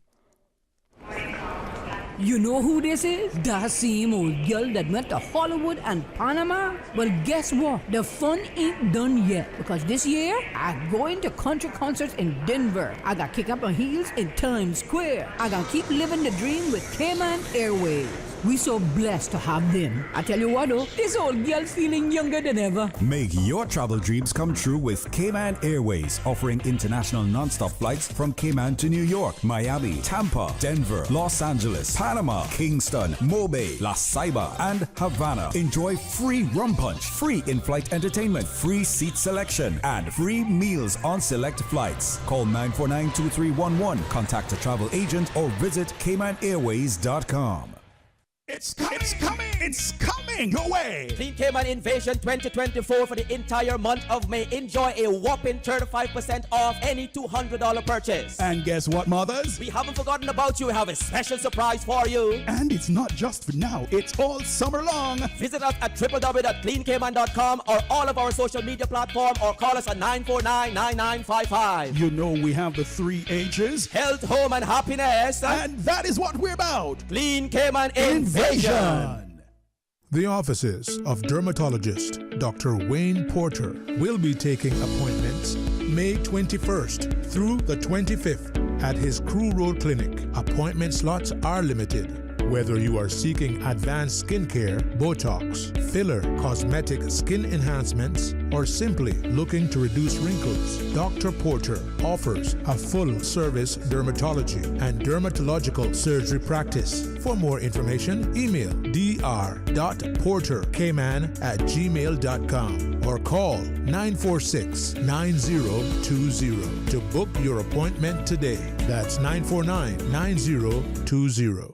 You know who this is? That same old girl that went to Hollywood and Panama? Well, guess what? The fun ain't done yet, because this year, I'm going to country concerts in Denver. I got kick up my heels in Times Square. I got keep living the dream with Cayman Airways. We so blessed to have them. I tell you what though, this old girl's feeling younger than ever. Make your travel dreams come true with Cayman Airways, offering international non-stop flights from Cayman to New York, Miami, Tampa, Denver, Los Angeles, Panama, Kingston, Mobay, La Ceiba, and Havana. Enjoy free rum punch, free in-flight entertainment, free seat selection, and free meals on select flights. Call 949-2311, contact a travel agent, or visit CaymanAirways.com. It's coming your way. Clean Cayman Invasion 2024 for the entire month of May. Enjoy a whopping 35% off any $200 purchase. And guess what, mothers? We haven't forgotten about you. We have a special surprise for you. And it's not just for now, it's all summer long. Visit us at www.cleancayman.com or all of our social media platforms, or call us at 949-9955. You know we have the 3 H's. Health, home, and happiness. And that is what we're about. Clean Cayman Invasion. The offices of dermatologist Dr. Wayne Porter will be taking appointments May 21st through the 25th at his Crew Road Clinic. Appointment slots are limited. Whether you are seeking advanced skincare, Botox, filler, cosmetic skin enhancements, or simply looking to reduce wrinkles, Dr. Porter offers a full-service dermatology and dermatological surgery practice. For more information, email dr.portercayman@gmail.com or call 946-9020 to book your appointment today. That's 949-9020.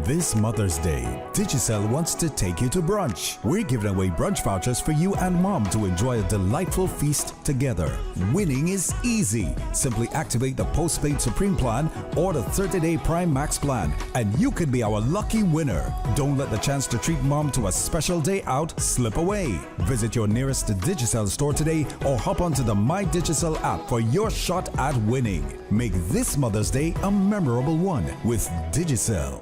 This Mother's Day, Digicel wants to take you to brunch. We're giving away brunch vouchers for you and mom to enjoy a delightful feast together. Winning is easy. Simply activate the Postpaid Supreme plan or the 30-day Prime Max plan, and you could be our lucky winner. Don't let the chance to treat mom to a special day out slip away. Visit your nearest Digicel store today or hop onto the My Digicel app for your shot at winning. Make this Mother's Day a memorable one with Digicel.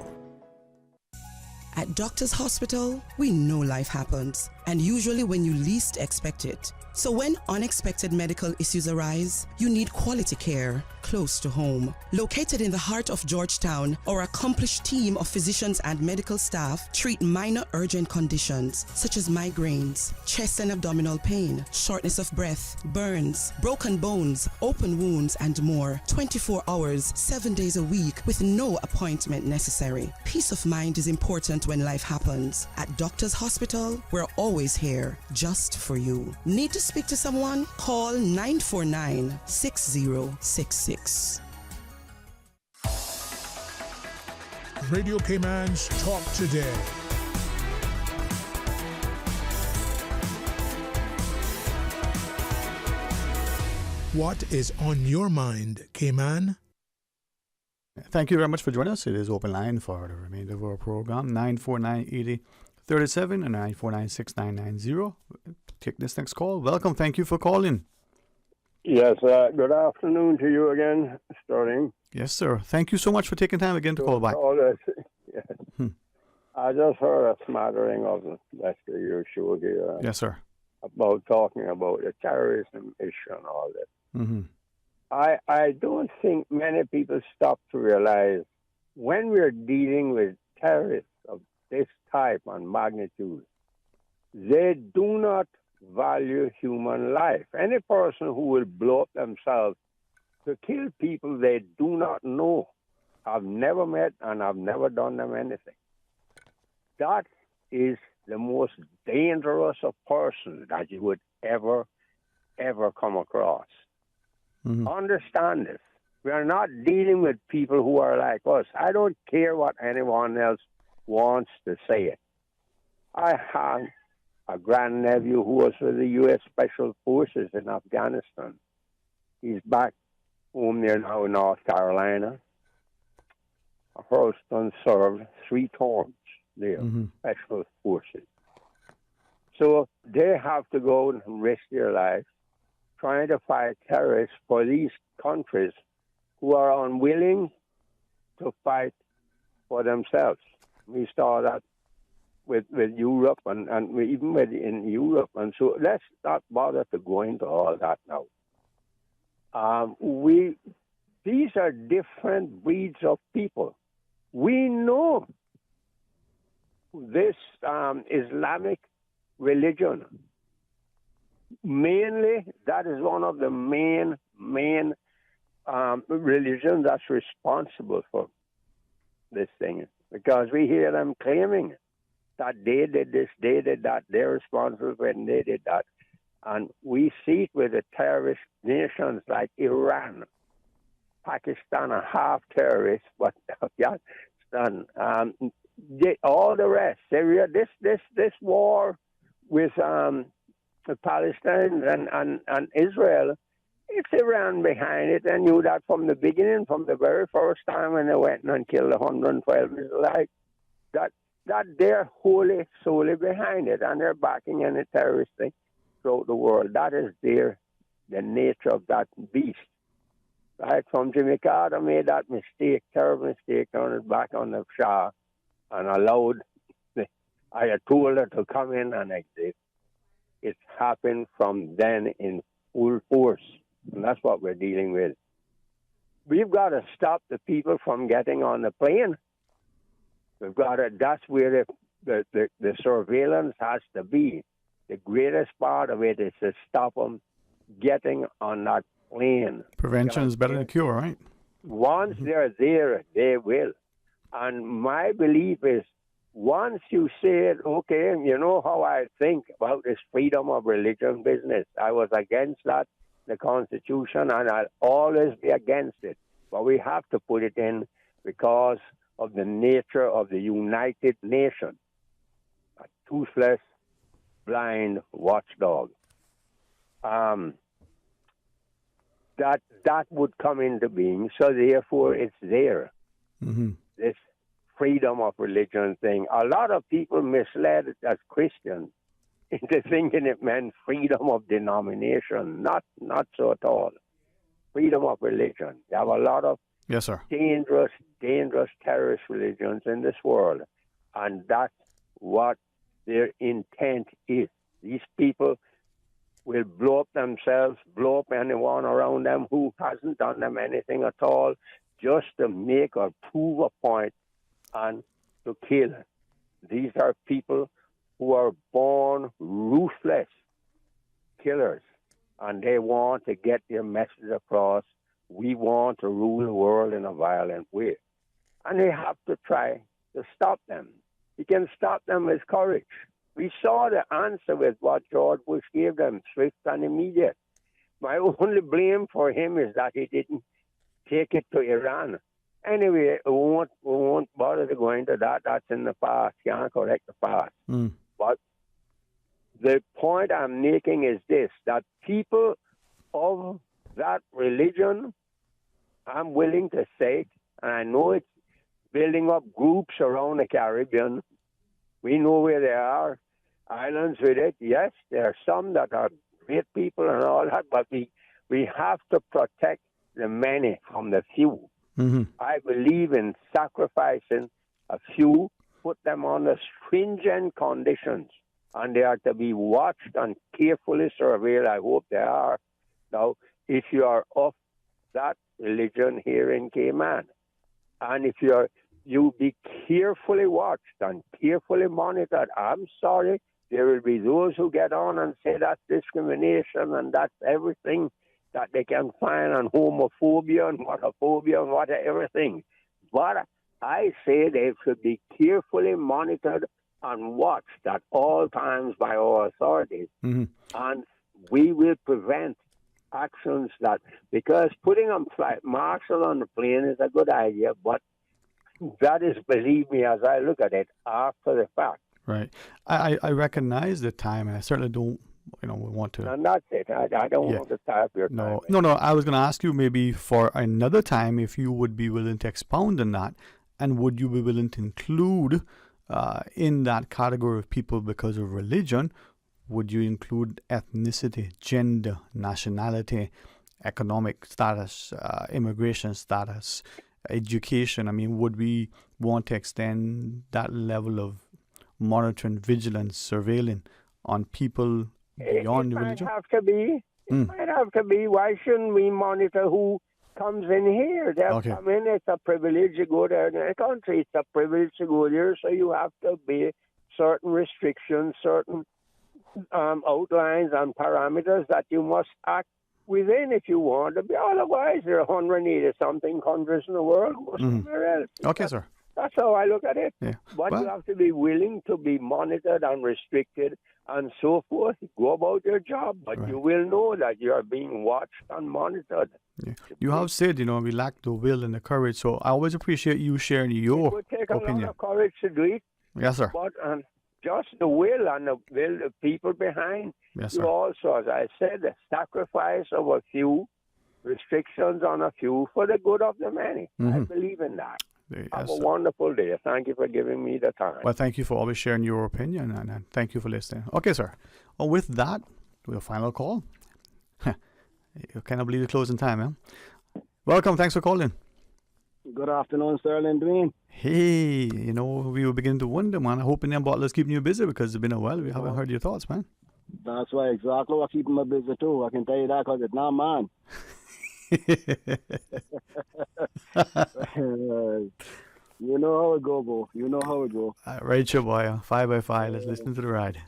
At Doctors Hospital, we know life happens, and usually when you least expect it. So when unexpected medical issues arise, you need quality care close to home. Located in the heart of Georgetown, our accomplished team of physicians and medical staff treat minor urgent conditions such as migraines, chest and abdominal pain, shortness of breath, burns, broken bones, open wounds, and more. 24 hours, 7 days a week with no appointment necessary. Peace of mind is important when life happens. At Doctors Hospital, we're always here just for you. Need to speak to someone? Call 949-6066. Radio Cayman's Talk Today. What is on your mind, Cayman? Thank you very much for joining us. It is open line for the remainder of our program, 949-8037 and 949-6990. Take this next call. Welcome. Thank you for calling. Yes, good afternoon to you again, Sterling. Yes, sir. Thank you so much for taking time again to call back. All this, yes. I just heard a smattering of the your show here. Yes, sir. About talking about the terrorism issue and all that. Mm-hmm. I don't think many people stop to realize when we're dealing with terrorists of this type and magnitude, they do not value human life. Any person who will blow up themselves to kill people they do not know, have never met, and have never done them anything. That is the most dangerous of person that you would ever come across. Mm-hmm. Understand this. We are not dealing with people who are like us. I don't care what anyone else wants to say it. I have a grandnephew who was with the U.S. Special Forces in Afghanistan. He's back home there now in North Carolina. Her son served 3 terms there, Special Forces. So they have to go and risk their lives trying to fight terrorists for these countries who are unwilling to fight for themselves. We saw that with Europe and even in Europe. And so let's not bother to go into all that now. These are different breeds of people. We know this Islamic religion. Mainly, that is one of the main religions that's responsible for this thing. Because we hear them claiming that they did this, they did that, they're responsible for it, and they did that. And we see it with the terrorist nations like Iran, Pakistan are half terrorists, but Afghanistan, all the rest. This war with Palestine and Israel, it's Iran behind it. I knew that from the beginning, from the very first time when they went and killed 112 Israelites, that they're wholly, solely behind it, and they're backing any terrorist thing throughout the world. That is the nature of that beast. Right? From Jimmy Carter made that mistake, terrible mistake, turned it back on the Shah and allowed the Ayatollah to come in and exist. It's happened from then in full force, and that's what we're dealing with. We've got to stop the people from getting on the plane. We've got to. That's where the surveillance has to be. The greatest part of it is to stop them getting on that plane. Prevention is better than cure, right? Once they're there, they will. And my belief is, once you say, okay, you know how I think about this freedom of religion business. I was against that, the Constitution, and I'll always be against it. But we have to put it in because of the nature of the United Nations. A toothless, blind watchdog. That would come into being, so therefore it's there. Mm-hmm. This freedom of religion thing. A lot of people misled it as Christians into thinking it meant freedom of denomination. Not so at all. Freedom of religion. You have a lot of yes, sir, dangerous terrorist religions in this world, and that's what their intent is. These people will blow up themselves, blow up anyone around them who hasn't done them anything at all, just to make or prove a point and to kill. These are people who are born ruthless killers, and they want to get their message across. We want to rule the world in a violent way. And they have to try to stop them. You can stop them with courage. We saw the answer with what George Bush gave them, swift and immediate. My only blame for him is that he didn't take it to Iran. Anyway, we won't bother to go into that. That's in the past. Can't correct the past. But the point I'm making is this, that people of that religion, I'm willing to say it, and I know it's building up groups around the Caribbean. We know where there are islands with it. Yes, there are some that are great people and all that, but We have to protect the many from the few. I believe in sacrificing a few, put them under stringent conditions, and they are to be watched and carefully surveilled. I hope they are. Now, if you are of that religion here in Cayman, and if you be carefully watched and carefully monitored, I'm sorry, there will be those who get on and say that's discrimination and that's everything that they can find on homophobia and whatophobia and what everything. But I say they should be carefully monitored and watched at all times by our authorities. And we will prevent actions that, because putting a flight marshal on the plane is a good idea, but that is, believe me, as I look at it, after the fact. Right. I recognize the time, and I certainly don't, want to. And that's it. I don't want to tie up your time. No. I was going to ask you maybe for another time if you would be willing to expound on that, and would you be willing to include in that category of people because of religion, would you include ethnicity, gender, nationality, economic status, immigration status, education? I mean, would we want to extend that level of monitoring, vigilance, surveilling on people beyond it religion? Might have to be. It might have to be. Why shouldn't we monitor who comes in here? They come in. It's a privilege to go there in a country. It's a privilege to go there, so you have to obey certain restrictions, certain outlines and parameters that you must act within if you want to be. Otherwise, there are 180-something countries in the world. Go somewhere else. Okay, sir. That's how I look at it. Yeah. But you have to be willing to be monitored and restricted and so forth. Go about your job, but you will know that you are being watched and monitored. Yeah. You have said, we lack the will and the courage, so I always appreciate you sharing your It would take a opinion. lot of courage to do it. Yes, sir. But just the will and the will of people behind. Yes, you sir. also, as I said, the sacrifice of a few, restrictions on a few for the good of the many. I believe in that. Have a wonderful day. Thank you for giving me the time. Well, thank you for always sharing your opinion, and thank you for listening. Okay, sir. Well, with that, we'll final call. You cannot believe the closing time, eh? Welcome. Thanks for calling. Good afternoon, Sterling Dwayne. Hey, we were beginning to wonder, man. I hope them bottlers keeping you busy because it's been a while. We haven't heard your thoughts, man. That's why, exactly. What keeping me busy, too. I can tell you that because it's not mine. You know how it go, bro. You know how it go. Right, your boy. 5x5. Let's listen to the ride.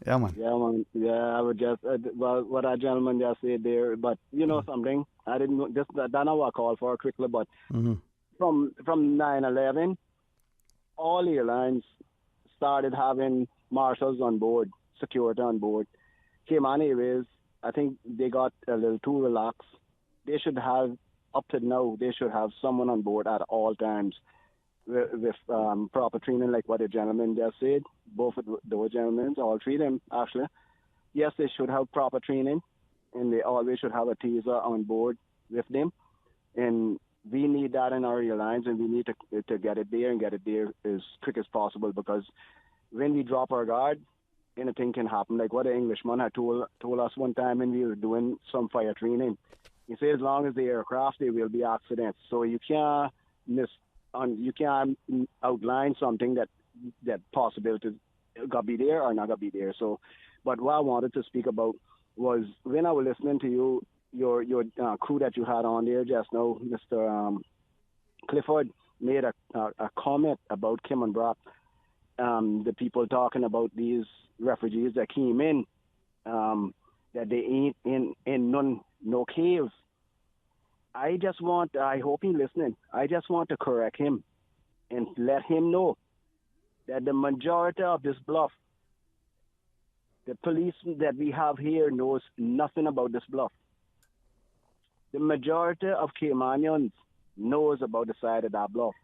Yeah, man. Yeah, man. Yeah, I would just, what that gentleman just said there, but you know something? I didn't know, just that I know what I called for quickly, but from 9/11, all airlines started having marshals on board, security on board. Cayman Airways, I think they got a little too relaxed. They should have, up to now, they should have someone on board at all times with proper training, like what the gentleman just said. Both of those gentlemen, all three of them, actually. Yes, they should have proper training, and they always should have a taser on board with them. And we need that in our airlines, and we need to get it there and get it there as quick as possible, because when we drop our guard, anything can happen. Like what an Englishman had told us one time when we were doing some fire training. He said as long as the aircraft, there will be accidents. So you can't outline something that possibility got be there or not got be there. So, but what I wanted to speak about was when I was listening to you, your crew that you had on there just now, Mr. Clifford made a comment about Kim and Brock. The people talking about these refugees that came in, that they ain't in no caves. I hope he's listening. I just want to correct him and let him know that the majority of this bluff, the police that we have here knows nothing about this bluff. The majority of Caymanians knows about the side of that bluff.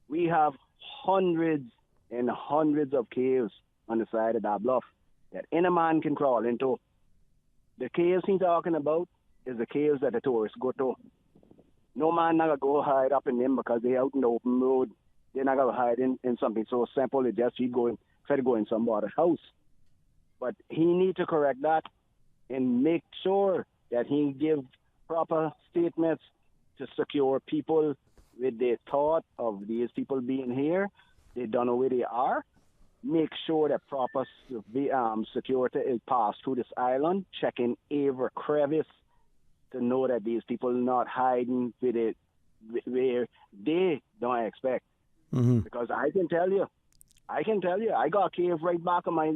We have hundreds and hundreds of caves on the side of that bluff that any man can crawl into. The caves he's talking about is the caves that the tourists go to. No man not gonna go hide up in them because they out in the open road. They're not gonna hide in something so simple. It's just try to go in somebody's house. But he need to correct that and make sure that he give proper statements to secure people with the thought of these people being here. They don't know where they are. Make sure that proper security is passed through this island, checking every crevice to know that these people are not hiding with it where they don't expect. Because I can tell you, I got a cave right back of my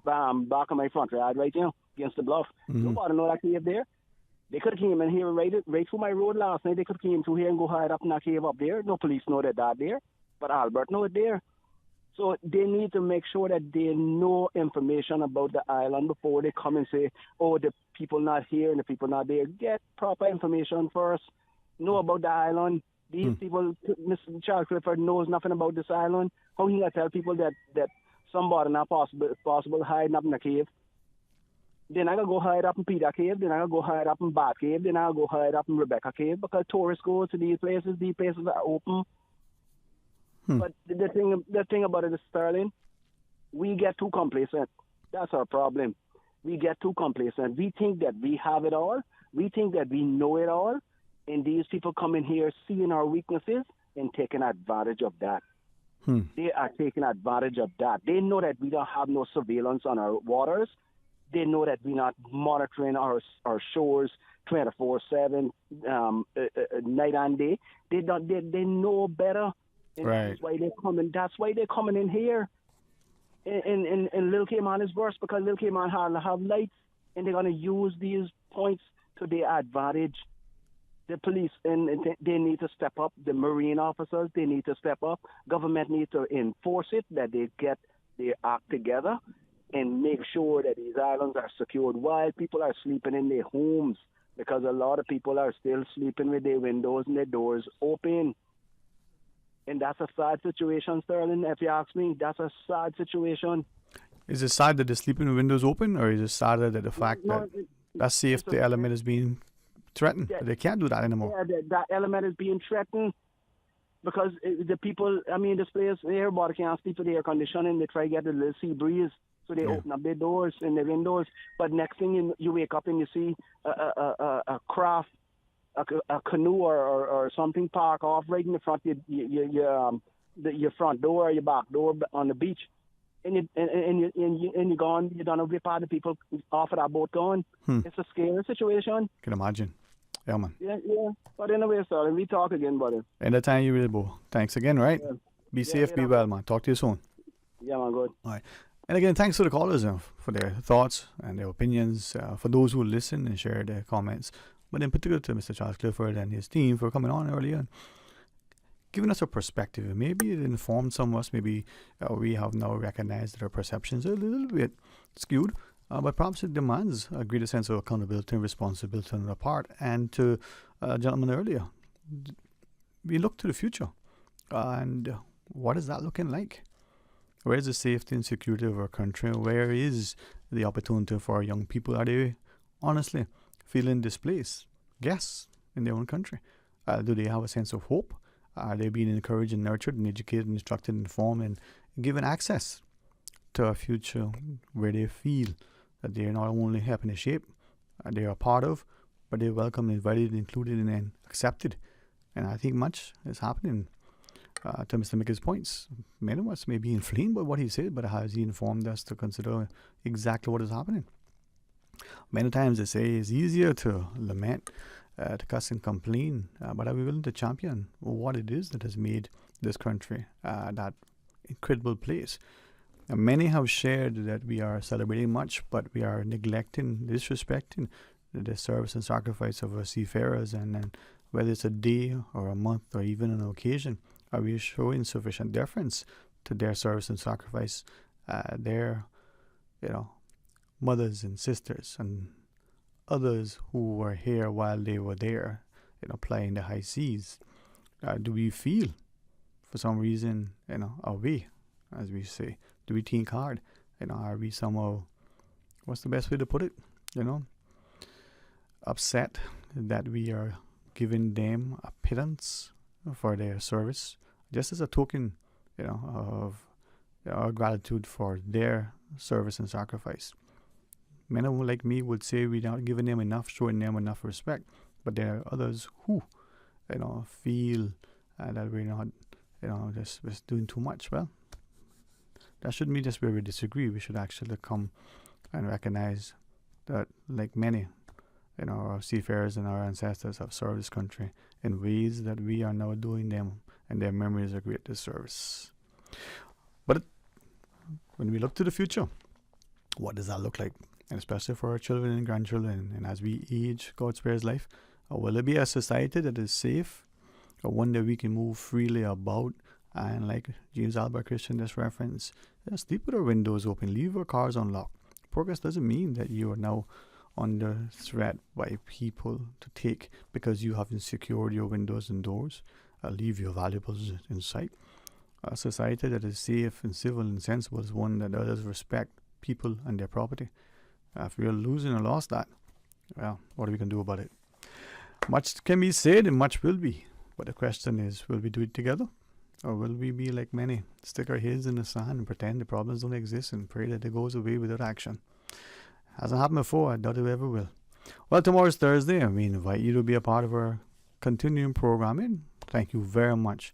back of my front yard right now against the bluff. Nobody know that cave there. They could have came in here right through my road last night. They could have came through here and go hide up in that cave up there. No police know that there, but Albert know it there. So they need to make sure that they know information about the island before they come and say, oh, the people not here and the people not there. Get proper information first. Know about the island. These people, Mr. Charles Clifford knows nothing about this island. How he gonna tell people that somebody not possible hiding up in the cave? Then I gotta go hide up in Peter Cave. Then I gotta go hide up in Bat Cave. Then I gotta go hide up in Rebecca Cave because tourists go to these places. These places are open. But the thing about it is, Sterling, we get too complacent. That's our problem. We get too complacent. We think that we have it all. We think that we know it all. And these people come in here seeing our weaknesses and taking advantage of that. They are taking advantage of that. They know that we don't have no surveillance on our waters. They know that we're not monitoring our shores 24/7, night and day. They know better. And Right. That's why they're coming. That's why they're coming in here. And Lil Cayman is worse because Lil Cayman have lights, and they're gonna use these points to their advantage. The police and they need to step up. The marine officers, they need to step up. Government needs to enforce it, that they get their act together and make sure that these islands are secured while people are sleeping in their homes, because a lot of people are still sleeping with their windows and their doors open. And that's a sad situation, Sterling. If you ask me, that's a sad situation. Is it sad that they're sleeping with windows open, or is it sadder that the fact No, that that safety element is being threatened? Yeah. They can't do that anymore. Yeah, that element is being threatened because the people, I mean, this place, everybody can't sleep with the air conditioning. They try to get a little sea breeze, so they open up their doors and their windows. But next thing you wake up and you see a craft, a canoe or something park off right in the front of your front door or your back door on the beach. And you're gone. You don't know where part of the people off of that boat going. It's a scary situation. Can imagine. Yeah, man. Yeah. But anyway, sorry, we talk again, buddy. Anytime you will, Bo. Thanks again, right? Yeah. Be safe, be well, man. Talk to you soon. Yeah, man, good. All right. And again, thanks to the callers for their thoughts and their opinions, for those who listen and share their comments, but in particular to Mr. Charles Clifford and his team for coming on earlier and giving us a perspective. Maybe it informed some of us. Maybe we have now recognized that our perceptions are a little bit skewed, but perhaps it demands a greater sense of accountability and responsibility on our part. And to a gentleman earlier, we look to the future. And what is that looking like? Where is the safety and security of our country? Where is the opportunity for our young people? Are they honestly feeling displaced, guests in their own country? Do they have a sense of hope? Are they being encouraged and nurtured and educated and instructed and informed and given access to a future where they feel that they are not only helping to shape, they are a part of, but they're welcome, invited, included, and accepted? And I think much is happening. To Mr. Mickey's points, many of us may be inflamed by what he said, but how has he informed us to consider exactly what is happening? Many times they say it's easier to lament, to cuss and complain, but are we willing to champion what it is that has made this country that incredible place? Many have shared that we are celebrating much, but we are neglecting, disrespecting the service and sacrifice of our seafarers, and whether it's a day or a month or even an occasion, are we showing sufficient deference to their service and sacrifice, their, mothers and sisters and others who were here while they were there, plying the high seas? Do we feel, for some reason, away, as we say? Do we think hard? Are we somehow, what's the best way to put it? Upset that we are giving them a pittance for their service, just as a token, of our gratitude for their service and sacrifice. many like me would say we're not giving them enough, showing them enough respect. But there are others who, feel that we're not, just doing too much. Well, that shouldn't be just where we disagree. We should actually come and recognize that, like many, our seafarers and our ancestors have served this country in ways that we are now doing them, and their memories are great disservice. But when we look to the future, what does that look like? And especially for our children and grandchildren, and as we age, God spares life, will it be a society that is safe, or one that we can move freely about? And like James Albert Christian just referenced, sleep with our windows open, leave our cars unlocked. Progress doesn't mean that you are now under threat by people to take because you haven't secured your windows and doors, leave your valuables inside. A society that is safe and civil and sensible is one that does respect people and their property. If we are losing or lost that, well, what are we going to do about it? Much can be said and much will be, but the question is, will we do it together? Or will we be like many, stick our heads in the sand and pretend the problems don't exist and pray that it goes away without action? Hasn't happened before, I doubt it ever will. Well, tomorrow's Thursday, and we invite you to be a part of our continuing programming. Thank you very much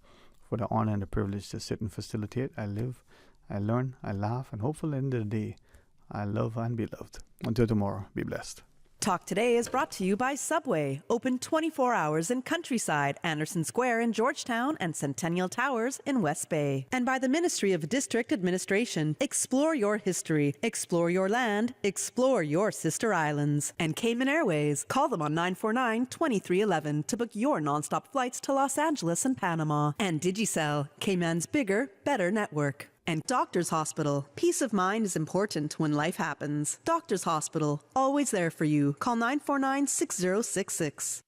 for the honor and the privilege to sit and facilitate. I live, I learn, I laugh, and hopefully at the end of the day, I love and be loved. Until tomorrow, be blessed. Talk Today is brought to you by Subway, open 24 hours in Countryside, Anderson Square in Georgetown, and Centennial Towers in West Bay. And by the Ministry of District Administration. Explore your history, explore your land, explore your sister islands. And Cayman Airways. Call them on 949-2311 to book your nonstop flights to Los Angeles and Panama. And Digicel, Cayman's bigger, better network. And Doctors Hospital. Peace of mind is important when life happens. Doctors Hospital, always there for you. Call 949-6066.